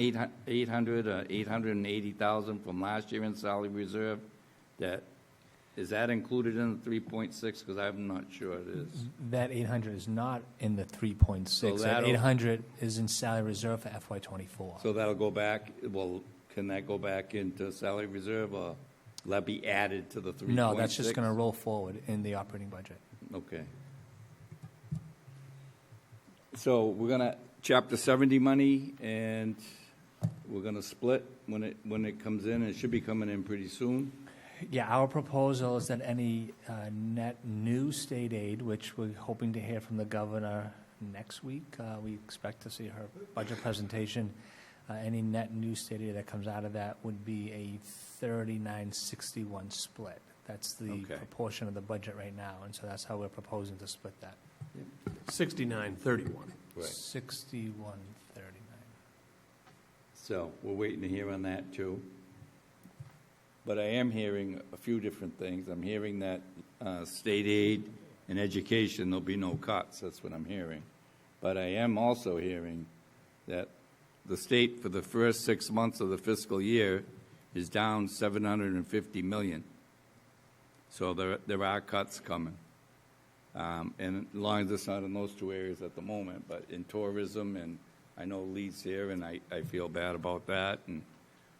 $880,000 from last year in salary reserve? Is that included in the 3.6? Because I'm not sure it is. That 800 is not in the 3.6. So that 800 is in salary reserve for FY24. So that'll go back. Well, can that go back into salary reserve, or will that be added to the 3.6? No, that's just going to roll forward in the operating budget. Okay. So we're going to Chapter 70 money, and we're going to split when it comes in. It should be coming in pretty soon. Yeah, our proposal is that any net new state aid, which we're hoping to hear from the governor next week, we expect to see her budget presentation. Any net new state aid that comes out of that would be a 39-61 split. That's the proportion of the budget right now, and so that's how we're proposing to split that. 69-31. Right. 61-39. So we're waiting to hear on that, too. But I am hearing a few different things. I'm hearing that state aid and education, there'll be no cuts. That's what I'm hearing. But I am also hearing that the state, for the first 6 months of the fiscal year, is down $750 million. So there are cuts coming. And as long as it's not in those two areas at the moment, but in tourism, and I know Lee's here, and I feel bad about that, and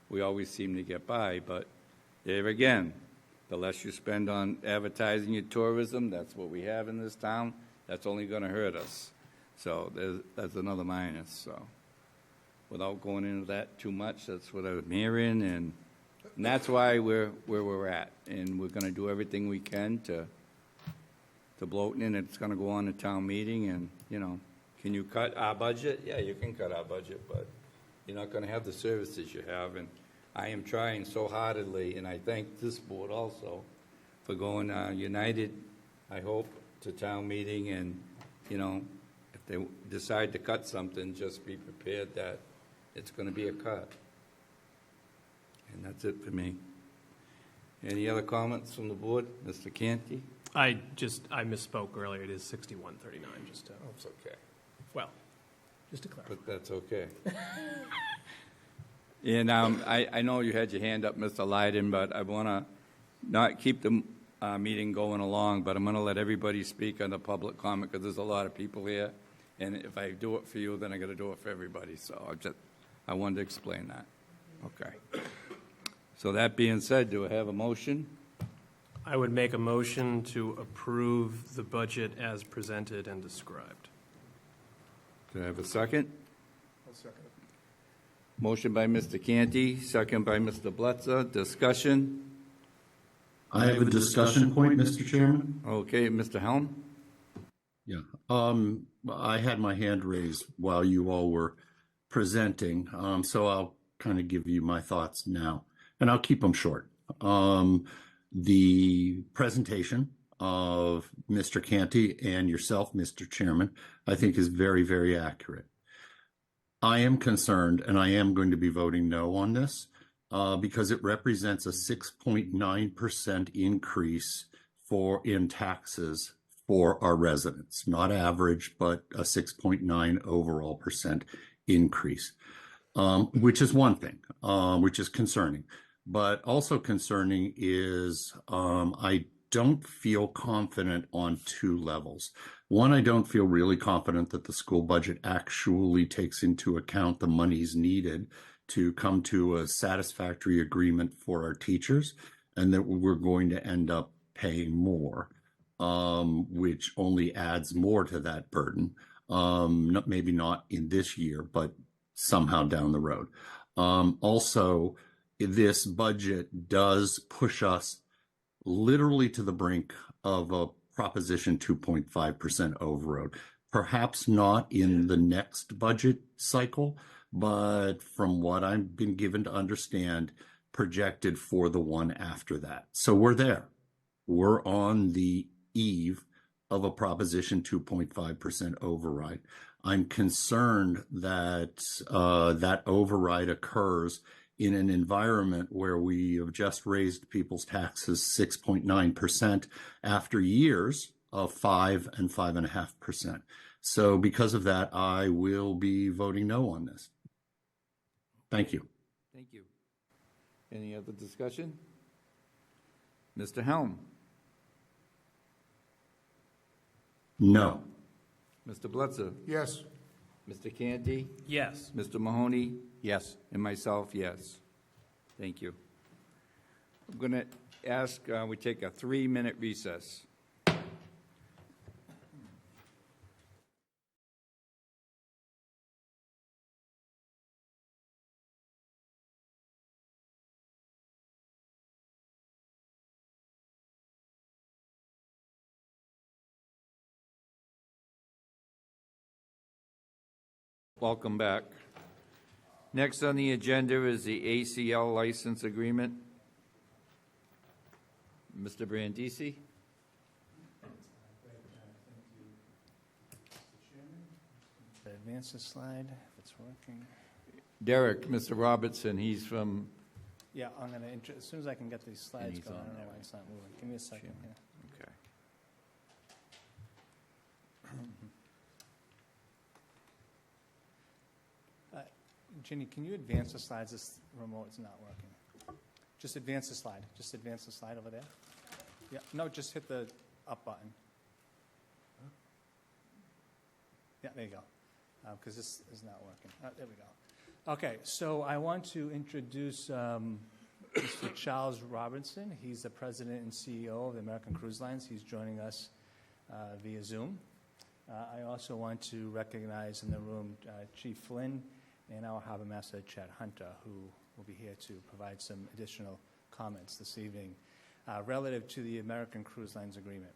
we always seem to get by, but there again, the less you spend on advertising your tourism, that's what we have in this town, that's only going to hurt us. So that's another minus. So without going into that too much, that's what I'm hearing, and that's why we're where we're at, and we're going to do everything we can to bloat in. It's going to go on to town meeting, and, you know, Can you cut our budget? Yeah, you can cut our budget, but you're not going to have the services you have. And I am trying so heartedly, and I thank this board also for going united, I hope, to town meeting. And, you know, if they decide to cut something, just be prepared that it's going to be a cut. And that's it for me. Any other comments from the board? Mr. Canty? I misspoke earlier. It is 6139, just to, That's okay. well, just to clarify. But that's okay. And I know you had your hand up, Mr. Lyden, but I want to not keep the meeting going along, but I'm going to let everybody speak on the public comment because there's a lot of people here. And if I do it for you, then I got to do it for everybody. So I wanted to explain that. Okay. So that being said, do I have a motion? I would make a motion to approve the budget as presented and described. Do I have a second? I'll second it. Motion by Mr. Canty, second by Mr. Bletzer. Discussion? I have a discussion point, Mr. Chairman. Okay, Mr. Helm? Yeah. I had my hand raised while you all were presenting, so I'll kind of give you my thoughts now, and I'll keep them short. The presentation of Mr. Canty and yourself, Mr. Chairman, I think is very, very accurate. I am concerned, and I am going to be voting no on this because it represents a 6.9% increase in taxes for our residents. Not average, but a 6.9 overall percent increase, which is one thing, which is concerning. But also concerning is I don't feel confident on two levels. One, I don't feel really confident that the school budget actually takes into account the monies needed to come to a satisfactory agreement for our teachers, and that we're going to end up paying more, which only adds more to that burden. Maybe not in this year, but somehow down the road. Also, this budget does push us literally to the brink of a Proposition 2.5% overload. Perhaps not in the next budget cycle, but from what I've been given to understand, projected for the one after that. So we're there. We're on the eve of a Proposition 2.5% override. I'm concerned that that override occurs in an environment where we have just raised people's taxes 6.9% after years of 5 and 5.5%. So because of that, I will be voting no on this. Thank you. Thank you. Any other discussion? Mr. Helm? No. Mr. Bletzer? Yes. Mr. Canty? Yes. Mr. Mahoney? Yes. And myself, yes. Thank you. I'm going to ask we take a 3-minute recess. Welcome back. Next on the agenda is the ACL license agreement. Mr. Brandisi? Advance the slide, if it's working. Derek, Mr. Robertson, he's from, Yeah, I'm going to, as soon as I can get these slides he's going, I on don't know there. why it's not moving. Give me a second here. okay. Ginny, can you advance the slides? This remote is not working. Just advance the slide. Just advance the slide over there. Yeah, no, just hit the up button. Yeah, there you go. Because this is not working. There we go. Okay, so I want to introduce Mr. Charles Robinson. He's the president and CEO of the American Cruise Lines. He's joining us via Zoom. I also want to recognize in the room Chief Flynn and our Harbor Master, Chad Hunter, who will be here to provide some additional comments this evening relative to the American Cruise Lines agreement.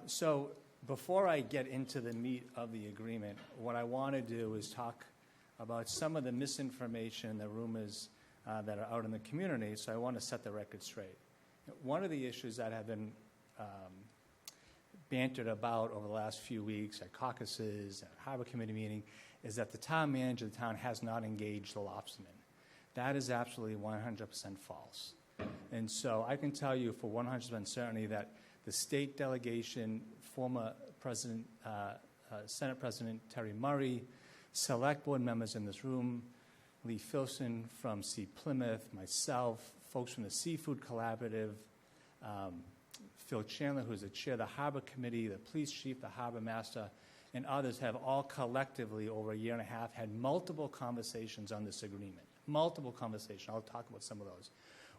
So Before I get into the meat of the agreement, what I want to do is talk about some of the misinformation, the rumors that are out in the community, so I want to set the record straight. One of the issues that have been bantered about over the last few weeks at caucuses, at Harbor Committee meeting, is that the town manager of the town has not engaged the lobstermen. That is absolutely 100% false. And so I can tell you for 100% certainty that the state delegation, former President, Senate President Terry Murray, select board members in this room, Lee Filson from Plymouth, myself, folks from the Seafood Collaborative, Phil Chandler, who's the chair of the Harbor Committee, the police chief, the harbor master, and others have all collectively over a year and a half had multiple conversations on this agreement. Multiple conversations. I'll talk about some of those.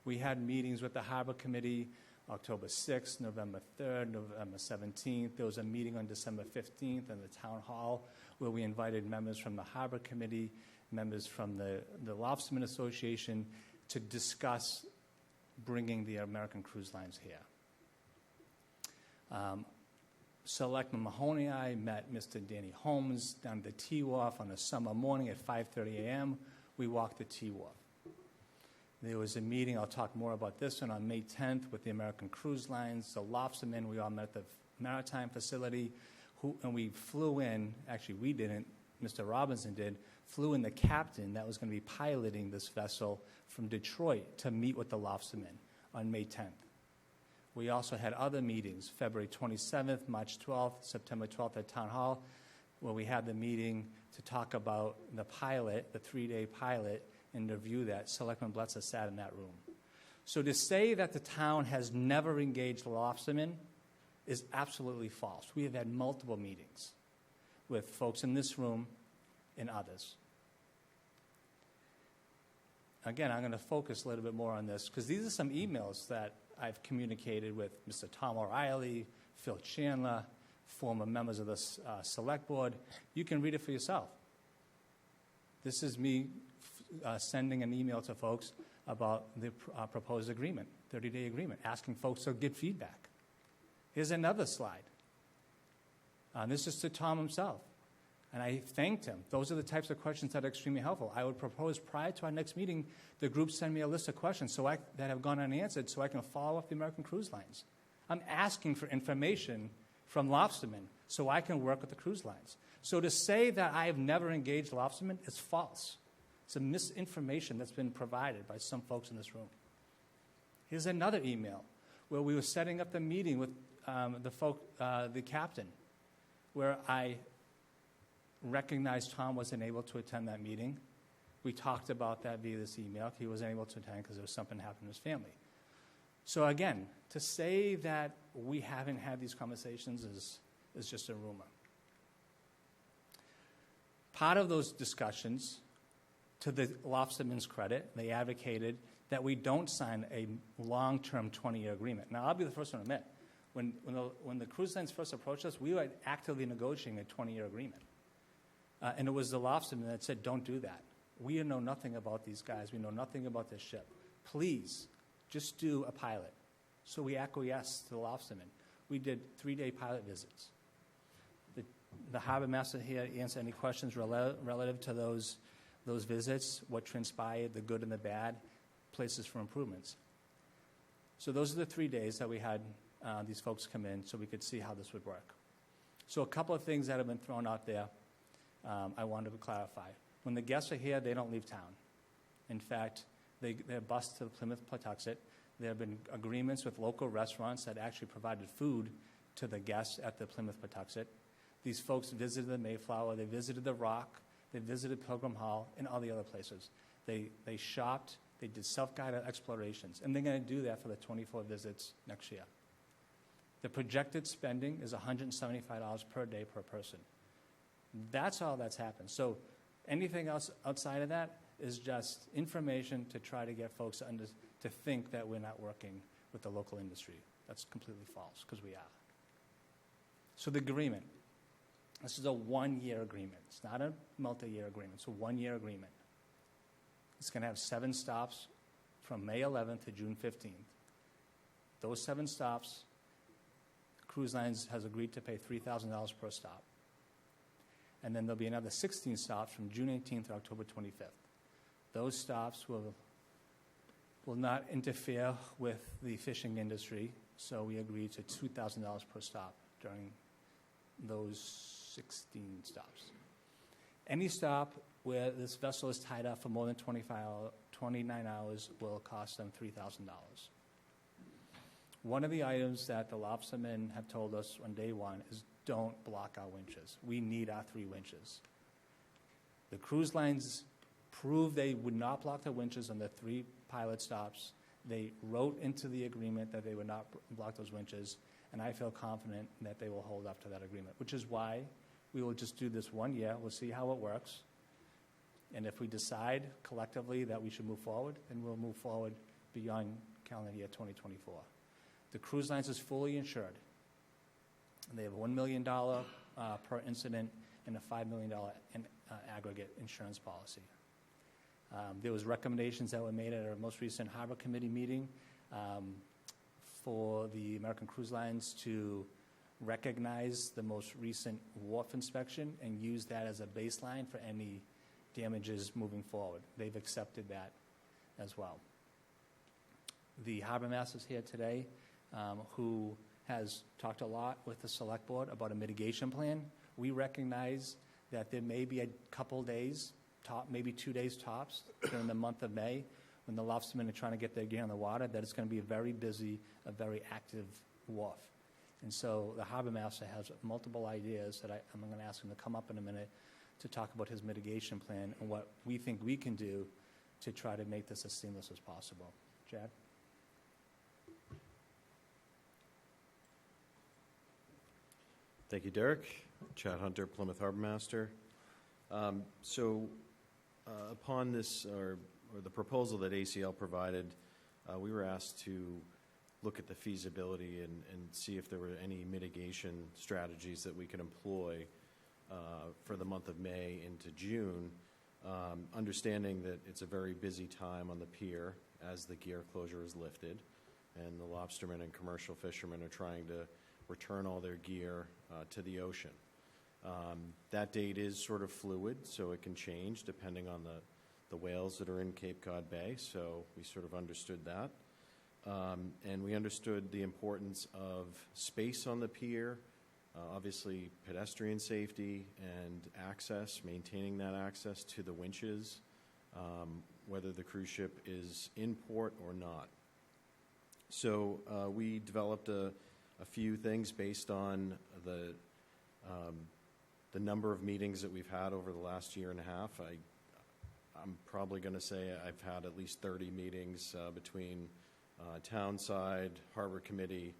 We had meetings with the Harbor Committee October 6th, November 3rd, November 17th. There was a meeting on December 15th in the town hall where we invited members from the Harbor Committee, members from the Lobstermen Association to discuss bringing the American Cruise Lines here. Selectman Mahoney and I met Mr. Danny Holmes down at the T-Wharf on a summer morning at 5:30 a.m. We walked the T-Wharf. There was a meeting, I'll talk more about this one, on May 10th with the American Cruise Lines, the Lobstermen. We all met at the Maritime facility, and we flew in, actually we didn't, Mr. Robinson did, flew in the captain that was going to be piloting this vessel from Detroit to meet with the Lobstermen on May 10th. We also had other meetings, February 27th, March 12th, September 12th at Town Hall, where we had the meeting to talk about the pilot, the 3-day pilot, and review that. Selectman Bletzer sat in that room. So to say that the town has never engaged lobstermen is absolutely false. We have had multiple meetings with folks in this room and others. Again, I'm going to focus a little bit more on this because these are some emails that I've communicated with Mr. Tom O'Reilly, Phil Chandler, former members of the Select Board. You can read it for yourself. This is me sending an email to folks about the proposed agreement, 30-day agreement, asking folks to give feedback. Here's another slide. This is to Tom himself. And I thanked him. Those are the types of questions that are extremely helpful. I would propose prior to our next meeting, the group send me a list of questions that have gone unanswered so I can follow up the American Cruise Lines. I'm asking for information from lobstermen so I can work with the cruise lines. So to say that I have never engaged lobstermen is false. It's a misinformation that's been provided by some folks in this room. Here's another email where we were setting up the meeting with the captain, where I recognized Tom wasn't able to attend that meeting. We talked about that via this email. He wasn't able to attend because there was something happening in his family. So again, to say that we haven't had these conversations is just a rumor. Part of those discussions, to the lobstermen's credit, they advocated that we don't sign a long-term 20-year agreement. Now, I'll be the first one to admit, when the cruise lines first approached us, we were actively negotiating a 20-year agreement. And it was the lobstermen that said, don't do that. We know nothing about these guys. We know nothing about this ship. Please, just do a pilot. So we acquiesced to the lobstermen. We did 3-day pilot visits. The harbor master here answered any questions relative to those visits, what transpired, the good and the bad, places for improvements. So those are the 3 days that we had these folks come in so we could see how this would work. So a couple of things that have been thrown out there I wanted to clarify. When the guests are here, they don't leave town. In fact, they're bused to Plymouth, Pawtuxet. There have been agreements with local restaurants that actually provided food to the guests at the Plymouth, Pawtuxet. These folks visited the Mayflower, they visited the Rock, they visited Pilgrim Hall, and all the other places. They shopped, they did self-guided explorations, and they're going to do that for the 24 visits next year. The projected spending is $175 per day per person. That's all that's happened. So anything else outside of that is just information to try to get folks to think that we're not working with the local industry. That's completely false, because we are. So the agreement. This is a 1-year agreement. It's not a multi-year agreement. It's a 1-year agreement. It's going to have 7 stops from May 11th to June 15th. Those 7 stops, Cruise Lines has agreed to pay $3,000 per stop. And then there'll be another 16 stops from June 18th to October 25th. Those stops will not interfere with the fishing industry, so we agreed to $2,000 per stop during those 16 stops. Any stop where this vessel is tied up for more than 29 hours will cost them $3,000. One of the items that the lobstermen have told us on day one is don't block our winches. We need our 3 winches. The cruise lines proved they would not block the winches on the 3 pilot stops. They wrote into the agreement that they would not block those winches, and I feel confident that they will hold up to that agreement, which is why we will just do this 1 year. We'll see how it works. And if we decide collectively that we should move forward, then we'll move forward beyond calendar year 2024. The cruise lines is fully insured. And they have a $1 million per incident and a $5 million aggregate insurance policy. There was recommendations that were made at our most recent Harbor Committee meeting for the American Cruise Lines to recognize the most recent wharf inspection and use that as a baseline for any damages moving forward. They've accepted that as well. The harbor master's here today, who has talked a lot with the select board about a mitigation plan. We recognize that there may be a couple days, maybe 2 days tops during the month of May when the lobstermen are trying to get their gear on the water, that it's going to be a very busy, a very active wharf. And so the harbor master has multiple ideas that I'm going to ask him to come up in a minute to talk about his mitigation plan and what we think we can do to try to make this as seamless as possible. Chad? Thank you, Derek. Chad Hunter, Plymouth Harbor Master. Upon this, or the proposal that ACL provided, we were asked to look at the feasibility and see if there were any mitigation strategies that we could employ for the month of May into June, understanding that it's a very busy time on the pier as the gear closure is lifted, and the lobstermen and commercial fishermen are trying to return all their gear to the ocean. That date is sort of fluid, so it can change depending on the whales that are in Cape Cod Bay, so we sort of understood that. And we understood the importance of space on the pier, obviously pedestrian safety and access, maintaining that access to the winches, whether the cruise ship is in port or not. So we developed a few things based on the number of meetings that we've had over the last year and a half. I'm probably going to say I've had at least 30 meetings between Townside, Harbor Committee,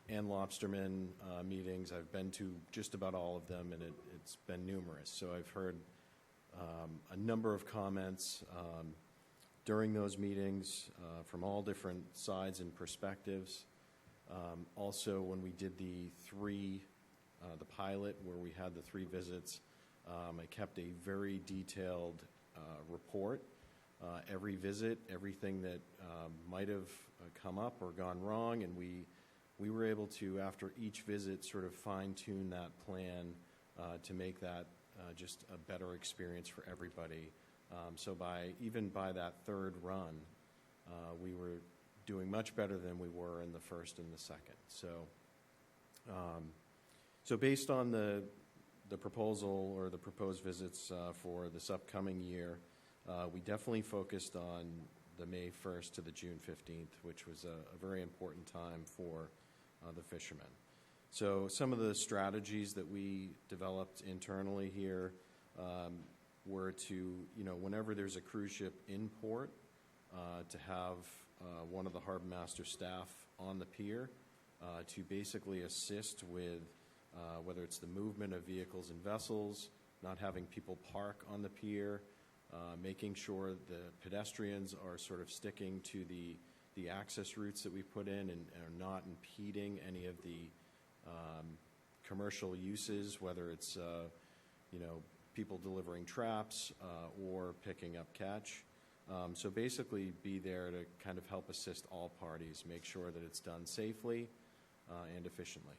and Lobstermen meetings. I've been to just about all of them, and it's been numerous. So I've heard a number of comments during those meetings from all different sides and perspectives. Also, when we did the pilot where we had the 3 visits, I kept a very detailed report. Every visit, everything that might have come up or gone wrong, and we were able to, after each visit, sort of fine-tune that plan to make that just a better experience for everybody. So even by that 3rd run, we were doing much better than we were in the first and the second. So based on the proposal or the proposed visits for this upcoming year, we definitely focused on the May 1st to the June 15th, which was a very important time for the fishermen. So some of the strategies that we developed internally here were to, whenever there's a cruise ship in port, to have one of the harbor master staff on the pier to basically assist with whether it's the movement of vehicles and vessels, not having people park on the pier, making sure the pedestrians are sort of sticking to the access routes that we put in and are not impeding any of the commercial uses, whether it's people delivering traps or picking up catch. So basically be there to kind of help assist all parties, make sure that it's done safely and efficiently.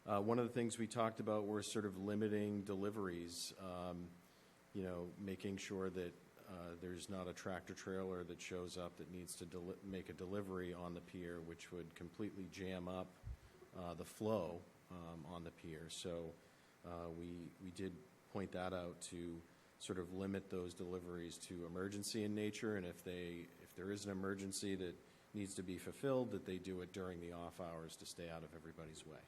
One of the things we talked about were sort of limiting deliveries, making sure that there's not a tractor trailer that shows up that needs to make a delivery on the pier, which would completely jam up the flow on the pier. So we did point that out to sort of limit those deliveries to emergency in nature, and if there is an emergency that needs to be fulfilled, that they do it during the off hours to stay out of everybody's way.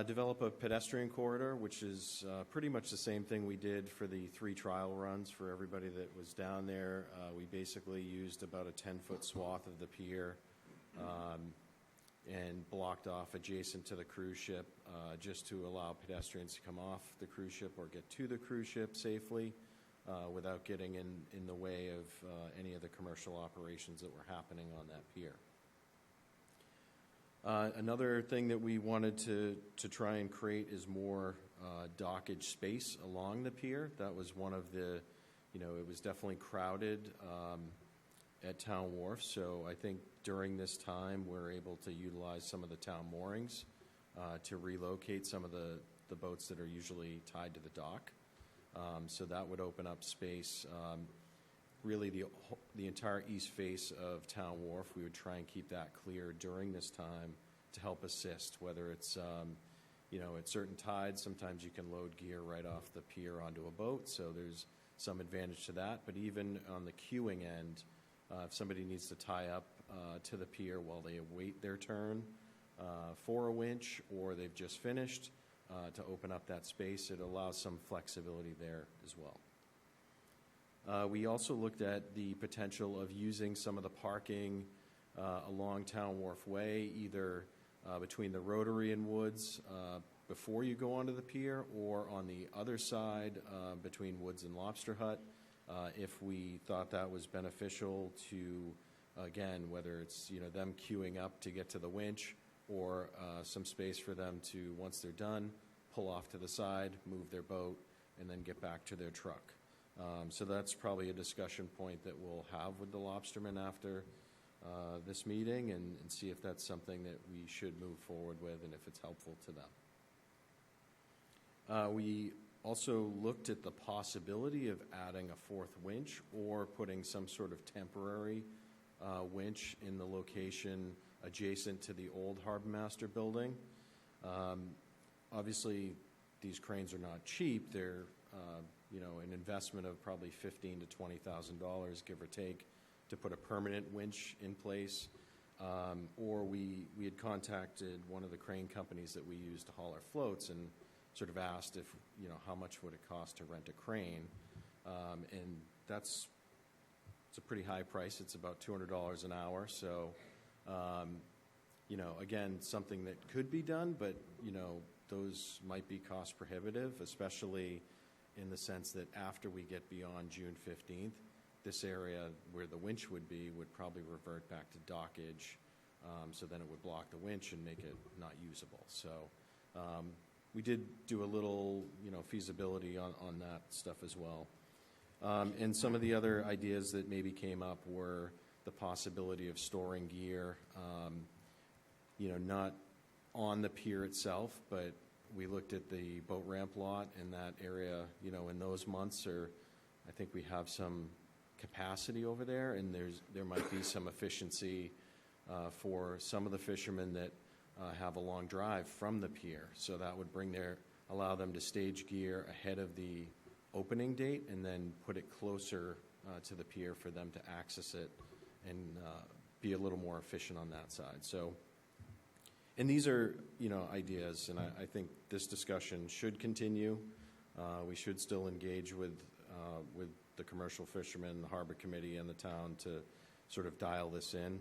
Develop a pedestrian corridor, which is pretty much the same thing we did for the 3 trial runs for everybody that was down there. We basically used about a 10-foot swath of the pier and blocked off adjacent to the cruise ship just to allow pedestrians to come off the cruise ship or get to the cruise ship safely without getting in the way of any of the commercial operations that were happening on that pier. Another thing that we wanted to try and create is more dockage space along the pier. That was one of the, it was definitely crowded at Town Wharf. So I think during this time, we're able to utilize some of the town moorings to relocate some of the boats that are usually tied to the dock. So that would open up space. Really, the entire east face of Town Wharf, we would try and keep that clear during this time to help assist, whether it's, at certain tides, sometimes you can load gear right off the pier onto a boat, so there's some advantage to that. But even on the queuing end, if somebody needs to tie up to the pier while they await their turn for a winch, or they've just finished, to open up that space, it allows some flexibility there as well. We also looked at the potential of using some of the parking along Town Wharf Way, either between the Rotary and Woods before you go onto the pier, or on the other side between Woods and Lobster Hut, if we thought that was beneficial to, again, whether it's them queuing up to get to the winch, or some space for them to, once they're done, pull off to the side, move their boat, and then get back to their truck. So that's probably a discussion point that we'll have with the lobstermen after this meeting, and see if that's something that we should move forward with and if it's helpful to them. We also looked at the possibility of adding a 4th winch or putting some sort of temporary winch in the location adjacent to the old Harbor Master building. Obviously, these cranes are not cheap. They're an investment of probably $15,000 to $20,000, give or take, to put a permanent winch in place. Or we had contacted one of the crane companies that we use to haul our floats and sort of asked if, how much would it cost to rent a crane. And it's a pretty high price. It's about $200 an hour. So, again, something that could be done, but, those might be cost prohibitive, especially in the sense that after we get beyond June 15th, this area where the winch would be would probably revert back to dockage, so then it would block the winch and make it not usable. So we did do a little, feasibility on that stuff as well. And some of the other ideas that maybe came up were the possibility of storing gear, not on the pier itself, but we looked at the boat ramp lot in that area, in those months, I think we have some capacity over there, and there might be some efficiency for some of the fishermen that have a long drive from the pier. So that would allow them to stage gear ahead of the opening date and then put it closer to the pier for them to access it and be a little more efficient on that side. So, and these are, ideas, and I think this discussion should continue. We should still engage with the commercial fishermen, the harbor committee, and the town to sort of dial this in.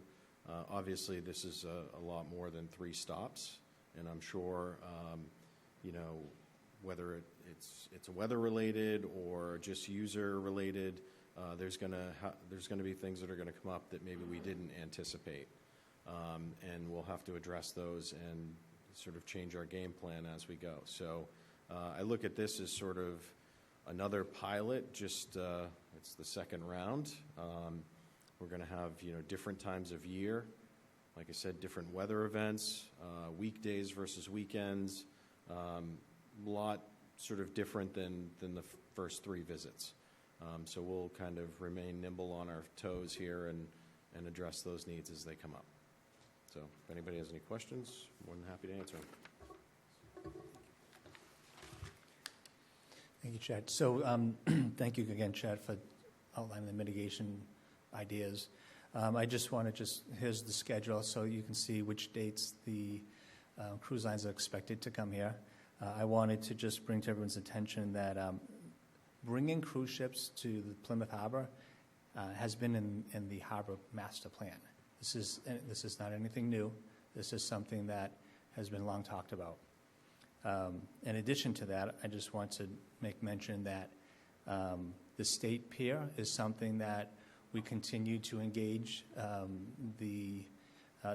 Obviously, this is a lot more than 3 stops, and I'm sure, whether it's weather-related or just user-related, there's going to be things that are going to come up that maybe we didn't anticipate. And we'll have to address those and sort of change our game plan as we go. So I look at this as sort of another pilot, just it's the second round. We're going to have, different times of year like I said, different weather events, weekdays versus weekends, lot sort of different than the first 3 visits. So we'll kind of remain nimble on our toes here and address those needs as they come up. So if anybody has any questions, more than happy to answer them. Thank you, Chad. So thank you again, Chad, for outlining the mitigation ideas. I just want to here's the schedule so you can see which dates the cruise lines are expected to come here. I wanted to just bring to everyone's attention that bringing cruise ships to the Plymouth Harbor has been in the Harbor Master Plan. This is not anything new. This is something that has been long talked about. In addition to that, I just want to make mention that the state pier is something that we continue to engage the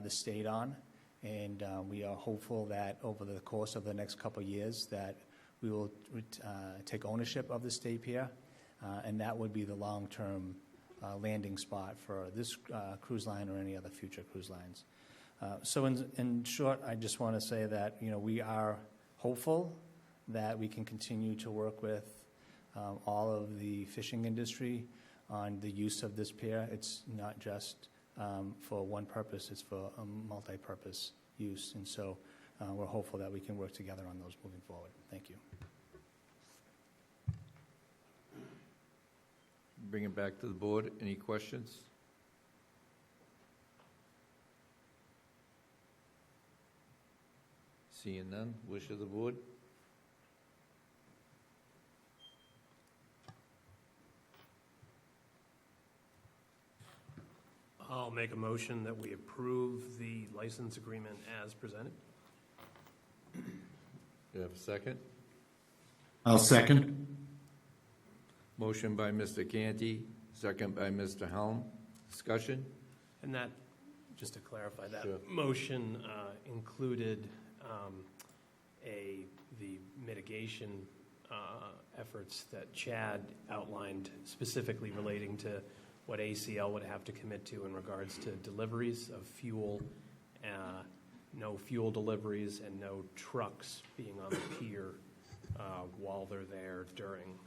state on, and we are hopeful that over the course of the next couple of years that we will take ownership of the state pier, and that would be the long-term landing spot for this cruise line or any other future cruise lines. So in short, I just want to say that we are hopeful that we can continue to work with all of the fishing industry on the use of this pier. It's not just for one purpose, it's for a multi-purpose use. And so we're hopeful that we can work together on those moving forward. Thank you. Bring it back to the board. Any questions? Seeing none, wish of the board? I'll make a motion that we approve the license agreement as presented. Do you have a second? I'll second. Motion by Mr. Canty, second by Mr. Helm. Discussion? And that, just to clarify, that Sure. motion included the mitigation efforts that Chad outlined, specifically relating to what ACL would have to commit to in regards to deliveries of fuel, no fuel deliveries, and no trucks being on the pier while they're there during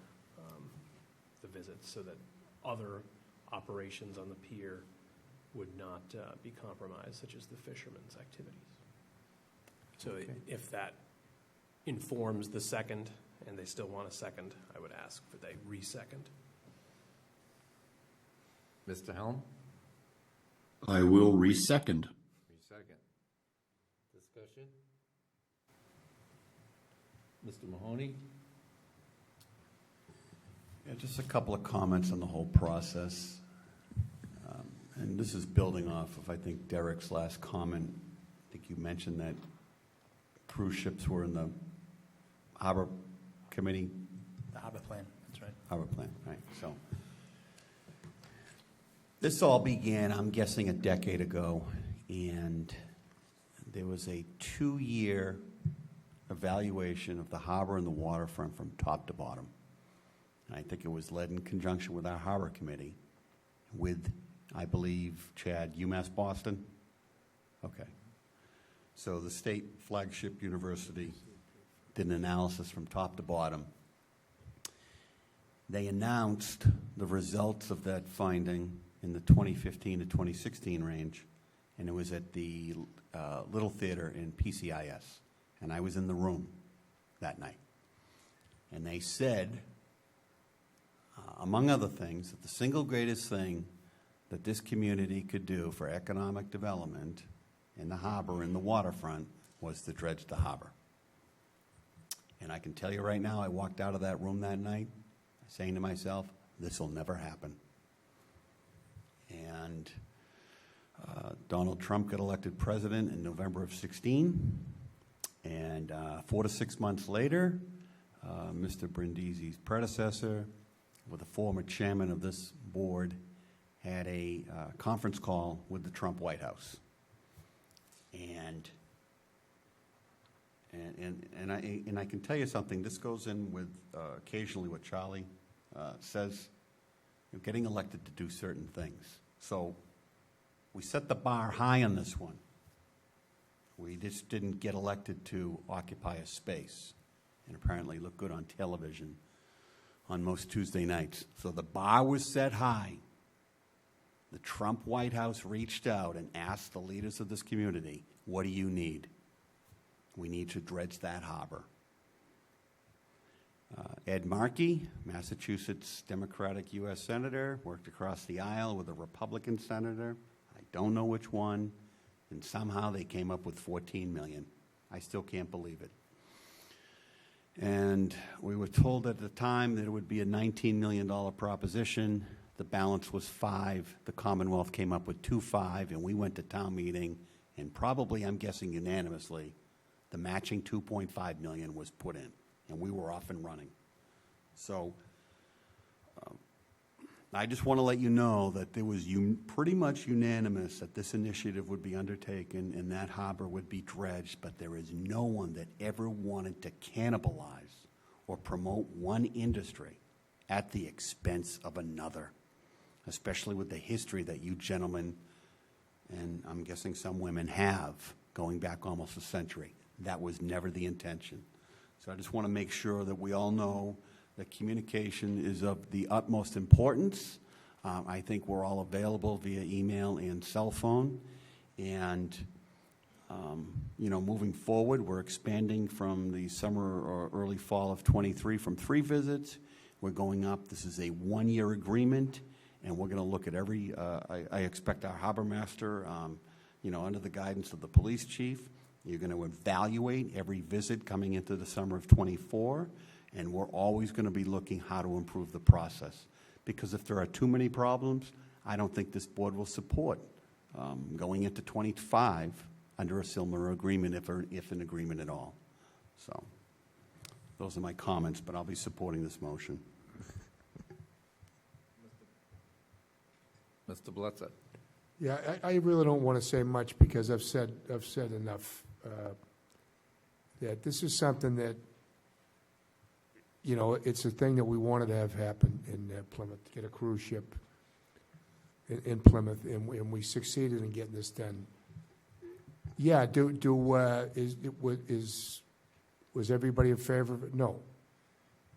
the visits, so that other operations on the pier would not be compromised, such as the fishermen's activities. So if that informs the second, and they still want a second, I would ask for they re-second. Mr. Helm? I will re-second. Re-second. Discussion? Mr. Mahoney? Yeah, just a couple of comments on the whole process. And this is building off of, I think, Derek's last comment. I think you mentioned that cruise ships were in the Harbor Committee. The Harbor Plan, that's right. Harbor Plan, right. So this all began, I'm guessing, a decade ago, and there was a 2-year evaluation of the harbor and the waterfront from top to bottom. And I think it was led in conjunction with our Harbor Committee with, I believe, Chad, UMass Boston? Okay. So the state flagship university did an analysis from top to bottom. They announced the results of that finding in the 2015 to 2016 range, and it was at the Little Theater in PCIS, and I was in the room that night. And they said, among other things, that the single greatest thing that this community could do for economic development in the harbor and the waterfront was to dredge the harbor. And I can tell you right now, I walked out of that room that night saying to myself, this will never happen. And Donald Trump got elected president in November of 16, and 4 to 6 months later, Mr. Brindisi's predecessor, with the former chairman of this board, had a conference call with the Trump White House. And I can tell you something, this goes in with occasionally what Charlie says, getting elected to do certain things. So We set the bar high on this one. We just didn't get elected to occupy a space and apparently look good on television on most Tuesday nights. So the bar was set high. The Trump White House reached out and asked the leaders of this community, what do you need? We need to dredge that harbor. Ed Markey, Massachusetts Democratic U.S. Senator, worked across the aisle with a Republican senator. I don't know which one. And somehow they came up with $14 million. I still can't believe it. And we were told at the time that it would be a $19 million proposition. The balance was $5 million. The Commonwealth came up with $2.5 million, and we went to town meeting, and probably, I'm guessing unanimously, the matching $2.5 million was put in, and we were off and running. So I just want to let you know that there was pretty much unanimous that this initiative would be undertaken and that harbor would be dredged, but there is no one that ever wanted to cannibalize or promote one industry at the expense of another, especially with the history that you gentlemen, and I'm guessing some women, have going back almost a century. That was never the intention. So I just want to make sure that we all know that communication is of the utmost importance. I think we're all available via email and cell phone. And, moving forward, we're expanding from the summer or early fall of 23 from 3 visits. We're going up. This is a 1-year agreement, and we're going to look at every, I expect our harbor master, under the guidance of the police chief, you're going to evaluate every visit coming into the summer of 24. And we're always going to be looking how to improve the process. Because if there are too many problems, I don't think this board will support going into 25 under a similar agreement, if an agreement at all. So those are my comments, but I'll be supporting this motion. Mr. Blitzer. Yeah, I really don't want to say much because I've said enough. That this is something that, it's a thing that we wanted to have happen in Plymouth, to get a cruise ship in Plymouth, and we succeeded in getting this done. Yeah, was everybody in favor of it? No.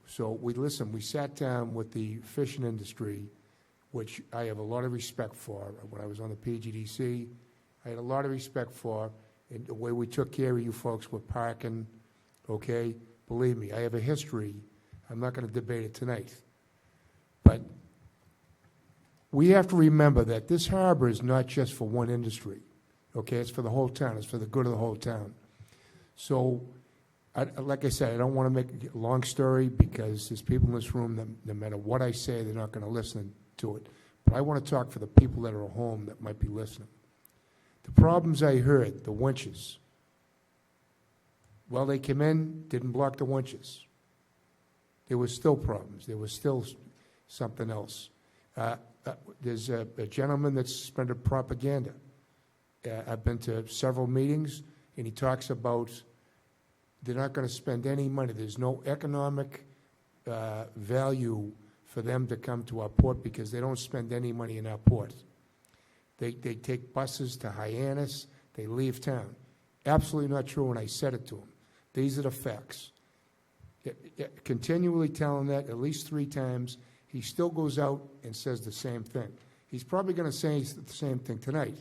So we sat down with the fishing industry, which I have a lot of respect for. When I was on the PGDC, I had a lot of respect for, and the way we took care of you folks with parking, okay? Believe me, I have a history. I'm not going to debate it tonight. But we have to remember that this harbor is not just for one industry, okay? It's for the whole town. It's for the good of the whole town. So, like I said, I don't want to make a long story because there's people in this room that no matter what I say, they're not going to listen to it. But I want to talk for the people that are at home that might be listening. The problems I heard, the winches. Well, they came in, didn't block the winches. There was still problems. There was still something else. There's a gentleman that's suspended propaganda. I've been to several meetings, and he talks about they're not going to spend any money. There's no economic value for them to come to our port because they don't spend any money in our port. They take buses to Hyannis. They leave town. Absolutely not true, and I said it to him. These are the facts. Continually telling that at least 3 times. He still goes out and says the same thing. He's probably going to say the same thing tonight.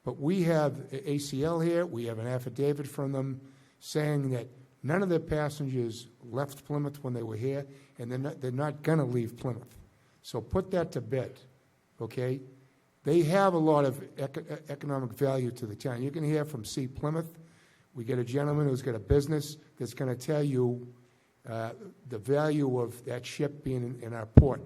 But we have ACL here. We have an affidavit from them saying that none of their passengers left Plymouth when they were here, and they're not going to leave Plymouth. So put that to bed, okay? They have a lot of economic value to the town. You can hear from C. Plymouth. We get a gentleman who's got a business that's going to tell you the value of that ship being in our port.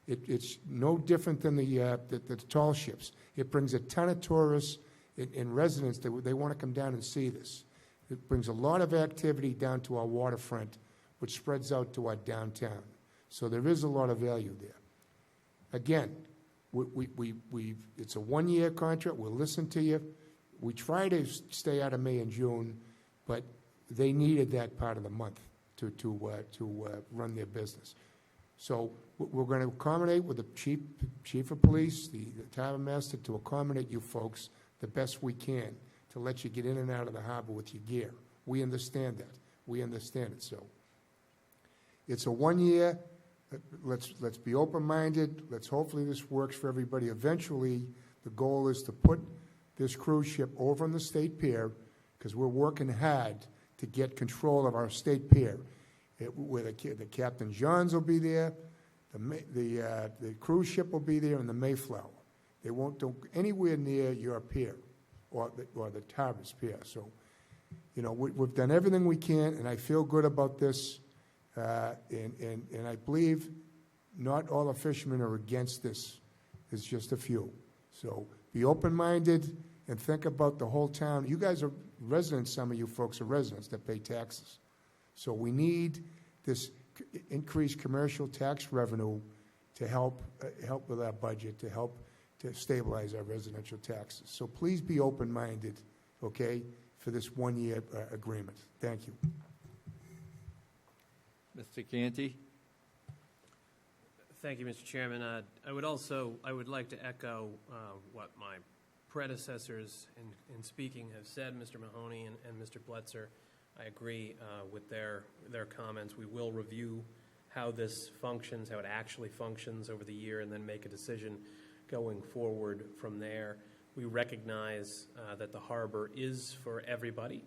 It's no different than the tall ships. It brings a ton of tourists and residents that they want to come down and see this. It brings a lot of activity down to our waterfront, which spreads out to our downtown. So there is a lot of value there. Again, it's a 1-year contract. We'll listen to you. We try to stay out of May and June, but they needed that part of the month to run their business. So we're going to accommodate with the chief of police, the town master, to accommodate you folks the best we can, to let you get in and out of the harbor with your gear. We understand that. We understand it. So it's a 1 year. Let's be open-minded. Let's hopefully this works for everybody. Eventually, the goal is to put this cruise ship over on the state pier, because we're working hard to get control of our state pier. Where the Captain John's will be there, the cruise ship will be there, and the Mayflower. They won't go anywhere near your pier or the Tarbes pier. So, we've done everything we can, and I feel good about this. And I believe not all the fishermen are against this. It's just a few. So be open-minded and think about the whole town. You guys are residents. Some of you folks are residents that pay taxes. So we need this increased commercial tax revenue to help with our budget, to help to stabilize our residential taxes. So please be open-minded, okay, for this 1 year agreement. Thank you. Mr. Canty? Thank you, Mr. Chairman. I would like to echo what my predecessors in speaking have said, Mr. Mahoney and Mr. Bletzer. I agree with their comments. We will review how this functions, how it actually functions over the year, and then make a decision going forward from there. We recognize that the harbor is for everybody.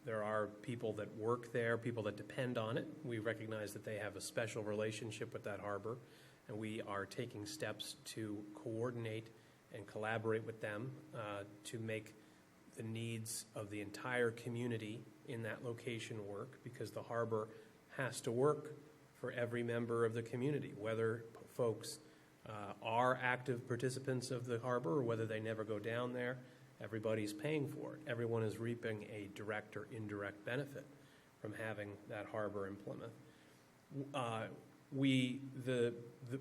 There are people that work there, people that depend on it. We recognize that they have a special relationship with that harbor, and we are taking steps to coordinate and collaborate with them to make the needs of the entire community in that location work, because the harbor has to work for every member of the community, whether folks are active participants of the harbor or whether they never go down there. Everybody's paying for it. Everyone is reaping a direct or indirect benefit from having that harbor in Plymouth. The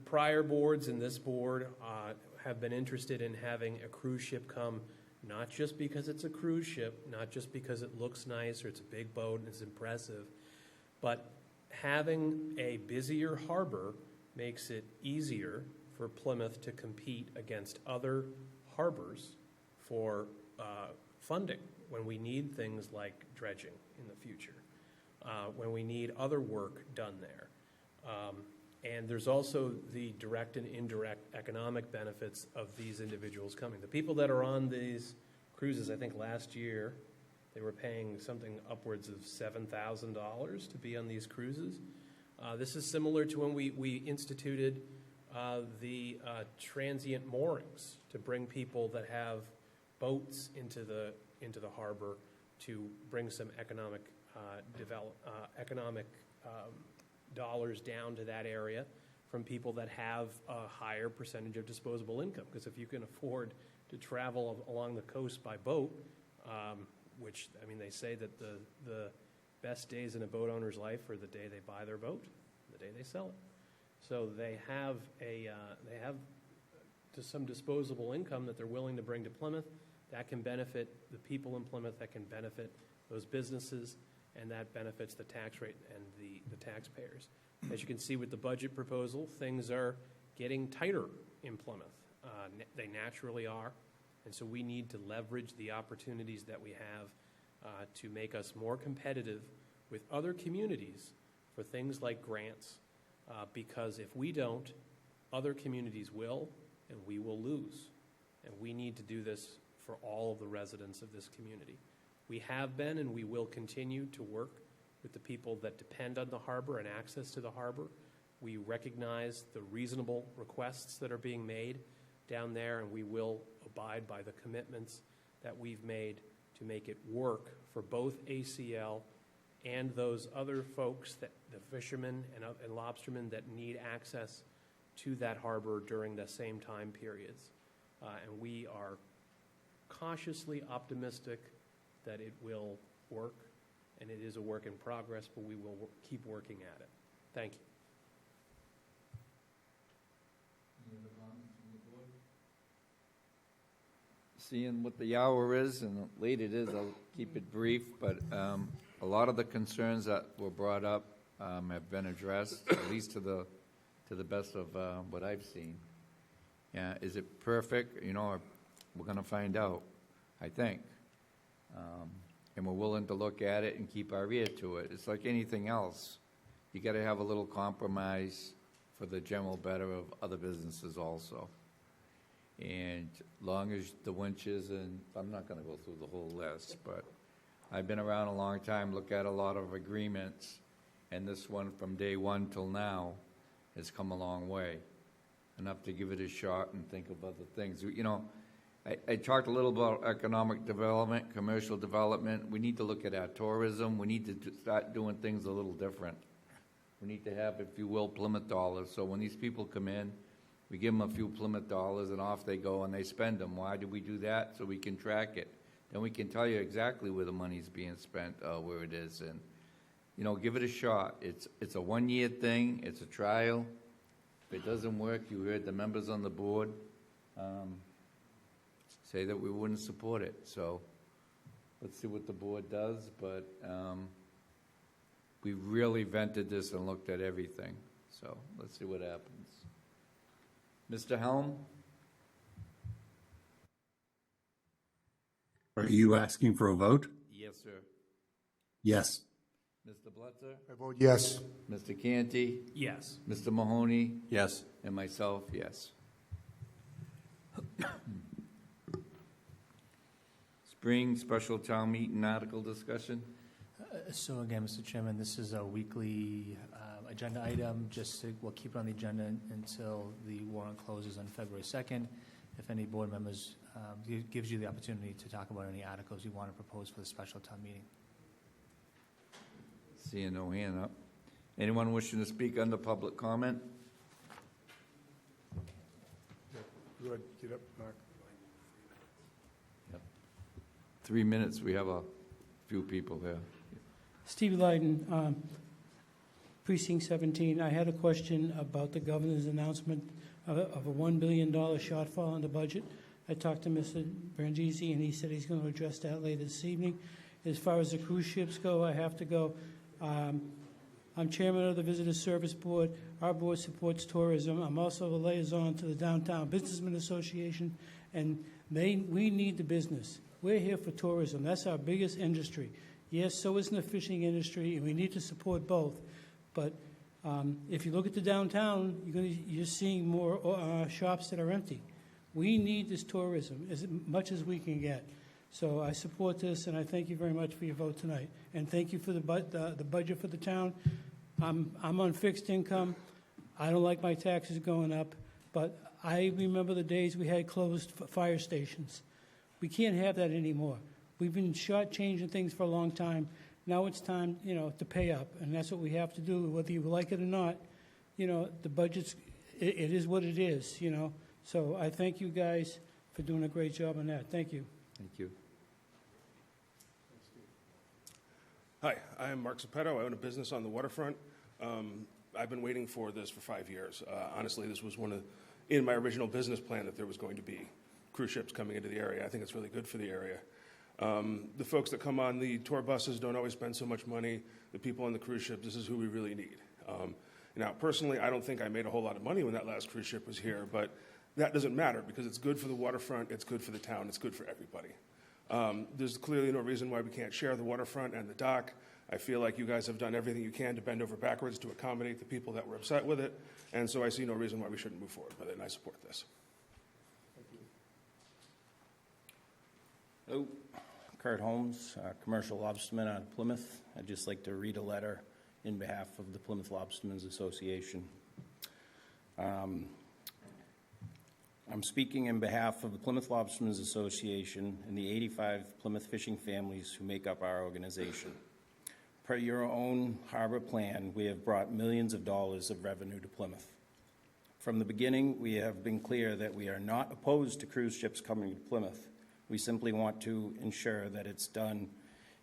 prior boards and this board have been interested in having a cruise ship come, not just because it's a cruise ship, not just because it looks nice or it's a big boat and it's impressive, but having a busier harbor makes it easier for Plymouth to compete against other harbors for funding when we need things like dredging in the future, when we need other work done there. And there's also the direct and indirect economic benefits of these individuals coming. The people that are on these cruises, I think last year, they were paying something upwards of $7,000 to be on these cruises. This is similar to when we instituted the transient moorings to bring people that have boats into the harbor to bring some economic dollars down to that area from people that have a higher percentage of disposable income. Because if you can afford to travel along the coast by boat, which, I mean, they say that the best days in a boat owner's life are the day they buy their boat, the day they sell it. So they have some disposable income that they're willing to bring to Plymouth. That can benefit the people in Plymouth, that can benefit those businesses, and that benefits the tax rate and the taxpayers. As you can see with the budget proposal, things are getting tighter in Plymouth. They naturally are, and so we need to leverage the opportunities that we have to make us more competitive with other communities for things like grants, because if we don't, other communities will, and we will lose. And we need to do this for all of the residents of this community. We have been and we will continue to work with the people that depend on the harbor and access to the harbor. We recognize the reasonable requests that are being made down there, and we will abide by the commitments that we've made to make it work for both ACL and those other folks, the fishermen and lobstermen that need access to that harbor during the same time periods. And we are cautiously optimistic that it will work, and it is a work in progress, but we will keep working at it. Thank you. Any other comments from the board? Seeing what the hour is and late it is, I'll keep it brief, but a lot of the concerns that were brought up have been addressed, at least to the best of what I've seen. Yeah, is it perfect? You know, we're going to find out, I think. And we're willing to look at it and keep our ear to it. It's like anything else. You got to have a little compromise for the general better of other businesses also. And long as the winches, and I'm not going to go through the whole list, but I've been around a long time, look at a lot of agreements, and this one from day one till now has come a long way. Enough to give it a shot and think of other things. You know, I talked a little about economic development, commercial development. We need to look at our tourism. We need to start doing things a little different. We need to have, if you will, Plymouth dollars. So when these people come in, we give them a few Plymouth dollars and off they go and they spend them. Why do we do that? So we can track it. Then we can tell you exactly where the money's being spent, where it is. And, you know, give it a shot. It's a one-year thing. It's a trial. If it doesn't work, you heard the members on the board say that we wouldn't support it. So let's see what the board does. But we really vented this and looked at everything. So let's see what happens. Mr. Helm? Are you asking for a vote? Yes, sir. Yes. Mr. Blitzer? I vote yes. Mr. Canty? Yes. Mr. Mahoney? Yes. And myself, yes. Spring special town meeting article discussion? So again, Mr. Chairman, this is a weekly agenda item. We'll keep it on the agenda until the warrant closes on February 2nd. If any board members, gives you the opportunity to talk about any articles you want to propose for the special town meeting. Seeing no hand up. Anyone wishing to speak under public comment? Good, get up, Mark. 3 minutes, we have a few people here. Steve Lyden, Precinct 17. I had a question about the governor's announcement of a $1 billion shortfall in the budget. I talked to Mr. Brandisi, and he said he's going to address that later this evening. As far as the cruise ships go, I have to go. I'm chairman of the Visitor Service Board. Our board supports tourism. I'm also a liaison to the Downtown Businessmen Association, and we need the business. We're here for tourism. That's our biggest industry. Yes, so is the fishing industry, and we need to support both. But if you look at the downtown, you're seeing more shops that are empty. We need this tourism as much as we can get. So I support this, and I thank you very much for your vote tonight. And thank you for the budget for the town. I'm on fixed income. I don't like my taxes going up, but I remember the days we had closed fire stations. We can't have that anymore. We've been shortchanging things for a long time. Now it's time, to pay up, and that's what we have to do, whether you like it or not. The budget's, it is what it is, So I thank you guys for doing a great job on that. Thank you. Thank you. Hi, I'm Mark Zappetto. I own a business on the waterfront. I've been waiting for this for 5 years. Honestly, this was in my original business plan that there was going to be cruise ships coming into the area. I think it's really good for the area. The folks that come on the tour buses don't always spend so much money. The people on the cruise ships, this is who we really need. Now, personally, I don't think I made a whole lot of money when that last cruise ship was here, but that doesn't matter because it's good for the waterfront, it's good for the town, it's good for everybody. There's clearly no reason why we can't share the waterfront and the dock. I feel like you guys have done everything you can to bend over backwards to accommodate the people that were upset with it, and so I see no reason why we shouldn't move forward with it, and I support this. Hello, Kurt Holmes, commercial lobsterman on Plymouth. I'd just like to read a letter in behalf of the Plymouth Lobstermen's Association. I'm speaking in behalf of the Plymouth Lobstermen's Association and the 85 Plymouth fishing families who make up our organization. Per your own harbor plan, we have brought millions of dollars of revenue to Plymouth. From the beginning, we have been clear that we are not opposed to cruise ships coming to Plymouth. We simply want to ensure that it's done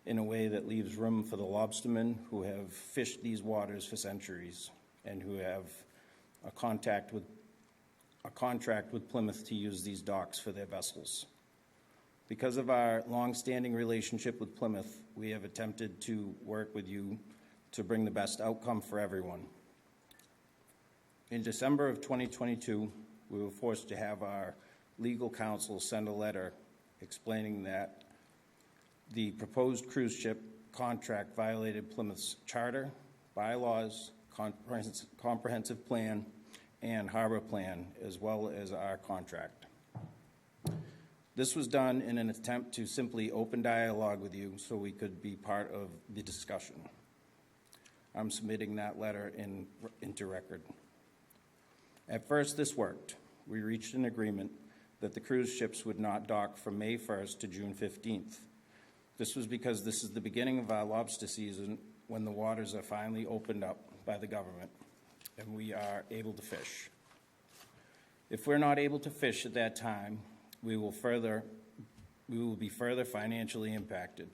in a way that leaves room for the lobstermen who have fished these waters for centuries and who have a contract with Plymouth to use these docks for their vessels. Because of our long-standing relationship with Plymouth, we have attempted to work with you to bring the best outcome for everyone. In December of 2022, we were forced to have our legal counsel send a letter explaining that the proposed cruise ship contract violated Plymouth's charter, bylaws, comprehensive plan, and harbor plan, as well as our contract. This was done in an attempt to simply open dialogue with you so we could be part of the discussion. I'm submitting that letter into record. At first, this worked. We reached an agreement that the cruise ships would not dock from May 1st to June 15th. This was because this is the beginning of our lobster season, when the waters are finally opened up by the government and we are able to fish. If we're not able to fish at that time, we will be further financially impacted.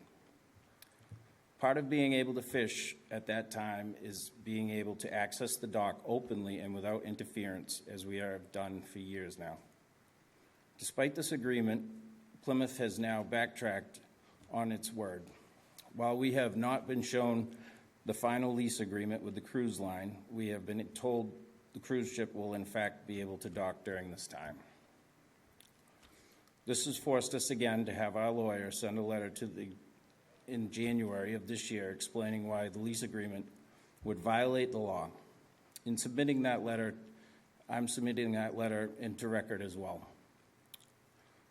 Part of being able to fish at that time is being able to access the dock openly and without interference, as we have done for years now. Despite this agreement, Plymouth has now backtracked on its word. While we have not been shown the final lease agreement with the cruise line, we have been told the cruise ship will in fact be able to dock during this time. This has forced us again to have our lawyer send a letter in January of this year explaining why the lease agreement would violate the law. In submitting that letter, I'm submitting that letter into record as well.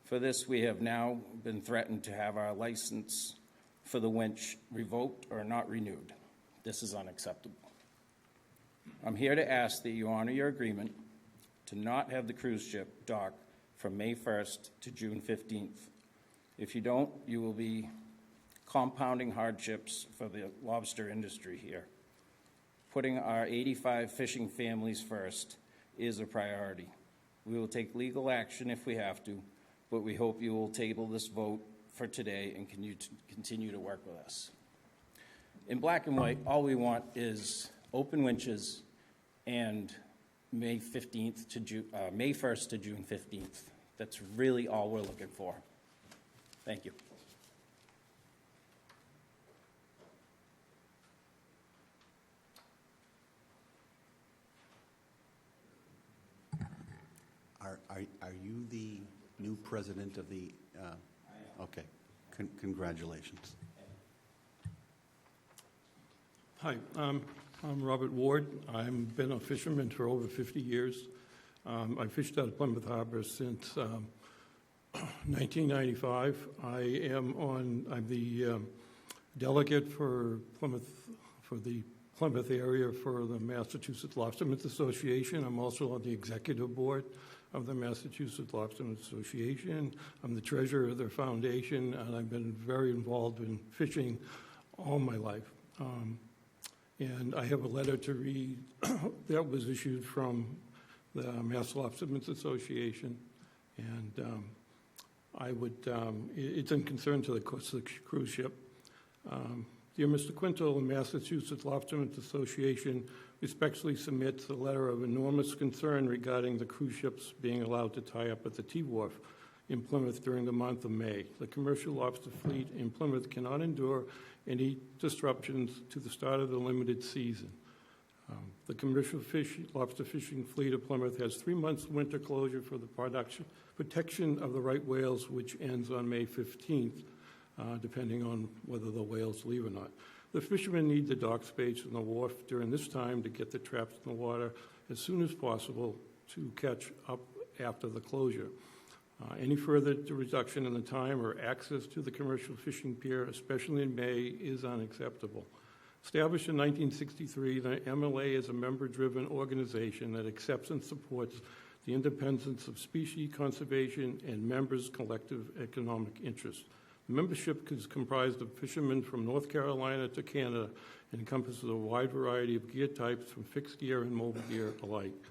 For this, we have now been threatened to have our license for the winch revoked or not renewed. This is unacceptable. I'm here to ask that you honor your agreement to not have the cruise ship dock from May 1st to June 15th. If you don't, you will be compounding hardships for the lobster industry here. Putting our 85 fishing families first is a priority. We will take legal action if we have to, but we hope you will table this vote for today and continue to work with us. In black and white, all we want is open winches and May 1st to June 15th. That's really all we're looking for. Thank you. Are you the new president of the, okay, congratulations. Hi, I'm Robert Ward. I've been a fisherman for over 50 years. I fished out of Plymouth Harbor since 1995. I'm the delegate for the Plymouth area for the Massachusetts Lobstermen's Association. I'm also on the executive board of the Massachusetts Lobstermen's Association. I'm the treasurer of their foundation, and I've been very involved in fishing all my life. And I have a letter to read that was issued from the Mass Lobstermen's Association, and it's in concern to the cruise ship. Dear Mr. Quintal, the Massachusetts Lobstermen's Association respectfully submits a letter of enormous concern regarding the cruise ships being allowed to tie up at the T-Wharf in Plymouth during the month of May. The commercial lobster fleet in Plymouth cannot endure any disruptions to the start of the limited season. The commercial lobster fishing fleet of Plymouth has 3 months winter closure for the protection of the right whales, which ends on May 15th, depending on whether the whales leave or not. The fishermen need the dock space and the wharf during this time to get the traps in the water as soon as possible to catch up after the closure. Any further reduction in the time or access to the commercial fishing pier, especially in May, is unacceptable. Established in 1963, the MLA is a member-driven organization that accepts and supports the independence of species conservation and members' collective economic interests. The membership is comprised of fishermen from North Carolina to Canada and encompasses a wide variety of gear types, from fixed gear and mobile gear alike.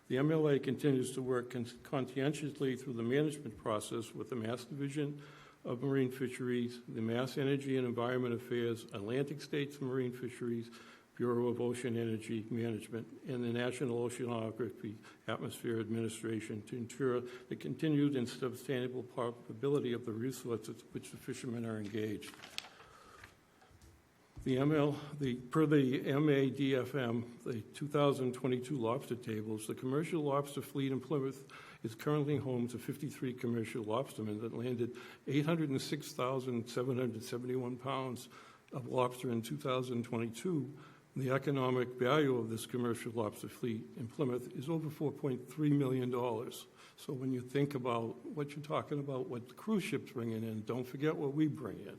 The MLA continues to work conscientiously through the management process with the Mass Division of Marine Fisheries, the Mass Energy and Environment Affairs, Atlantic States Marine Fisheries, Bureau of Ocean Energy Management, and the National Oceanography Atmosphere Administration to ensure the continued and sustainable profitability of the resources which the fishermen are engaged. Per the MADFM, the 2022 lobster tables, the commercial lobster fleet in Plymouth is currently home to 53 commercial lobstermen that landed 806,771 pounds of lobster in 2022. The economic value of this commercial lobster fleet in Plymouth is over $4.3 million. So when you think about what you're talking about, what the cruise ships bringing in, don't forget what we bring in.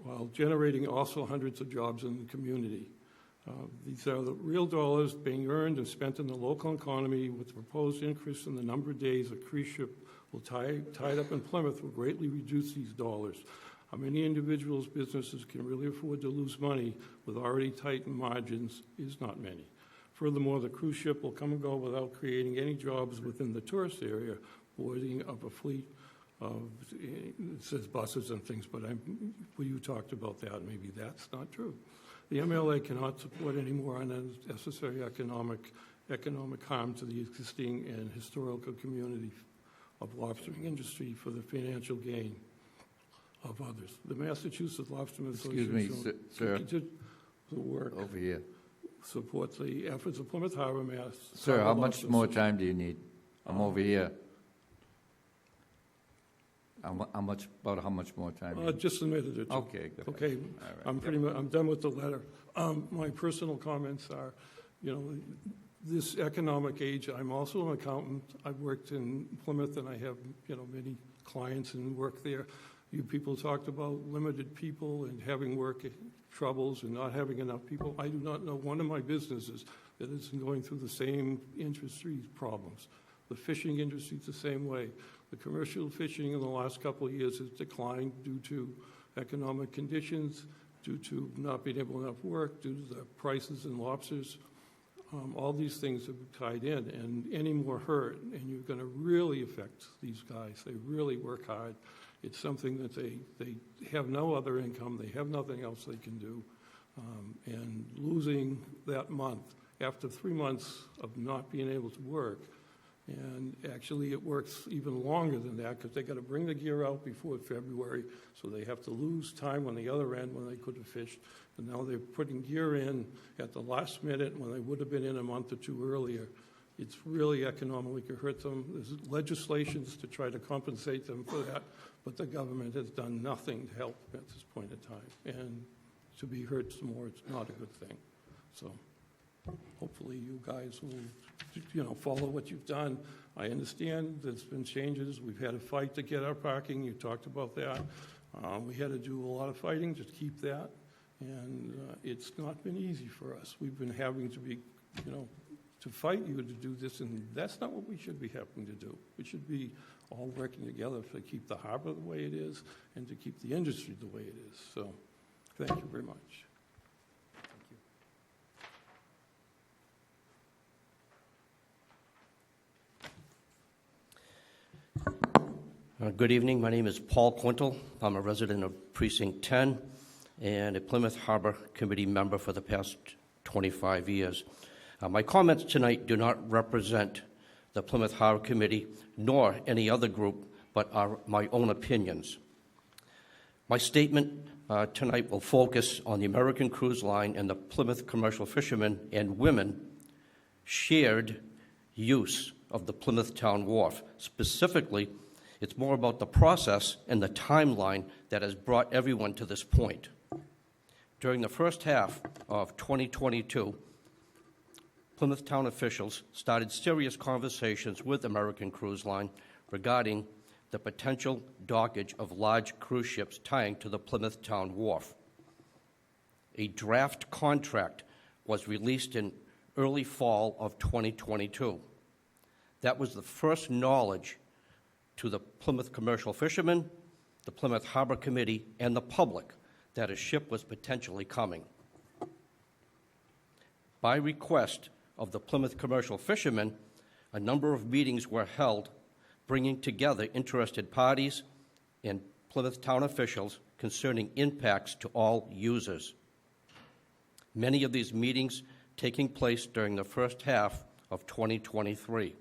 While generating also hundreds of jobs in the community. These are the real dollars being earned and spent in the local economy. With the proposed increase in the number of days a cruise ship will tied up in Plymouth will greatly reduce these dollars. How many individuals, businesses can really afford to lose money with already tightened margins is not many. Furthermore, the cruise ship will come and go without creating any jobs within the tourist area, boarding of a fleet of, it says buses and things, but you talked about that, maybe that's not true. The MLA cannot support any more unnecessary economic harm to the existing and historical community of lobstering industry for the financial gain of others. The Massachusetts Lobstermen Association. Excuse me, sir. The work. Over here. Supports the efforts of Plymouth Harbor, Mass. Sir, how much more time do you need? I'm over here. How much more time? do you need? Just a minute or two. Okay, good. Okay, All right. I'm done with the letter. My personal comments are, this economic age, I'm also an accountant. I've worked in Plymouth and I have, many clients and work there. You people talked about limited people and having work troubles and not having enough people. I do not know one of my businesses that isn't going through the same industry problems. The fishing industry is the same way. The commercial fishing in the last couple of years has declined due to economic conditions, due to not being able to have work, due to the prices in lobsters. All these things have tied in, and any more hurt, and you're going to really affect these guys. They really work hard. It's something that they have no other income. They have nothing else they can do. And losing that month, after 3 months of not being able to work, and actually it works even longer than that because they got to bring the gear out before February, so they have to lose time on the other end when they could have fished. And now they're putting gear in at the last minute when they would have been in a month or two earlier. It's really economically could hurt them. There's legislations to try to compensate them for that, but the government has done nothing to help at this point in time. And to be hurt some more, it's not a good thing. So hopefully you guys will, follow what you've done. I understand there's been changes. We've had a fight to get our parking. You talked about that. We had to do a lot of fighting to keep that, and it's not been easy for us. We've been having to be, to fight you to do this, and that's not what we should be having to do. We should be all working together to keep the harbor the way it is and to keep the industry the way it is. So thank you very much. Good evening. My name is Paul Quintal. I'm a resident of Precinct 10 and a Plymouth Harbor Committee member for the past 25 years. My comments tonight do not represent the Plymouth Harbor Committee nor any other group, but are my own opinions. My statement tonight will focus on the American Cruise Line and the Plymouth commercial fishermen and women shared use of the Plymouth Town Wharf. Specifically, it's more about the process and the timeline that has brought everyone to this point. During the first half of 2022, Plymouth Town officials started serious conversations with American Cruise Line regarding the potential dockage of large cruise ships tying to the Plymouth Town Wharf. A draft contract was released in early fall of 2022. That was the first knowledge to the Plymouth commercial fishermen, the Plymouth Harbor Committee, and the public that a ship was potentially coming. By request of the Plymouth commercial fishermen, a number of meetings were held, bringing together interested parties and Plymouth town officials concerning impacts to all users. Many of these meetings taking place during the first half of 2023.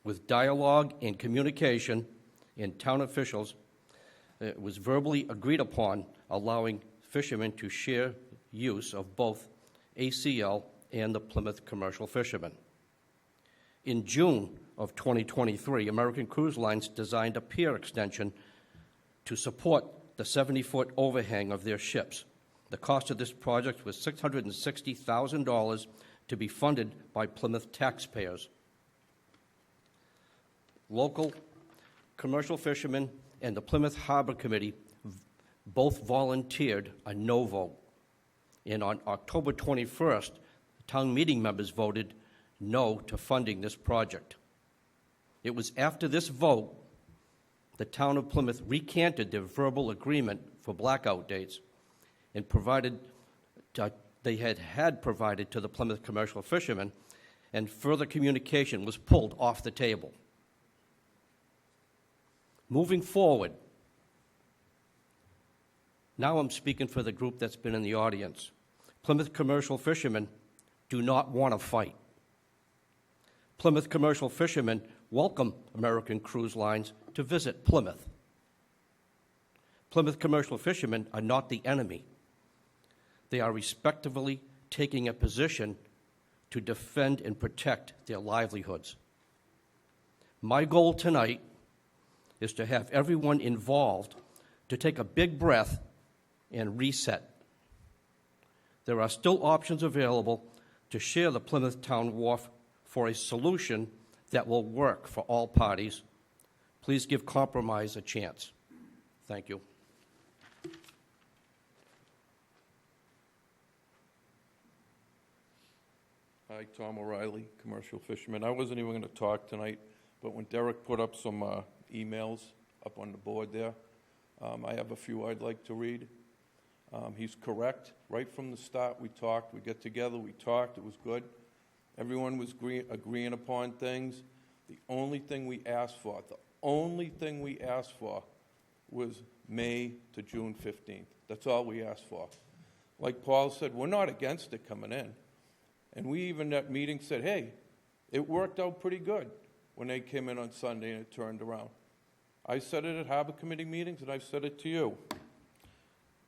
With dialogue and communication in town officials, it was verbally agreed upon allowing fishermen to share use of both ACL and the Plymouth commercial fishermen. In June of 2023, American Cruise Lines designed a pier extension to support the 70-foot overhang of their ships. The cost of this project was $660,000 to be funded by Plymouth taxpayers. Local commercial fishermen and the Plymouth Harbor Committee both volunteered a no vote. And on October 21st, the town meeting members voted no to funding this project. It was after this vote the town of Plymouth recanted their verbal agreement for blackout dates and they had provided to the Plymouth commercial fishermen, and further communication was pulled off the table. Moving forward, now I'm speaking for the group that's been in the audience. Plymouth commercial fishermen do not want to fight. Plymouth commercial fishermen welcome American Cruise Lines to visit Plymouth. Plymouth commercial fishermen are not the enemy. They are respectively taking a position to defend and protect their livelihoods. My goal tonight is to have everyone involved to take a big breath and reset. There are still options available to share the Plymouth Town Wharf for a solution that will work for all parties. Please give compromise a chance. Thank you. Hi, Tom O'Reilly, commercial fisherman. I wasn't even going to talk tonight, but when Derek put up some emails up on the board there, I have a few I'd like to read. He's correct. Right from the start, we talked. We get together, we talked. It was good. Everyone was agreeing upon things. The only thing we asked for was May to June 15th. That's all we asked for. Like Paul said, we're not against it coming in. And we even at meeting said, hey, it worked out pretty good when they came in on Sunday and it turned around. I said it at Harbor Committee meetings, and I've said it to you.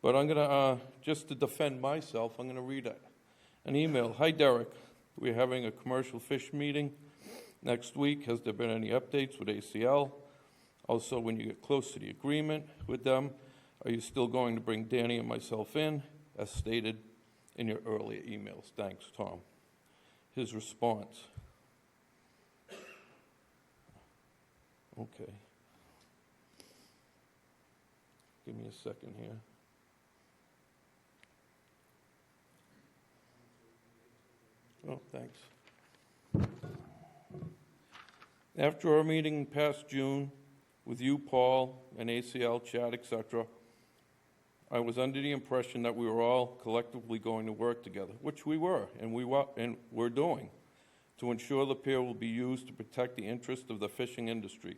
But I'm going to, just to defend myself, I'm going to read an email. Hi, Derek. We're having a commercial fish meeting next week. Has there been any updates with ACL? Also, when you get close to the agreement with them, are you still going to bring Danny and myself in, as stated in your earlier emails? Thanks, Tom. His response. Okay. Give me a second here. Oh, thanks. After our meeting past June with you, Paul, and ACL, Chad, etc., I was under the impression that we were all collectively going to work together, which we were, and we're doing, to ensure the pier will be used to protect the interests of the fishing industry,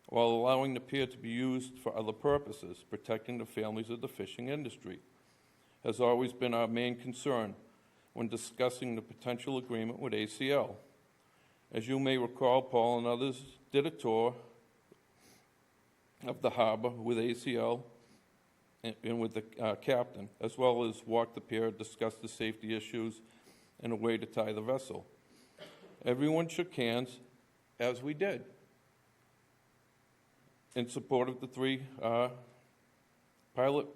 while allowing the pier to be used for other purposes, protecting the families of the fishing industry. Has always been our main concern when discussing the potential agreement with ACL. As you may recall, Paul and others did a tour of the harbor with ACL and with the captain, as well as walked the pier, discussed the safety issues, and a way to tie the vessel. Everyone shook hands, as we did, in support of the 3 pilot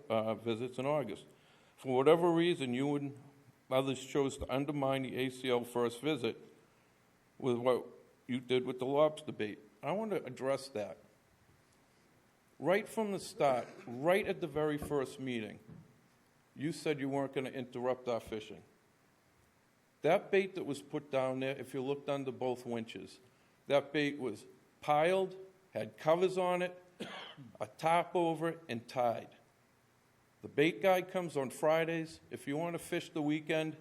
visits in August. For whatever reason, you and others chose to undermine the ACL first visit with what you did with the lobster bait. I want to address that. Right from the start, right at the very first meeting, you said you weren't going to interrupt our fishing. That bait that was put down there, if you looked under both winches, that bait was piled, had covers on it, a tarp over it, and tied. The bait guy comes on Fridays. If you want to fish the weekend,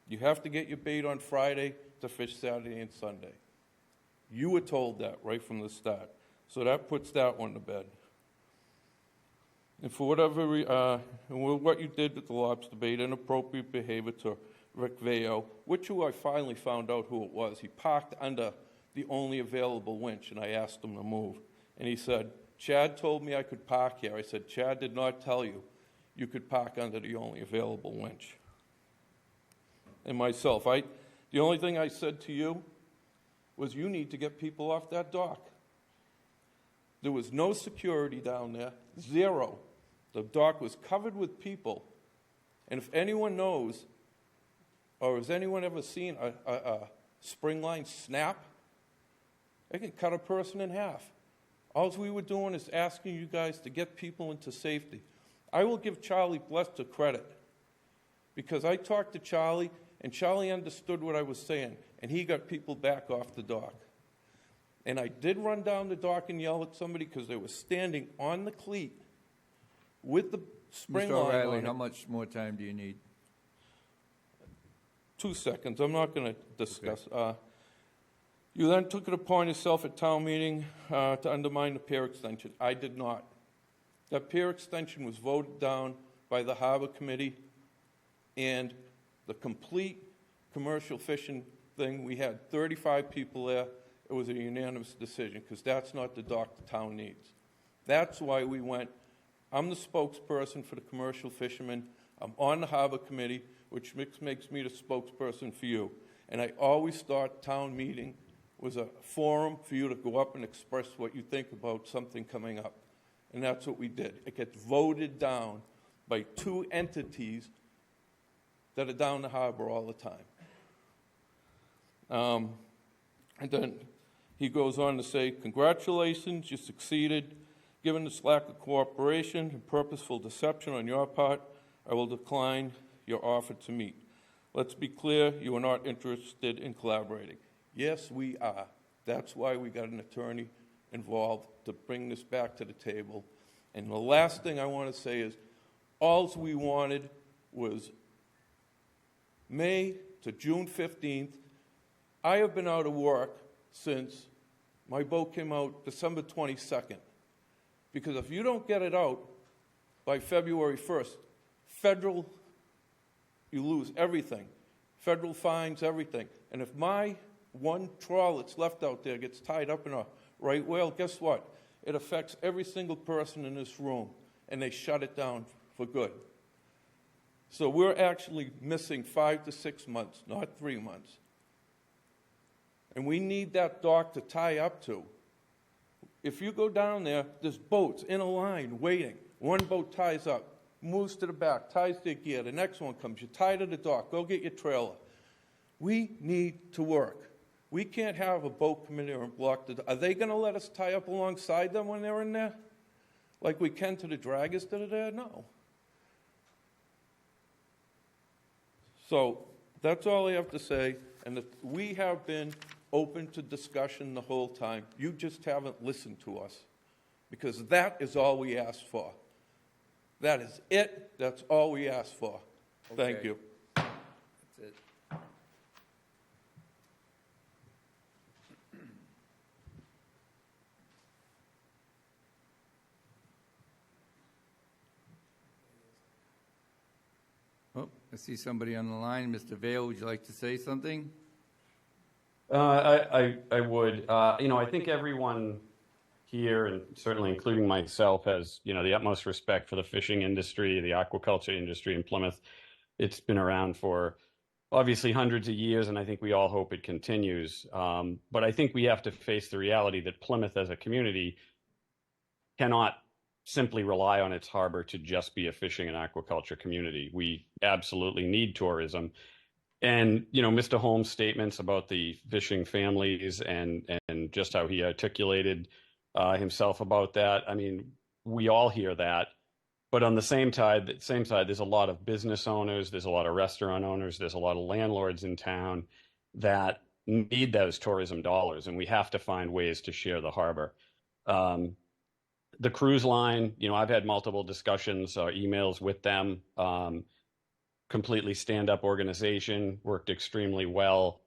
you have to get your bait on Friday to fish Saturday and Sunday. You were told that right from the start. So that puts that one to bed. And for whatever what you did with the lobster bait, inappropriate behavior to Rick Veo, which I finally found out who it was. He parked under the only available winch, and I asked him to move. And he said, Chad told me I could park here. I said, Chad did not tell you. you could park under the only available winch. And myself, the only thing I said to you was you need to get people off that dock. There was no security down there, zero. The dock was covered with people. And if anyone knows, or has anyone ever seen a spring line snap, it can cut a person in half. All we were doing is asking you guys to get people into safety. I will give Charlie Blester credit, because I talked to Charlie, and Charlie understood what I was saying, and he got people back off the dock. And I did run down the dock and yell at somebody because they were standing on the cleat with the spring Mr. line O'Reilly, on how it. much more time do you need? 2 seconds. I'm not going to discuss. You then took it upon yourself at town meeting to undermine the pier extension. I did not. That pier extension was voted down by the Harbor Committee, and the complete commercial fishing thing, we had 35 people there. It was a unanimous decision, because that's not the dock the town needs. That's why we went. I'm the spokesperson for the commercial fishermen. I'm on the Harbor Committee, which makes me the spokesperson for you. And I always thought town meeting was a forum for you to go up and express what you think about something coming up. And that's what we did. It gets voted down by two entities that are down the harbor all the time. And then he goes on to say, congratulations, you succeeded. Given this lack of cooperation and purposeful deception on your part, I will decline your offer to meet. Let's be clear, you are not interested in collaborating. Yes, we are. That's why we got an attorney involved to bring this back to the table. And the last thing I want to say is, all we wanted was May to June 15th. I have been out of work since my boat came out December 22nd. Because if you don't get it out by February 1st, you lose everything. Federal fines, everything. And if my one trawl that's left out there gets tied up in a right whale, guess what? It affects every single person in this room, and they shut it down for good. So we're actually missing 5 to 6 months, not 3 months. And we need that dock to tie up to. If you go down there, there's boats in a line waiting. One boat ties up, moves to the back, ties their gear. The next one comes. You're tied to the dock. Go get your trailer. We need to work. We can't have a boat come in there and block the dock. Are they going to let us tie up alongside them when they're in there? Like we can to the draggers that are there? No. So that's all I have to say. And we have been open to discussion the whole time. You just haven't listened to us, because that is all we asked for. That is it. That's all we asked for. Thank Okay. you. That's it. Oh, I see somebody on the line. Mr. Vale, would you like to say something? I would. I think everyone here, and certainly including myself, has, the utmost respect for the fishing industry, the aquaculture industry in Plymouth. It's been around for obviously hundreds of years, and I think we all hope it continues. But I think we have to face the reality that Plymouth as a community cannot simply rely on its harbor to just be a fishing and aquaculture community. We absolutely need tourism. And, Mr. Holmes' statements about the fishing families and just how he articulated himself about that, I mean, we all hear that. But on the same side, there's a lot of business owners, there's a lot of restaurant owners, there's a lot of landlords in town that need those tourism dollars, and we have to find ways to share the harbor. The cruise line, I've had multiple discussions or emails with them. Completely stand-up organization, worked extremely well.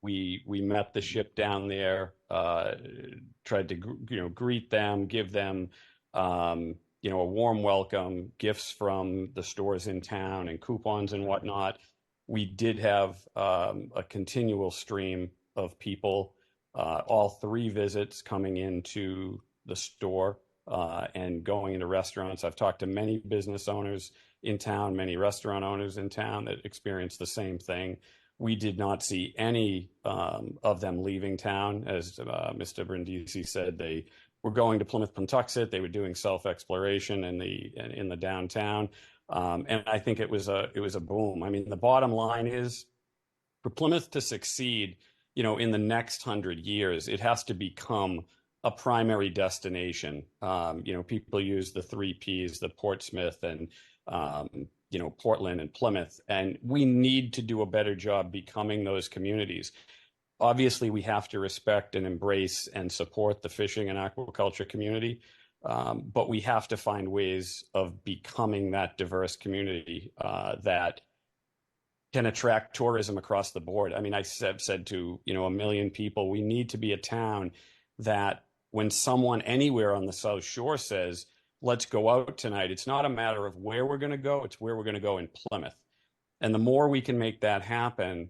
We met the ship down there, tried to greet them, give them a warm welcome, gifts from the stores in town and coupons and whatnot. We did have a continual stream of people, all 3 visits coming into the store and going into restaurants. I've talked to many business owners in town, many restaurant owners in town that experienced the same thing. We did not see any of them leaving town. As Mr. Brindisi said, they were going to Plymouth, Pentuxet. They were doing self-exploration in the downtown, and I think it was a boom. I mean, the bottom line is, for Plymouth to succeed, in the next 100 years, it has to become a primary destination. People use the 3 Ps, the Portsmouth and Portland and Plymouth, and we need to do a better job becoming those communities. Obviously, we have to respect and embrace and support the fishing and aquaculture community, but we have to find ways of becoming that diverse community that can attract tourism across the board. I mean, I said to, 1 million people, we need to be a town that when someone anywhere on the South Shore says, let's go out tonight, it's not a matter of where we're going to go, it's where we're going to go in Plymouth. And the more we can make that happen,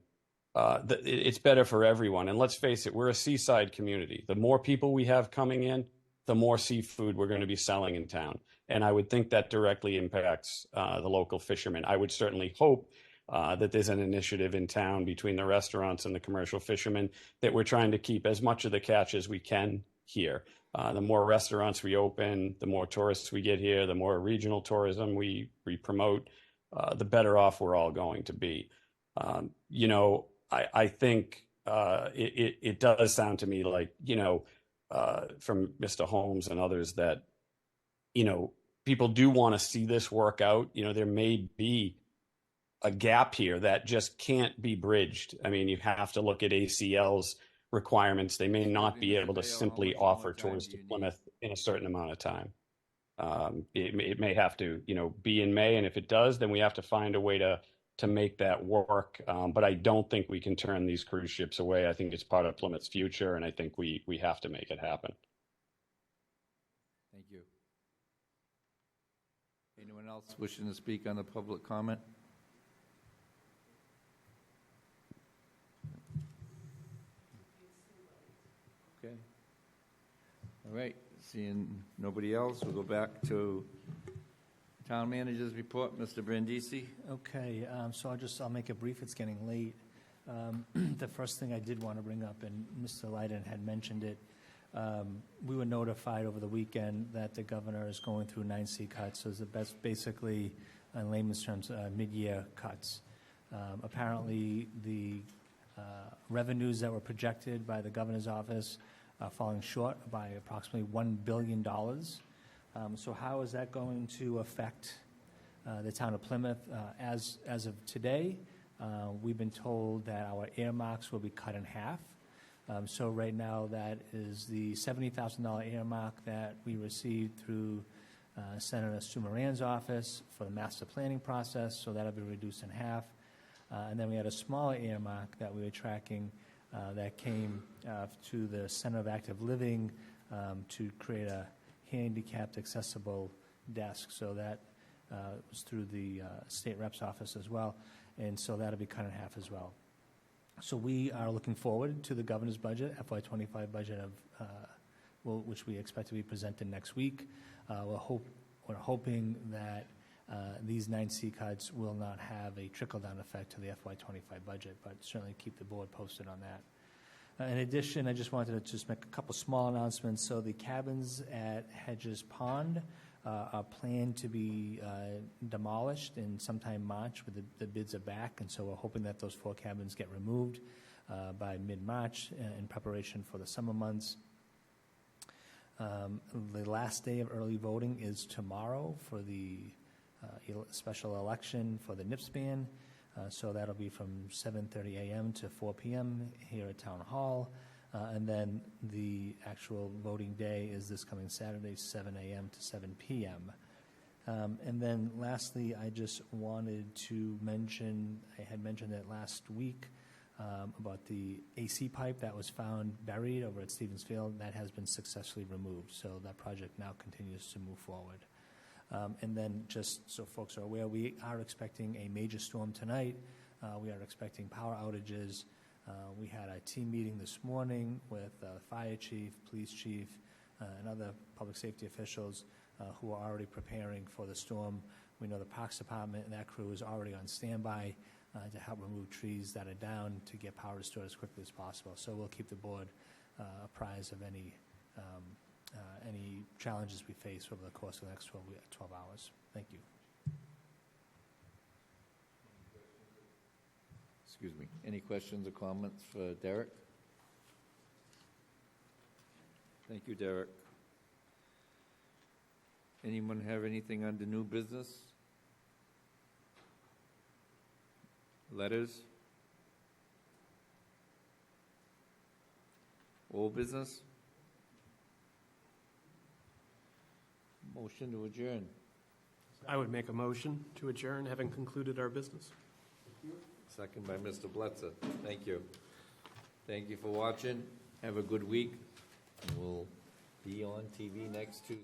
it's better for everyone. And let's face it, we're a seaside community. The more people we have coming in, the more seafood we're going to be selling in town. And I would think that directly impacts the local fishermen. I would certainly hope that there's an initiative in town between the restaurants and the commercial fishermen that we're trying to keep as much of the catch as we can here. The more restaurants we open, the more tourists we get here, the more regional tourism we promote, the better off we're all going to be. I think it does sound to me like, from Mr. Holmes and others that, people do want to see this work out. There may be a gap here that just can't be bridged. I mean, you have to look at ACL's requirements. They may not be able to simply offer tours to Plymouth in a certain amount of time. It may have to, be in May, and if it does, then we have to find a way to make that work. But I don't think we can turn these cruise ships away. I think it's part of Plymouth's future, and I think we have to make it happen. Thank you. Anyone else wishing to speak on the public comment? Okay. All right. Seeing nobody else, we'll go back to Town Manager's report. Mr. Brindisi. Okay, so I'll make it brief. It's getting late. The first thing I did want to bring up, and Mr. Leiden had mentioned it, we were notified over the weekend that the governor is going through 9C cuts. So it's basically, in layman's terms, mid-year cuts. Apparently, the revenues that were projected by the governor's office are falling short by approximately $1 billion. So how is that going to affect the town of Plymouth? As of today, we've been told that our earmarks will be cut in half. So right now, that is the $70,000 earmark that we received through Senator Stu Moran's office for the master planning process, so that'll be reduced in half. And then we had a smaller earmark that we were tracking that came to the Center of Active Living to create a handicapped accessible desk. So that was through the state rep's office as well, and so that'll be cut in half as well. So we are looking forward to the governor's budget, FY25 budget which we expect to be presented next week. We're hoping that these 9C cuts will not have a trickle-down effect to the FY25 budget, but certainly keep the board posted on that. In addition, I just wanted to just make a couple small announcements. So the cabins at Hedges Pond are planned to be demolished in sometime March, with the bids are back, and so we're hoping that those 4 cabins get removed by mid-March in preparation for the summer months. The last day of early voting is tomorrow for the special election for the NIPS ban. So that'll be from 7:30 a.m. to 4 p.m. here at Town Hall. And then the actual voting day is this coming Saturday, 7 a.m. to 7 p.m. And then lastly, I just wanted to mention, I had mentioned it last week, about the AC pipe that was found buried over at Stevens Field. That has been successfully removed, so that project now continues to move forward. And then just so folks are aware, we are expecting a major storm tonight. We are expecting power outages. We had a team meeting this morning with the fire chief, police chief, and other public safety officials who are already preparing for the storm. We know the Parks Department and that crew is already on standby to help remove trees that are down to get power restored as quickly as possible. So we'll keep the board apprised of any challenges we face over the course of the next 12 hours. Thank you. Excuse me. Any questions or comments for Derek? Thank you, Derek. Anyone have anything under new business? Letters? Old business? Motion to adjourn. I would make a motion to adjourn, having concluded our business. Second by Mr. Bletzer. Thank you. Thank you for watching. Have a good week. We'll be on TV next Tuesday.